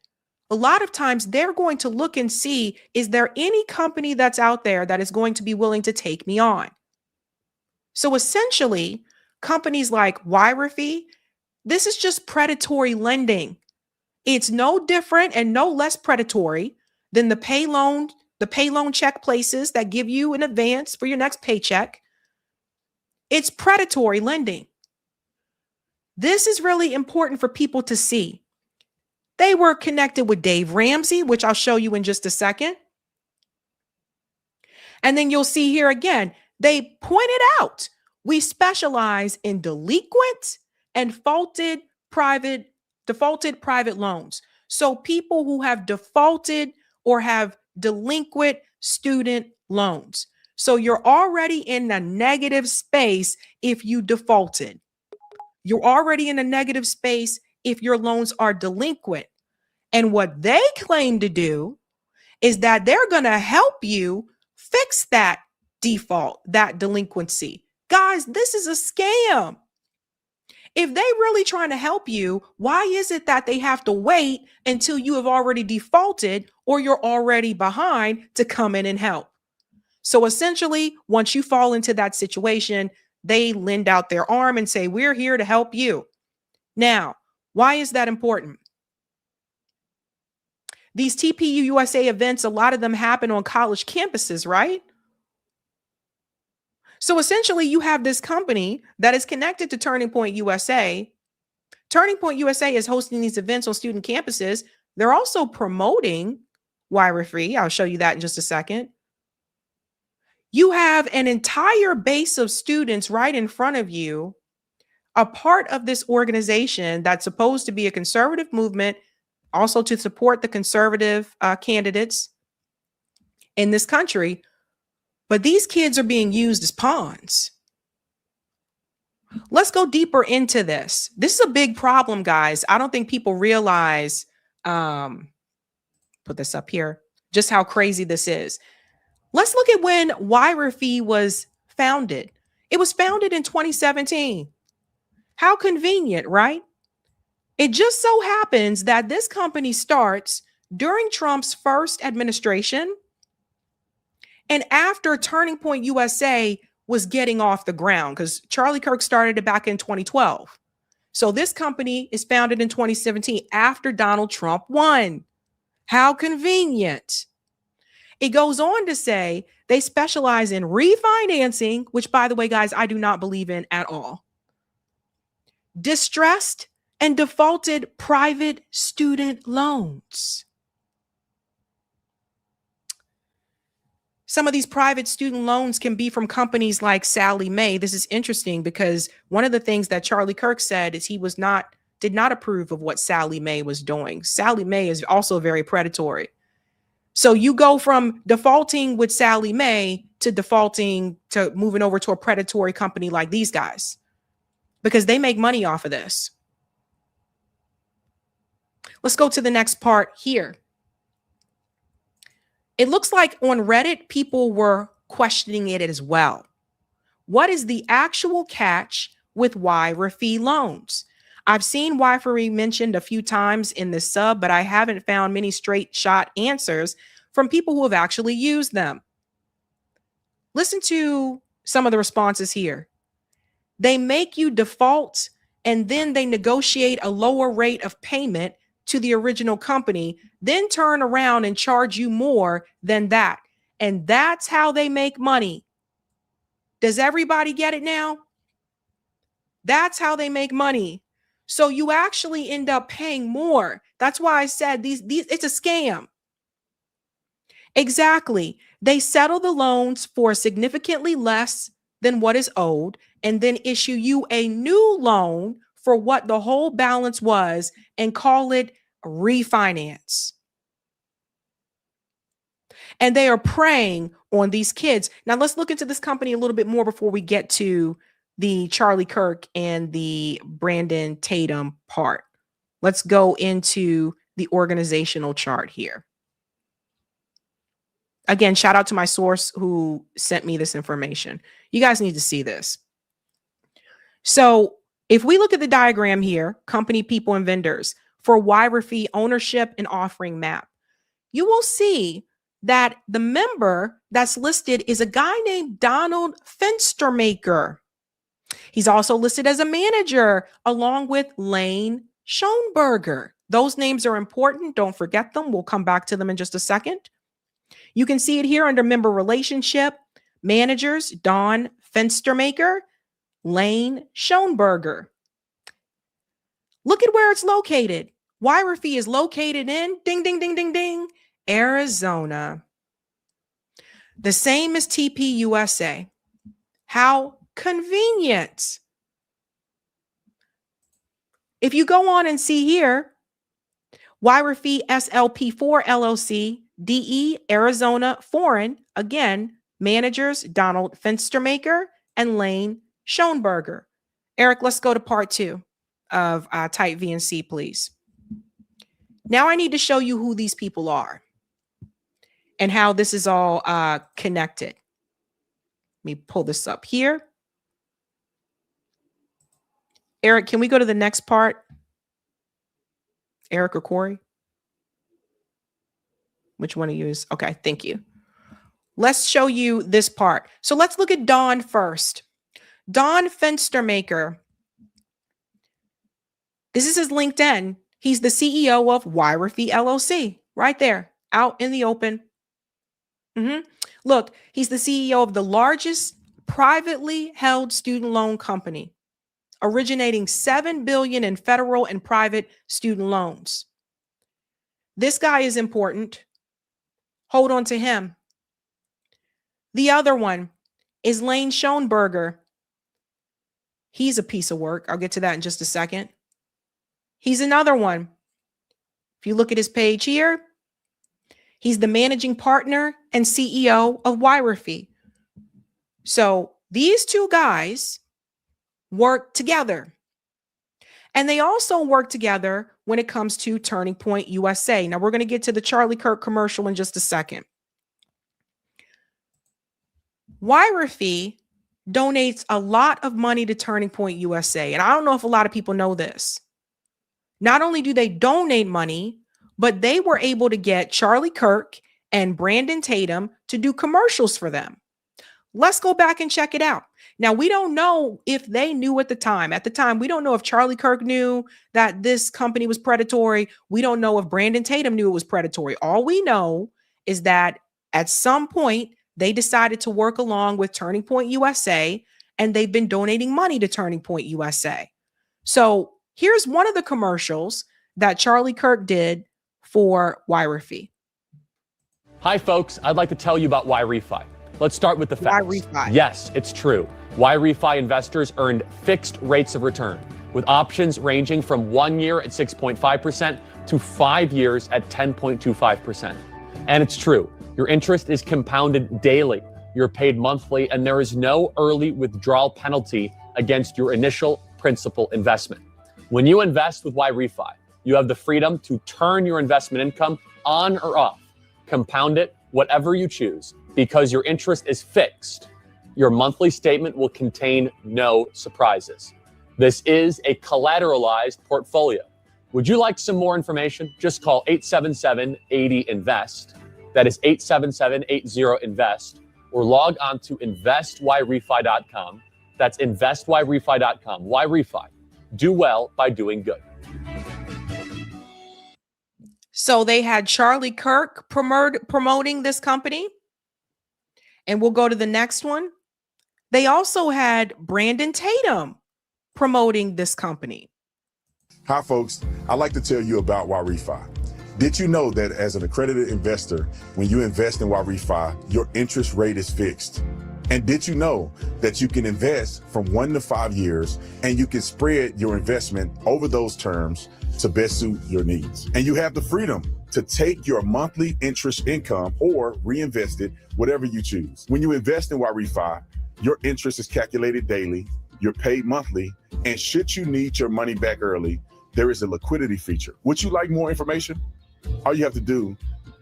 a lot of times they're going to look and see, is there any company that's out there that is going to be willing to take me on? So essentially, companies like Yrefy, this is just predatory lending. It's no different and no less predatory than the pay loan check places that give you an advance for your next paycheck. It's predatory lending. This is really important for people to see. They were connected with Dave Ramsey, which I'll show you in just a second. And then you'll see here again, they pointed out, we specialize in delinquent and defaulted private loans. So people who have defaulted or have delinquent student loans. So you're already in a negative space if you defaulted. You're already in a negative space if your loans are delinquent. And what they claim to do is that they're going to help you fix that default, that delinquency. Guys, this is a scam. If they really trying to help you, why is it that they have to wait until you have already defaulted or you're already behind to come in and help? So essentially, once you fall into that situation, they lend out their arm and say, we're here to help you. Now, why is that important? These TPU USA events, a lot of them happen on college campuses, right? So essentially, you have this company that is connected to Turning Point USA. Turning Point USA is hosting these events on student campuses. They're also promoting Yrefy. I'll show you that in just a second. You have an entire base of students right in front of you, a part of this organization that's supposed to be a conservative movement, also to support the conservative candidates in this country. But these kids are being used as pawns. Let's go deeper into this. This is a big problem, guys. I don't think people realize, put this up here, just how crazy this is. Let's look at when Yrefy was founded. It was founded in 2017. How convenient, right? It just so happens that this company starts during Trump's first administration and after Turning Point USA was getting off the ground, because Charlie Kirk started it back in 2012. So this company is founded in 2017 after Donald Trump won. How convenient. It goes on to say they specialize in refinancing, which, by the way, guys, I do not believe in at all. Distressed and defaulted private student loans. Some of these private student loans can be from companies like Sallie Mae. This is interesting because one of the things that Charlie Kirk said is he did not approve of what Sallie Mae was doing. Sallie Mae is also very predatory. So you go from defaulting with Sallie Mae to moving over to a predatory company like these guys because they make money off of this. Let's go to the next part here. It looks like on Reddit, people were questioning it as well. What is the actual catch with Yrefy loans? I've seen Yrefy mentioned a few times in the sub, but I haven't found many straight shot answers from people who have actually used them. Listen to some of the responses here. They make you default and then they negotiate a lower rate of payment to the original company, then turn around and charge you more than that. And that's how they make money. Does everybody get it now? That's how they make money. So you actually end up paying more. That's why I said these it's a scam. Exactly. They settle the loans for significantly less than what is owed and then issue you a new loan for what the whole balance was and call it refinance. And they are preying on these kids. Now let's look into this company a little bit more before we get to the Charlie Kirk and the Brandon Tatum part. Let's go into the organizational chart here. Again, shout out to my source who sent me this information. You guys need to see this. So if we look at the diagram here, company, people, and vendors for Yrefy ownership and offering map, you will see that the member that's listed is a guy named Donald Fenstermaker. He's also listed as a manager along with Lane Schoenberger. Those names are important. Don't forget them. We'll come back to them in just a second. You can see it here under member relationship, managers, Don Fenstermaker, Lane Schoenberger. Look at where it's located. Yrefy is located in, ding, ding, ding, ding, ding, Arizona. The same as TPUSA. How convenient. If you go on and see here, Yrefy SLP4 LLC, DE, Arizona, foreign, again, managers, Donald Fenstermaker and Lane Schoenberger. Eric, let's go to part 2 of Type VNC, please. Now I need to show you who these people are and how this is all connected. Let me pull this up here. Eric, can we go to the next part? Eric or Corey? Which one of you is? Okay, thank you. Let's show you this part. So let's look at Don first. Don Fenstermaker. This is his LinkedIn. He's the CEO of Yrefy LLC, right there, out in the open. Look, he's the CEO of the largest privately held student loan company, originating $7 billion in federal and private student loans. This guy is important. Hold on to him. The other one is Lane Schoenberger. He's a piece of work. I'll get to that in just a second. He's another one. If you look at his page here, he's the managing partner and CEO of Yrefy. So these two guys work together. And they also work together when it comes to Turning Point USA. Now, we're going to get to the Charlie Kirk commercial in just a second. Yrefy donates a lot of money to Turning Point USA. And I don't know if a lot of people know this. Not only do they donate money, but they were able to get Charlie Kirk and Brandon Tatum to do commercials for them. Let's go back and check it out. Now, we don't know if they knew at the time. At the time, we don't know if Charlie Kirk knew that this company was predatory. We don't know if Brandon Tatum knew it was predatory. All we know is that at some point, they decided to work along with Turning Point USA, and they've been donating money to Turning Point USA. So here's one of the commercials that Charlie Kirk did for Yrefy. Hi, folks. I'd like to tell you about Yrefy. Let's start with the facts. Yrefy. Yes, it's true. Yrefy investors earned fixed rates of return, with options ranging from 1 year at 6.5% to 5 years at 10.25%. And it's true. Your interest is compounded daily. You're paid monthly, and there is no early withdrawal penalty against your initial principal investment. When you invest with Yrefy, you have the freedom to turn your investment income on or off, compound it, whatever you choose, because your interest is fixed. Your monthly statement will contain no surprises. This is a collateralized portfolio. Would you like some more information? Just call 877-80-INVEST. That is 877-80-INVEST, or log on to investyrefy.com. That's investyrefy.com. Yrefy. Do well by doing good. So they had Charlie Kirk promoting this company. And we'll go to the next one. They also had Brandon Tatum promoting this company. Hi, folks. I'd like to tell you about Yrefy. Did you know that as an accredited investor, when you invest in Yrefy, your interest rate is fixed? And did you know that you can invest from 1 to 5 years and you can spread your investment over those terms to best suit your needs? And you have the freedom to take your monthly interest income or reinvest it, whatever you choose. When you invest in YRefi, your interest is calculated daily, you're paid monthly, and should you need your money back early, there is a liquidity feature. Would you like more information? All you have to do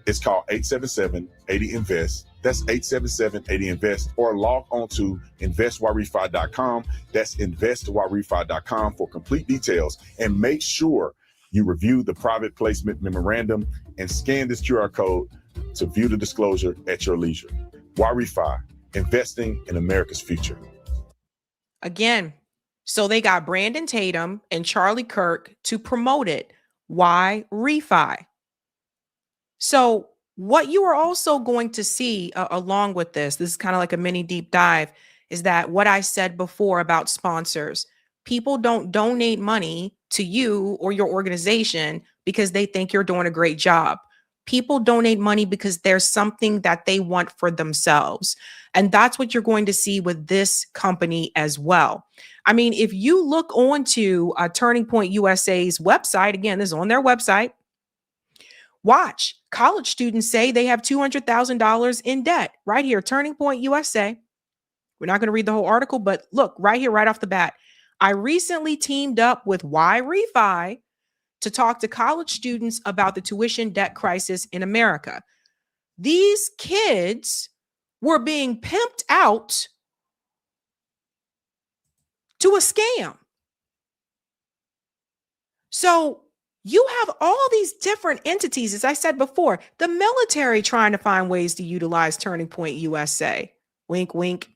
is call 877-80-INVEST. That's 877-80-INVEST, or log on to investyrrefi.com. That's investyrrefi.com for complete details. And make sure you review the private placement memorandum and scan this QR code to view the disclosure at your leisure. YRefi, investing in America's future. Again, so they got Brandon Tatum and Charlie Kirk to promote it. Why refi? So what you are also going to see along with this is kind of like a mini deep dive, is that what I said before about sponsors. People don't donate money to you or your organization because they think you're doing a great job. People donate money because there's something that they want for themselves. And that's what you're going to see with this company as well. I mean, if you look onto Turning Point USA's website, again, this is on their website. Watch, college students say they have $200,000 in debt. Right here, Turning Point USA. We're not going to read the whole article, but look, right here, right off the bat. I recently teamed up with YRefi to talk to college students about the tuition debt crisis in America. These kids were being pimped out to a scam. So you have all these different entities, as I said before, the military trying to find ways to utilize Turning Point USA. Wink, wink.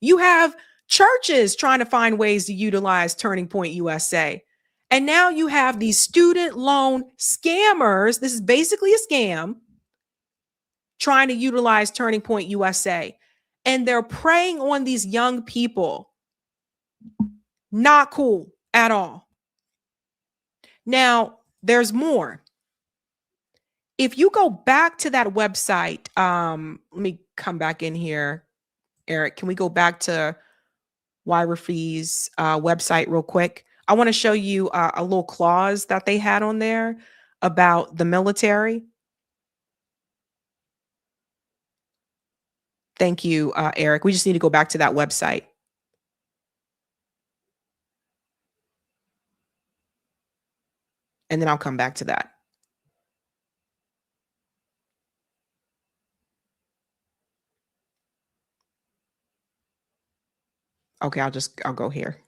You have churches trying to find ways to utilize Turning Point USA. And now you have these student loan scammers. This is basically a scam trying to utilize Turning Point USA. And they're preying on these young people. Not cool at all. Now, there's more. If you go back to that website, let me come back in here. Eric, can we go back to YRefi's website real quick? I want to show you a little clause that they had on there about the military. Thank you, Eric. We just need to go back to that website. And then I'll come back to that. Okay, I'll go here.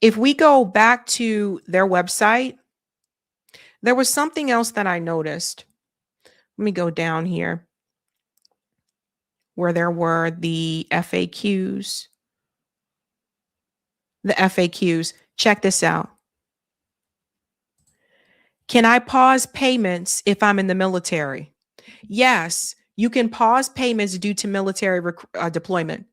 If we go back to their website, there was something else that I noticed. Let me go down here where there were the FAQs. The FAQs. Check this out. Can I pause payments if I'm in the military? Yes, you can pause payments due to military deployment.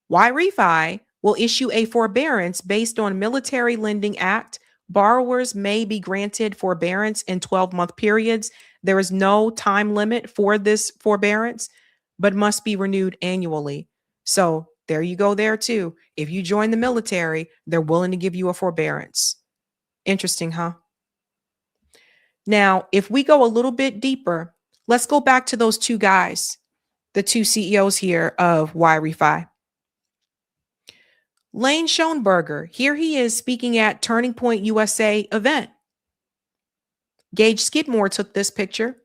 YRefi will issue a forbearance based on Military Lending Act. Borrowers may be granted forbearance in 12-month periods. There is no time limit for this forbearance, but must be renewed annually. So there you go there too. If you join the military, they're willing to give you a forbearance. Interesting, huh? Now, if we go a little bit deeper, let's go back to those two guys, the two CEOs here of YRefi. Lane Schoenberger, here he is speaking at Turning Point USA event. Gage Skidmore took this picture.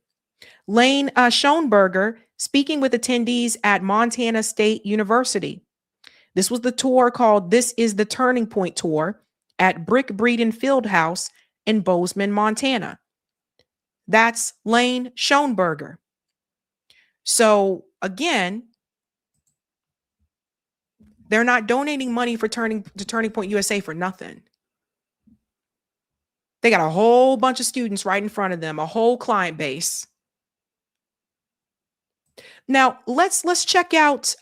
Lane Schoenberger speaking with attendees at Montana State University. This was the tour called This is the Turning Point Tour at Brick Breeden Fieldhouse in Bozeman, Montana. That's Lane Schoenberger. So again, they're not donating money for Turning Point USA for nothing. They got a whole bunch of students right in front of them, a whole client base. Now let's check out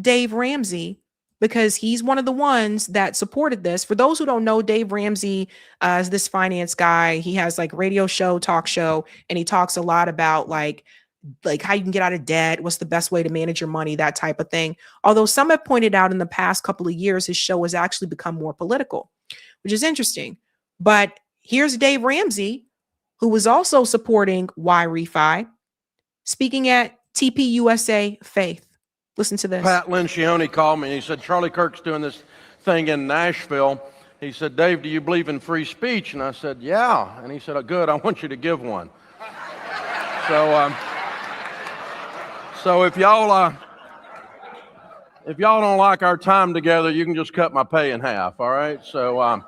Dave Ramsey because he's one of the ones that supported this. For those who don't know, Dave Ramsey is this finance guy. He has like radio show, talk show, and he talks a lot about like how you can get out of debt, what's the best way to manage your money, that type of thing. Although some have pointed out in the past couple of years, his show has actually become more political, which is interesting. But here's Dave Ramsey, who was also supporting Y Refi, speaking at TPUSA Faith. Listen to this. Pat Lencioni called me and he said, Charlie Kirk's doing this thing in Nashville. He said, Dave, do you believe in free speech? And I said, yeah. And he said, oh, good, I want you to give one. So if y'all don't like our time together, you can just cut my pay in half, all right? So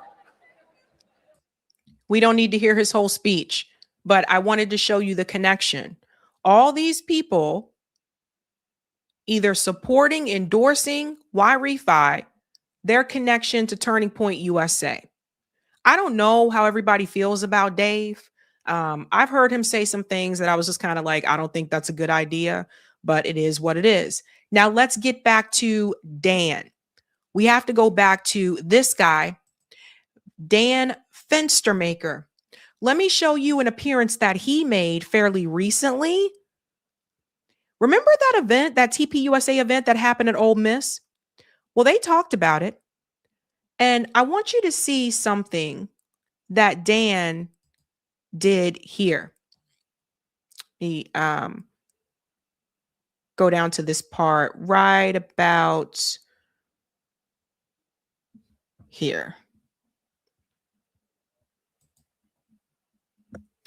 we don't need to hear his whole speech, but I wanted to show you the connection. All these people either supporting, endorsing Y Refi, their connection to Turning Point USA. I don't know how everybody feels about Dave. I've heard him say some things that I was just kind of like, I don't think that's a good idea, but it is what it is. Now let's get back to Dan. We have to go back to this guy, Dan Fenstermaker. Let me show you an appearance that he made fairly recently. Remember that event, that TPUSA event that happened at Ole Miss? Well, they talked about it. And I want you to see something that Dan did here. He go down to this part right about here.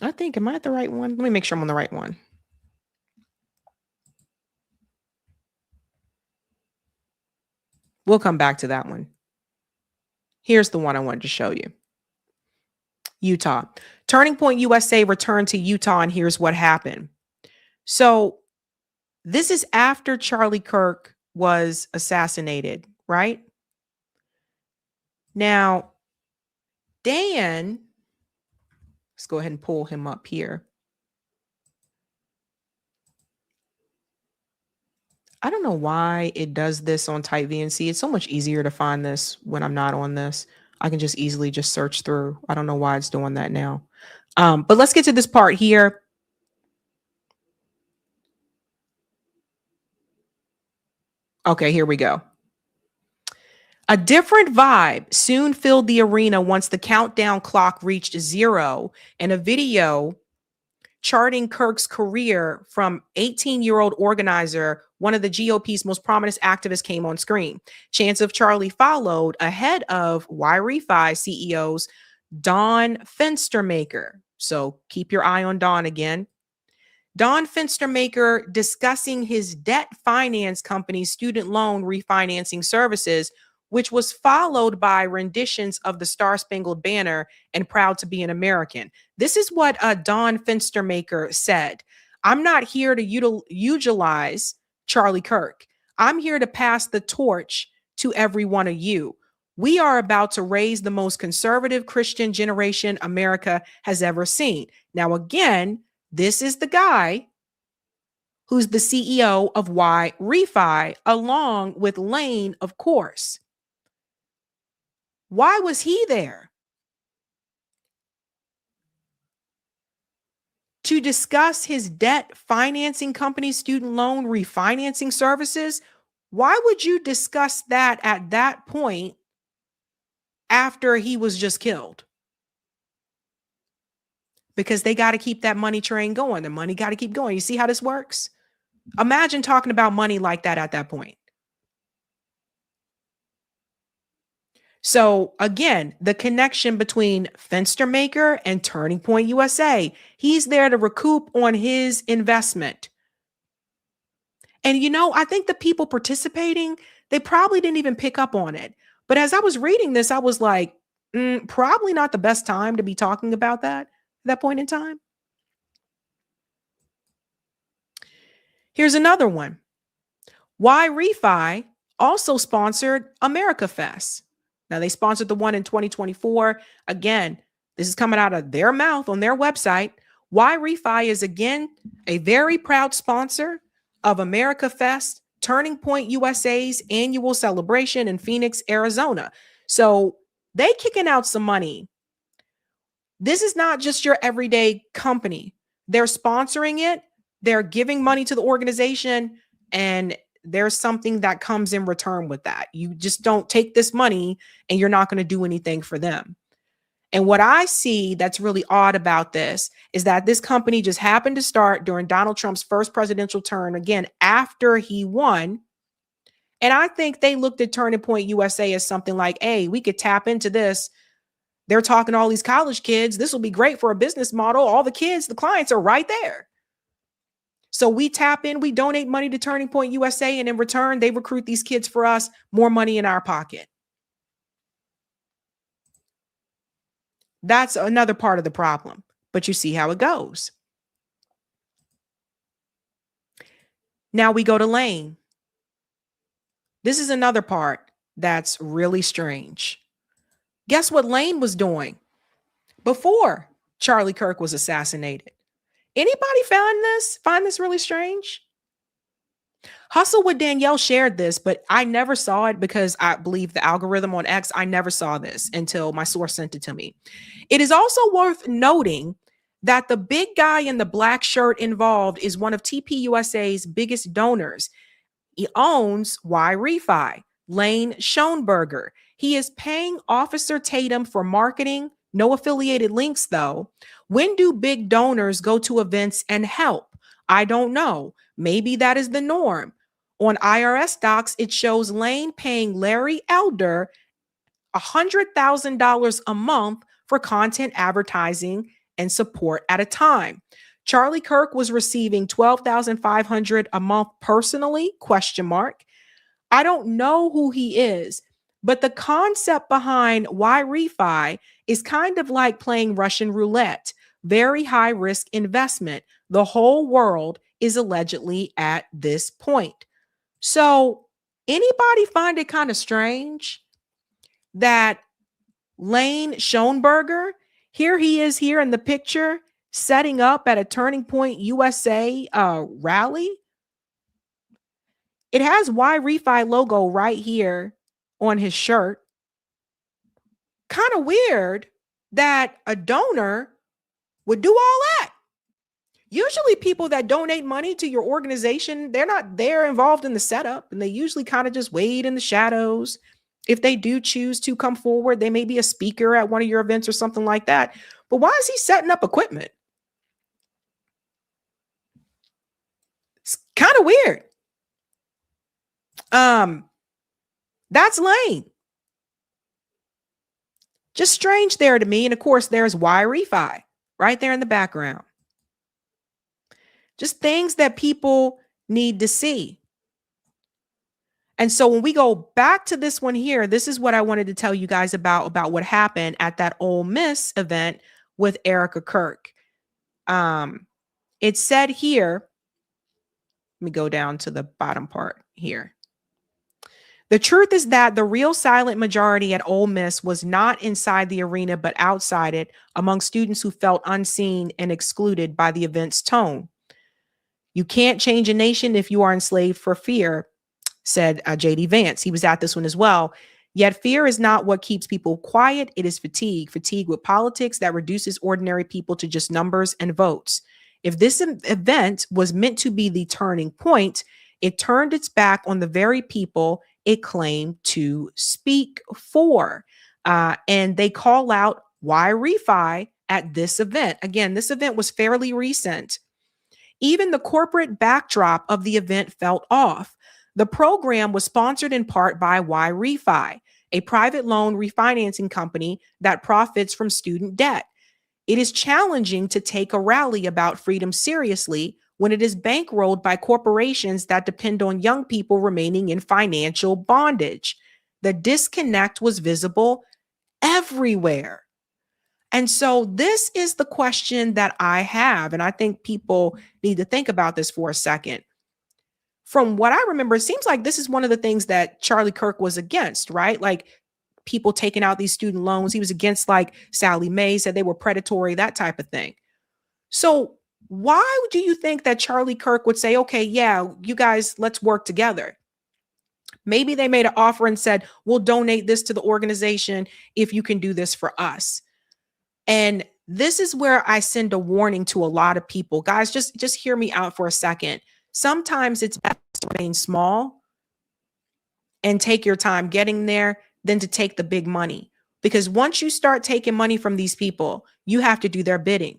I think, am I at the right one? Let me make sure I'm on the right one. We'll come back to that one. Here's the one I wanted to show you. Utah. Turning Point USA returned to Utah, and here's what happened. So this is after Charlie Kirk was assassinated, right? Now, Dan, let's go ahead and pull him up here. I don't know why it does this on Type VNC. It's so much easier to find this when I'm not on this. I can just easily just search through. I don't know why it's doing that now. But let's get to this part here. Okay, here we go. A different vibe soon filled the arena once the countdown clock reached 0 and a video charting Kirk's career from 18-year-old organizer, one of the GOP's most prominent activists, came on screen. Chants of Charlie followed ahead of Y Refi CEO's Don Fenstermaker. So keep your eye on Don again. Don Fenstermaker discussing his debt finance company's student loan refinancing services, which was followed by renditions of the Star Spangled Banner and Proud to Be an American. This is what Don Fenstermaker said. I'm not here to utilize Charlie Kirk. I'm here to pass the torch to every one of you. We are about to raise the most conservative Christian generation America has ever seen. Now, again, this is the guy who's the CEO of Y Refi, along with Lane, of course. Why was he there? To discuss his debt financing company's student loan refinancing services? Why would you discuss that at that point after he was just killed? Because they got to keep that money train going. The money got to keep going. You see how this works? Imagine talking about money like that at that point. So again, the connection between Fenstermaker and Turning Point USA. He's there to recoup on his investment. And you know, I think the people participating, they probably didn't even pick up on it. But as I was reading this, I was like, probably not the best time to be talking about that at that point in time. Here's another one. Y Refi also sponsored America Fest. Now, they sponsored the one in 2024. Again, this is coming out of their mouth on their website. Y Refi is again a very proud sponsor of America Fest Turning Point USA's annual celebration in Phoenix, Arizona. So they kicking out some money. This is not just your everyday company. They're sponsoring it. They're giving money to the organization, and there's something that comes in return with that. You just don't take this money and you're not going to do anything for them. And what I see that's really odd about this is that this company just happened to start during Donald Trump's first presidential term, again, after he won. And I think they looked at Turning Point USA as something like, hey, we could tap into this. They're talking to all these college kids. This will be great for a business model. All the kids, the clients are right there. So we tap in, we donate money to Turning Point USA, and in return, they recruit these kids for us, more money in our pocket. That's another part of the problem, but you see how it goes. Now we go to Lane. This is another part that's really strange. Guess what Lane was doing before Charlie Kirk was assassinated? Anybody find this really strange? Hustle with Danielle shared this, but I never saw it because I believe the algorithm on X, I never saw this until my source sent it to me. It is also worth noting that the big guy in the black shirt involved is one of TPUSA's biggest donors. He owns YRefi, Lane Schoenberger. He is paying Officer Tatum for marketing. No affiliated links, though. When do big donors go to events and help? I don't know. Maybe that is the norm. On IRS docs, it shows Lane paying Larry Elder $100,000 a month for content advertising and support at a time. Charlie Kirk was receiving $12,500 a month personally, ? I don't know who he is, but the concept behind YRefi is kind of like playing Russian roulette, very high risk investment. The whole world is allegedly at this point. So anybody find it kind of strange that Lane Schoenberger, here he is here in the picture, setting up at a Turning Point USA rally? It has YRefi logo right here on his shirt. Kind of weird that a donor would do all that. Usually people that donate money to your organization, they're involved in the setup, and they usually kind of just wait in the shadows. If they do choose to come forward, they may be a speaker at one of your events or something like that. But why is he setting up equipment? It's kind of weird. That's Lane. Just strange there to me. And of course, there's YRefi right there in the background. Just things that people need to see. And so when we go back to this one here, this is what I wanted to tell you guys about what happened at that Ole Miss event with Erica Kirk. It said here, let me go down to the bottom part here. The truth is that the real silent majority at Ole Miss was not inside the arena, but outside it, among students who felt unseen and excluded by the event's tone. You can't change a nation if you are enslaved for fear, said J.D. Vance. He was at this one as well. Yet fear is not what keeps people quiet. It is fatigue with politics that reduces ordinary people to just numbers and votes. If this event was meant to be the turning point, it turned its back on the very people it claimed to speak for. And they call out YRefi at this event. Again, this event was fairly recent. Even the corporate backdrop of the event felt off. The program was sponsored in part by YRefi, a private loan refinancing company that profits from student debt. It is challenging to take a rally about freedom seriously when it is bankrolled by corporations that depend on young people remaining in financial bondage. The disconnect was visible everywhere. And so this is the question that I have, and I think people need to think about this for a second. From what I remember, it seems like this is one of the things that Charlie Kirk was against, right? Like people taking out these student loans. He was against, like Sally Mae said they were predatory, that type of thing. So Why do you think that Charlie Kirk would say, okay, yeah, you guys, let's work together? Maybe they made an offer and said, we'll donate this to the organization if you can do this for us. And this is where I send a warning to a lot of people. Guys, just hear me out for a second. Sometimes it's best to remain small and take your time getting there than to take the big money. Because once you start taking money from these people, you have to do their bidding.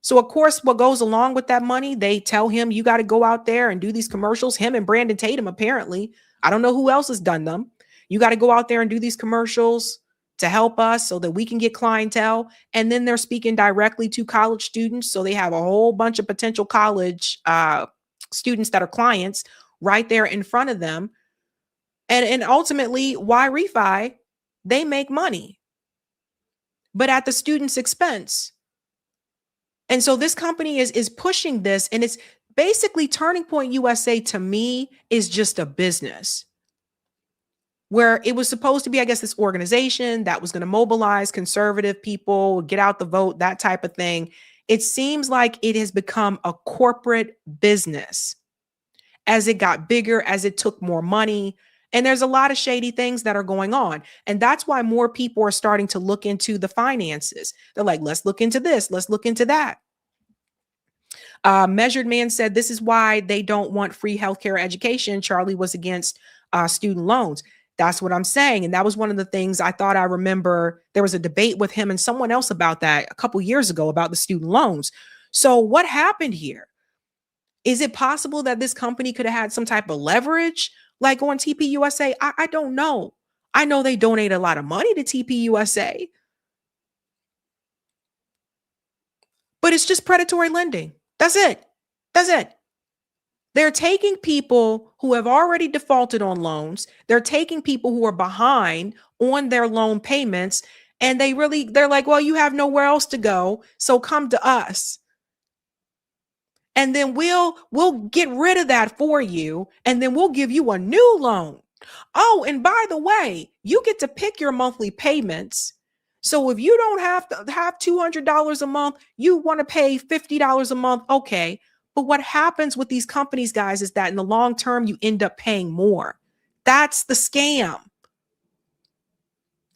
So, of course, what goes along with that money, they tell him you got to go out there and do these commercials. Him and Brandon Tatum, apparently. I don't know who else has done them. You got to go out there and do these commercials to help us so that we can get clientele. And then they're speaking directly to college students. So they have a whole bunch of potential college students that are clients right there in front of them. And ultimately, why refi? They make money, but at the student's expense. And so this company is pushing this, and it's basically Turning Point USA to me is just a business where it was supposed to be, I guess, this organization that was going to mobilize conservative people, get out the vote, that type of thing. It seems like it has become a corporate business as it got bigger, as it took more money. And there's a lot of shady things that are going on. And that's why more people are starting to look into the finances. They're like, let's look into this. Let's look into that. Measured Man said, this is why they don't want free healthcare education. Charlie was against student loans. That's what I'm saying. And that was one of the things I thought I remember. There was a debate with him and someone else about that a couple years ago about the student loans. So what happened here? Is it possible that this company could have had some type of leverage like on TPUSA? I don't know. I know they donate a lot of money to TPUSA, but it's just predatory lending. That's it. That's it. They're taking people who have already defaulted on loans. They're taking people who are behind on their loan payments. And they're like, well, you have nowhere else to go. So come to us. And then we'll get rid of that for you. And then we'll give you a new loan. Oh, and by the way, you get to pick your monthly payments. So if you don't have to have $200 a month, you want to pay $50 a month. Okay. But what happens with these companies, guys, is that in the long term, you end up paying more. That's the scam.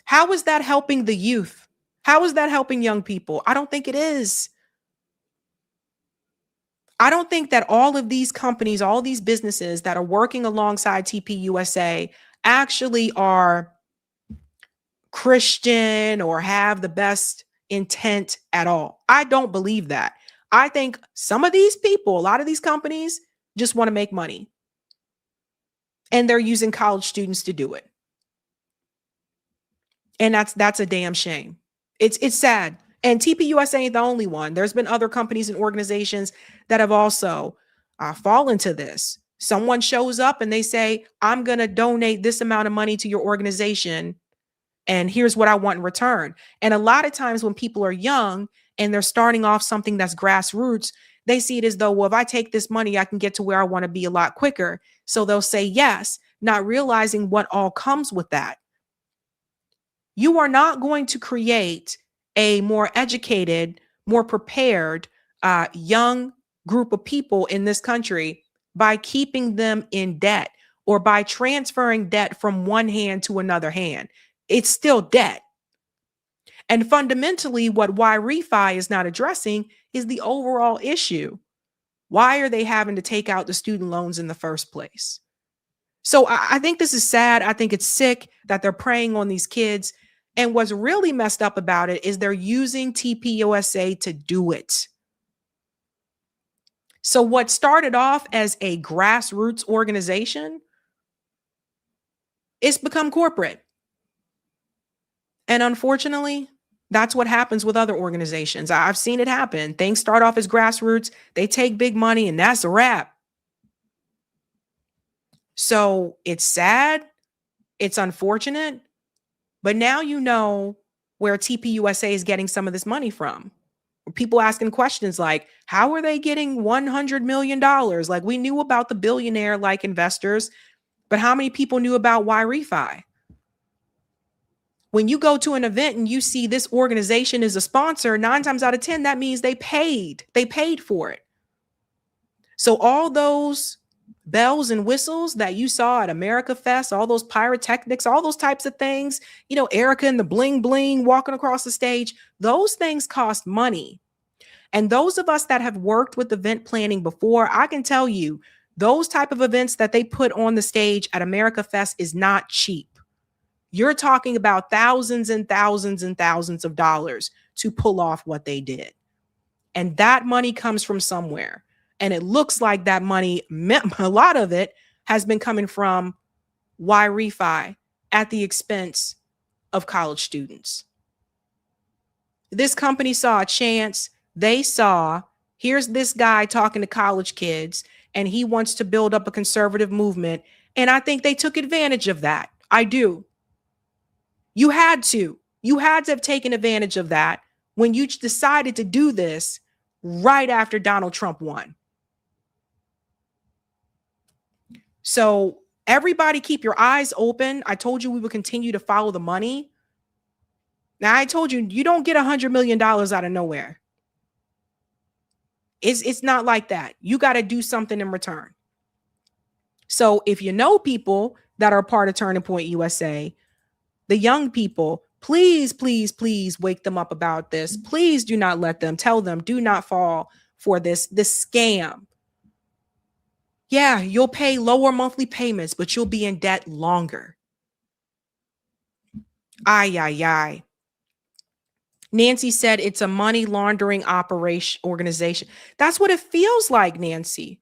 How is that helping the youth? How is that helping young people? I don't think it is. I don't think that all of these companies, all these businesses that are working alongside TPUSA actually are Christian or have the best intent at all. I don't believe that. I think some of these people, a lot of these companies just want to make money. And they're using college students to do it. And that's a damn shame. It's sad. And TPUSA ain't the only one. There's been other companies and organizations that have also fallen to this. Someone shows up and they say, I'm going to donate this amount of money to your organization, and here's what I want in return. And a lot of times when people are young and they're starting off something that's grassroots, they see it as though, well, if I take this money, I can get to where I want to be a lot quicker. So they'll say yes, not realizing what all comes with that. You are not going to create a more educated, more prepared, young group of people in this country by keeping them in debt or by transferring debt from one hand to another hand. It's still debt. And fundamentally, what YRefi is not addressing is the overall issue. Why are they having to take out the student loans in the first place? So I think this is sad. I think it's sick that they're preying on these kids. And what's really messed up about it is they're using TPUSA to do it. So what started off as a grassroots organization, it's become corporate. And unfortunately, that's what happens with other organizations. I've seen it happen. Things start off as grassroots, they take big money, and that's a wrap. So it's sad, it's unfortunate, but now you know where TPUSA is getting some of this money from. People asking questions like, how are they getting $100 million? Like, we knew about the billionaire-like investors, but how many people knew about YRefi? When you go to an event and you see this organization is a sponsor, 9 times out of 10, that means they paid for it. So all those bells and whistles that you saw at America Fest, all those pyrotechnics, all those types of things, Erica and the bling bling walking across the stage, those things cost money. And those of us that have worked with event planning before, I can tell you, those type of events that they put on the stage at America Fest is not cheap. You're talking about thousands and thousands and thousands of dollars to pull off what they did. And that money comes from somewhere. And it looks like that money, a lot of it has been coming from Y-Refi at the expense of college students. This company saw a chance. They saw, here's this guy talking to college kids, and he wants to build up a conservative movement. And I think they took advantage of that. I do. You had to have taken advantage of that when you decided to do this right after Donald Trump won. So everybody keep your eyes open. I told you we would continue to follow the money. Now I told you, you don't get $100 million out of nowhere. It's not like that. You got to do something in return. So if you know people that are part of Turning Point USA, the young people, please, please, please wake them up about this. Please do not let them, tell them, do not fall for this scam. Yeah, you'll pay lower monthly payments, but you'll be in debt longer. Ay. Nancy said it's a money laundering organization. That's what it feels like, Nancy.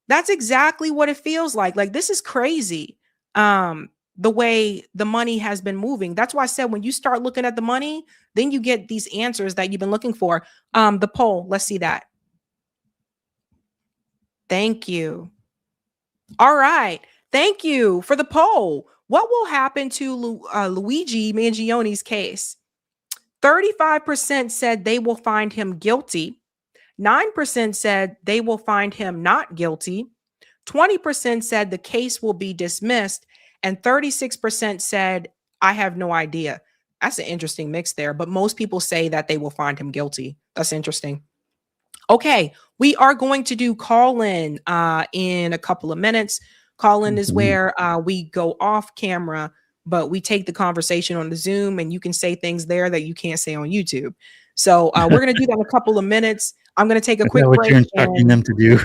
That's exactly what it feels like. Like, this is crazy. The way the money has been moving. That's why I said when you start looking at the money, then you get these answers that you've been looking for. The poll, let's see that. Thank you. All right. Thank you for the poll. What will happen to Luigi Mangione's case? 35% said they will find him guilty. 9% said they will find him not guilty. 20% said the case will be dismissed. And 36% said, I have no idea. That's an interesting mix there. But most people say that they will find him guilty. That's interesting. Okay, we are going to do call-in in a couple of minutes. Call-in is where we go off camera, but we take the conversation on the Zoom, and you can say things there that you can't say on YouTube. So we're going to do that in a couple of minutes. I'm going to take a quick break. What you're instructing them to do.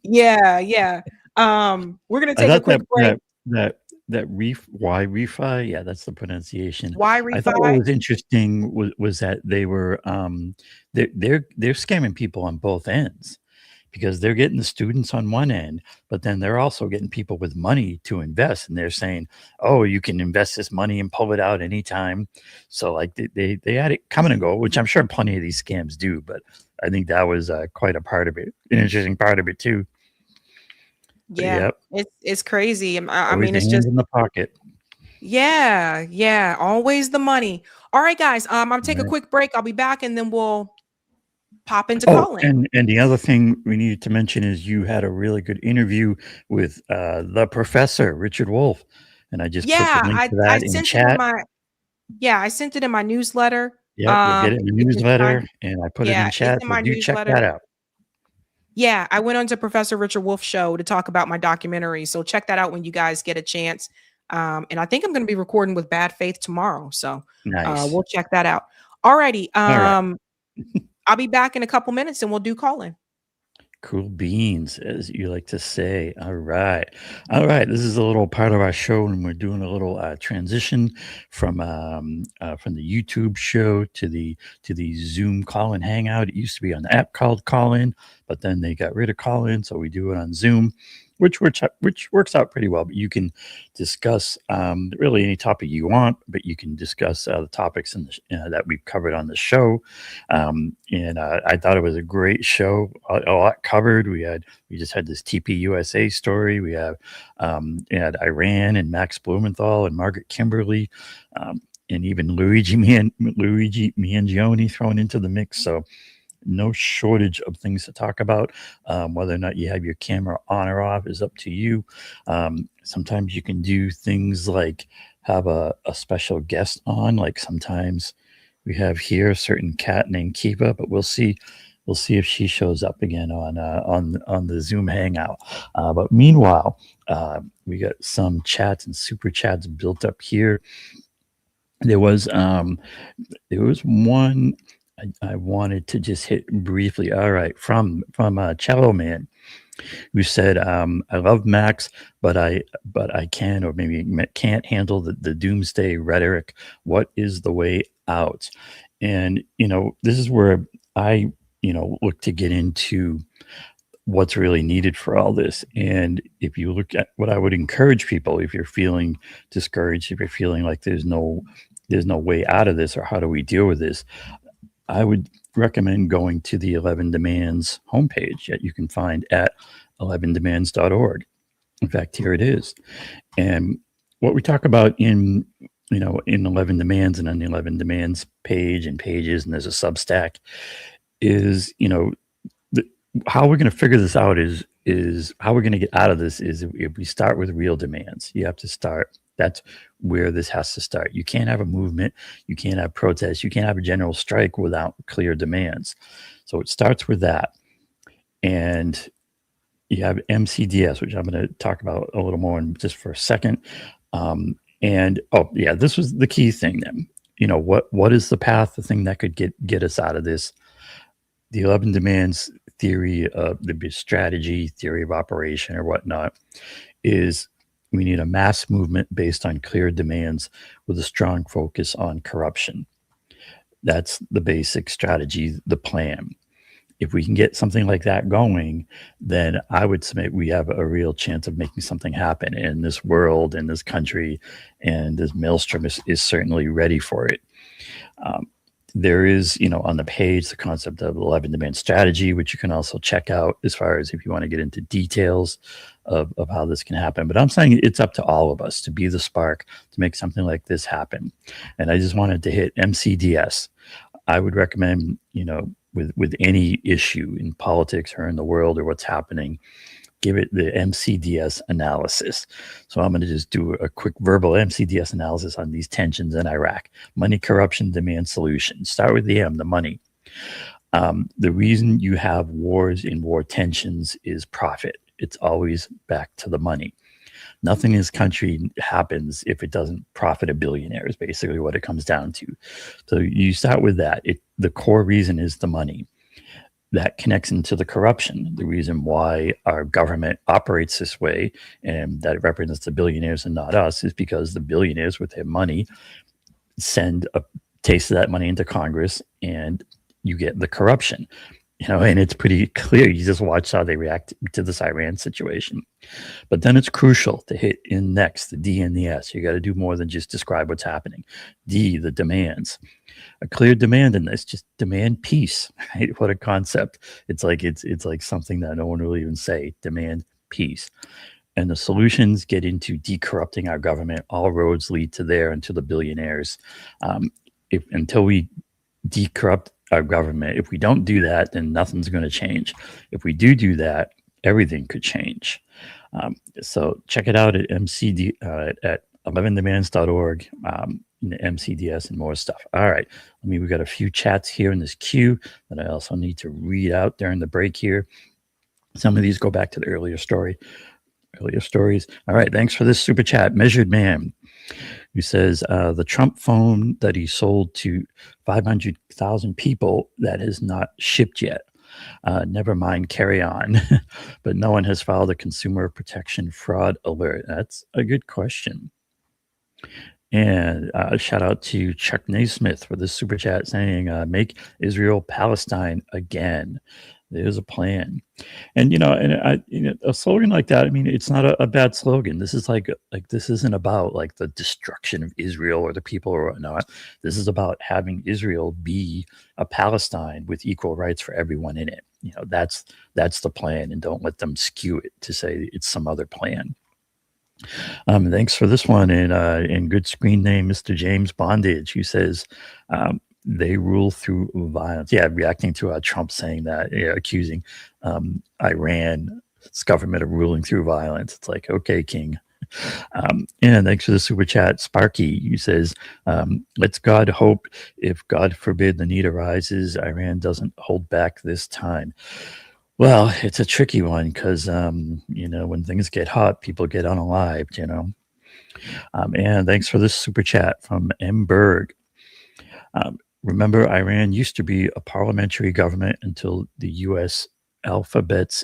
Yeah. We're going to take a quick break. Y-Refi, yeah, that's the pronunciation. Y-Refi. I thought what was interesting was that they were they're scamming people on both ends, because they're getting the students on one end, but then they're also getting people with money to invest, and they're saying, oh, you can invest this money and pull it out anytime. So like they had it come and go, which I'm sure plenty of these scams do, but I think that was quite a part of it, an interesting part of it too. Yeah, yep. It's crazy. I mean, it's hands just in the pocket. Yeah, always the money. All right, guys. I'm gonna take a quick break. I'll be back, and then we'll pop into calling. And the other thing we needed to mention is you had a really good interview with the professor Richard Wolff, and I just put the link to that in chat. I sent it in my newsletter. Yeah, you'll get it in the newsletter, and I put it in chat. So do check that out. Yeah, I went on to Professor Richard Wolff's show to talk about my documentary. So check that out when you guys get a chance. And I think I'm going to be recording with Bad Faith tomorrow. So nice. We'll check that out. Alrighty. All right. I'll be back in a couple minutes and we'll do call-in. Cool beans, as you like to say. All right. This is a little part of our show, and we're doing a little transition from the YouTube show to the Zoom call-in hangout. It used to be on the app called Call-In, but then they got rid of Call-In, so we do it on Zoom, which works out pretty well. But you can discuss really any topic you want, but you can discuss the topics that we've covered on the show. And I thought it was a great show. A lot covered. We just had this TPUSA story. We had Iran and Max Blumenthal and Margaret Kimberly, and even Luigi Mangione thrown into the mix. So no shortage of things to talk about. Whether or not you have your camera on or off is up to you. Sometimes you can do things like have a special guest on. Like sometimes we have here a certain cat named Kiva, but we'll see if she shows up again on the Zoom hangout. But meanwhile, we got some chats and super chats built up here. There was one I wanted to just hit briefly. All right, from Cello Man, who said, "I love Max, but I can or maybe can't handle the doomsday rhetoric. What is the way out?" And this is where I look to get into what's really needed for all this. And if you look at what I would encourage people, if you're feeling discouraged, if you're feeling like there's no way out of this, or how do we deal with this, I would recommend going to the 11 Demands homepage that you can find at 11demands.org. In fact, here it is. And what we talk about in 11 Demands and on the 11 Demands page and pages, and there's a Substack, is how we're going to figure this out is how we're going to get out of this is if we start with real demands. You have to start. That's where this has to start. You can't have a movement. You can't have protests. You can't have a general strike without clear demands. So it starts with that. And you have MCDS, which I'm going to talk about a little more in just for a second. This was the key thing then. What is the path, the thing that could get us out of this? The 11 Demands theory of the strategy, theory of operation or whatnot is we need a mass movement based on clear demands with a strong focus on corruption. That's the basic strategy, the plan. If we can get something like that going, then I would submit we have a real chance of making something happen in this world, in this country, and this maelstrom is certainly ready for it. There is, on the page, the concept of 11 demand strategy, which you can also check out as far as if you want to get into details of how this can happen. But I'm saying it's up to all of us to be the spark to make something like this happen. And I just wanted to hit MCDS. I would recommend, with any issue in politics or in the world or what's happening, give it the MCDS analysis. So I'm going to just do a quick verbal MCDS analysis on these tensions in Iraq. Money, corruption, demand, solution. Start with the M, the money. The reason you have wars and war tensions is profit. It's always back to the money. Nothing in this country happens if it doesn't profit a billionaire is basically what it comes down to. So you start with that. The core reason is the money. That connects into the corruption. The reason why our government operates this way and that it represents the billionaires and not us is because the billionaires with their money send a taste of that money into Congress and you get the corruption. And it's pretty clear. You just watch how they react to this Iran situation. But then it's crucial to hit in next, the D and the S. You got to do more than just describe what's happening. D, the demands. A clear demand in this, just demand peace. Right? What a concept. It's like something that no one will even say. Demand peace. And the solutions get into decorrupting our government. All roads lead to there and to the billionaires. Until we decorrupt our government, if we don't do that, then nothing's going to change. If we do that, everything could change. So check it out at at 11demands.org, the MCDS and more stuff. All right. We've got a few chats here in this queue that I also need to read out during the break here. Some of these go back to the earlier stories. All right. Thanks for this super chat. Measured Man, who says the Trump phone that he sold to 500,000 people that has not shipped yet. Never mind, carry on. But no one has filed a consumer protection fraud alert. That's a good question. And shout out to Chuck Naismith for this super chat saying, make Israel Palestine again. There's a plan. And, a slogan like that, it's not a bad slogan. This is like this isn't about like the destruction of Israel or the people or whatnot. This is about having Israel be a Palestine with equal rights for everyone in it. That's the plan, and don't let them skew it to say it's some other plan. Thanks for this one. And good screen name, Mr. James Bondage, who says, they rule through violence. Yeah, reacting to Trump saying that, accusing Iran's government of ruling through violence. It's like, okay, King, And thanks for the super chat. Sparky, you says, let's God hope if God forbid the need arises, Iran doesn't hold back this time. Well, it's a tricky one because, when things get hot, people get unalived, And thanks for this super chat from M. Berg. Remember, Iran used to be a parliamentary government until the U.S. alphabet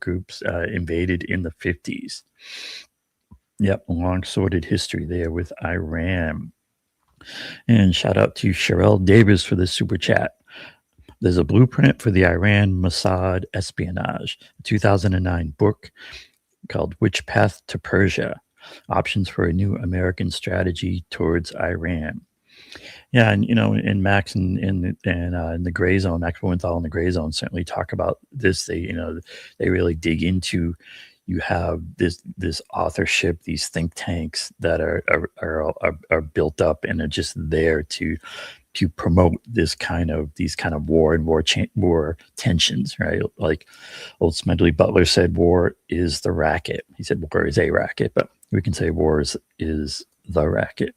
groups invaded in the 50s. Yep, a long sordid history there with Iran. And shout out to Sherelle Davis for the super chat. There's a blueprint for the Iran Mossad espionage, a 2009 book called Which Path to Persia? Options for a New American Strategy Towards Iran. Yeah, and and Max and in the Gray Zone, Max Blumenthal in the Gray Zone certainly talk about this. They they really dig into. You have this authorship, these think tanks that are built up and are just there to promote these kind of war and war tensions, right? Like old Smedley Butler said, war is the racket. He said war is a racket, but we can say war is the racket.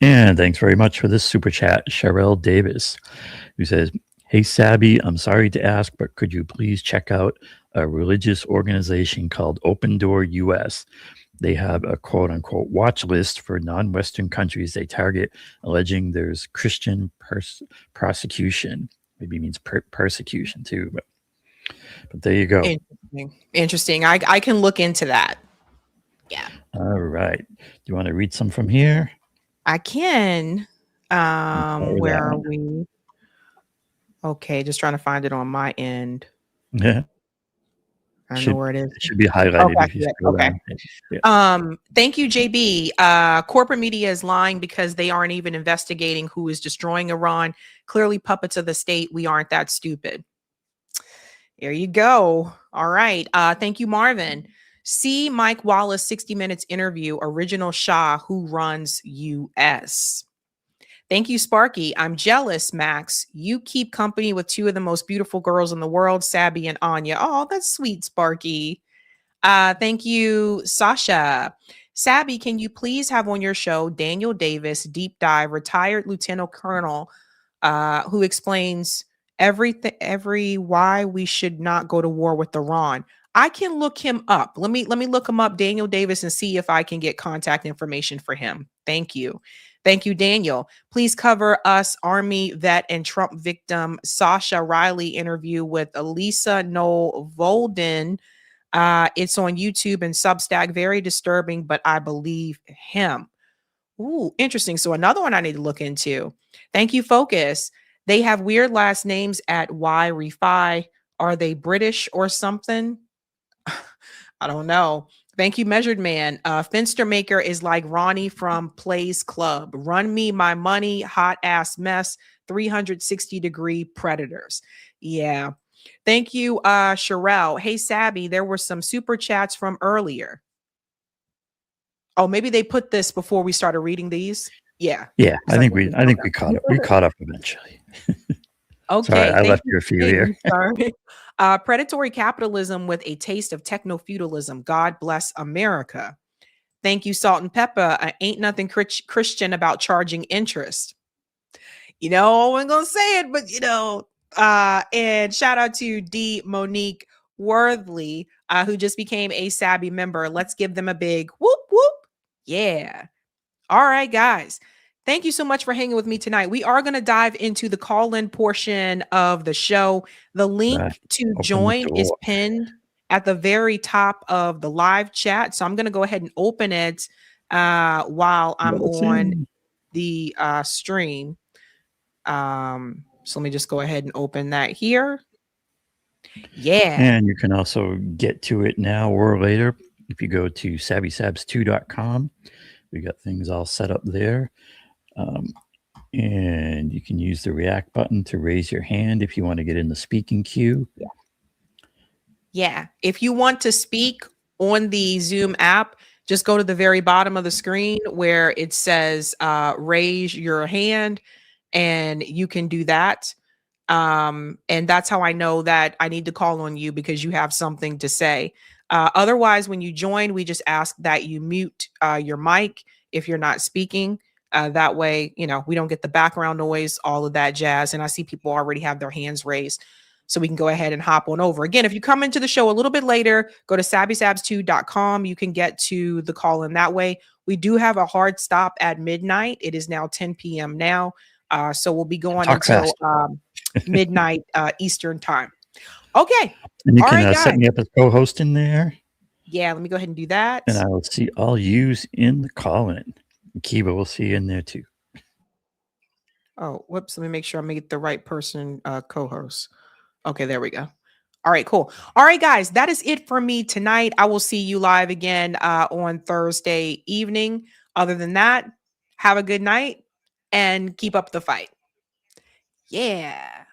And thanks very much for this super chat, Sherelle Davis, who says, "Hey Sabby, I'm sorry to ask, but could you please check out a religious organization called Open Door US? They have a quote unquote watch list for non-Western countries they target, alleging there's Christian prosecution." Maybe means persecution too, but there you go. Interesting. I can look into that. Yeah. All right. Do you want to read some from here? I can. Where are we? Okay, just trying to find it on my end. Yeah. I know where it is. It should be highlighted if you scroll down. Yeah. Thank you, JB. Corporate media is lying because they aren't even investigating who is destroying Iran. Clearly puppets of the state. We aren't that stupid. There you go. All right. Thank you, Marvin. See Mike Wallace 60 Minutes interview, original Shah, who runs US. Thank you, Sparky. I'm jealous, Max. You keep company with two of the most beautiful girls in the world, Sabby and Anya. Oh, that's sweet, Sparky. Thank you, Sasha. Sabby, can you please have on your show Daniel Davis, deep dive, retired lieutenant colonel, who explains why we should not go to war with Iran. I can look him up. Let me look him up, Daniel Davis, and see if I can get contact information for him. Thank you. Thank you, Daniel. Please cover us Army vet and Trump victim Sasha Riley interview with Elisa Noel Volden. It's on YouTube and Substack. Very disturbing, but I believe him. Ooh, interesting. So another one I need to look into. Thank you, Focus. They have weird last names at Y Refi. Are they British or something? I don't know. Thank you, Measured Man. Finster Maker is like Ronnie from Plays Club. Run me my money, hot ass mess, 360-degree predators. Yeah. Thank you, Sherelle. Hey, Sabby, there were some super chats from earlier. Oh, maybe they put this before we started reading these. Yeah. Yeah, I think we caught up. We caught up eventually. Okay. Sorry, I left you a few here. Sorry. Predatory capitalism with a taste of techno-feudalism. God bless America. Thank you, Salt and Pepper. Ain't nothing Christian about charging interest. I wasn't going to say it, but and shout out to D. Monique Worthley, who just became a Sabby member. Let's give them a big whoop, whoop. Yeah. All right, guys. Thank you so much for hanging with me tonight. We are going to dive into the call-in portion of the show. The link to join is pinned at the very top of the live chat. So I'm going to go ahead and open it while I'm on the stream. So let me just go ahead and open that here. Yeah. And you can also get to it now or later. If you go to sabbysabs2.com, we got things all set up there. And you can use the react button to raise your hand if you want to get in the speaking queue. Yeah. If you want to speak on the Zoom app, just go to the very bottom of the screen where it says raise your hand, and you can do that. And that's how I know that I need to call on you, because you have something to say. Otherwise, when you join, we just ask that you mute your mic if you're not speaking. That way, we don't get the background noise, all of that jazz. And I see people already have their hands raised. So we can go ahead and hop on over. Again, if you come into the show a little bit later, go to sabbysabs2.com. You can get to the call in that way. We do have a hard stop at midnight. It is now 10 p.m. now. So we'll be going Talk until fast. midnight Eastern time. Okay. And you All can right, set guys. me up as co-host in there, Yeah, let me go ahead and do that. and I will see all yous in the call-in. Kiba will see you in there too. Oh, whoops. Let me make sure I made the right person co-host. Okay, there we go. All right, cool. All right, guys, that is it for me tonight. I will see you live again on Thursday evening. Other than that, have a good night and keep up the fight. Yeah.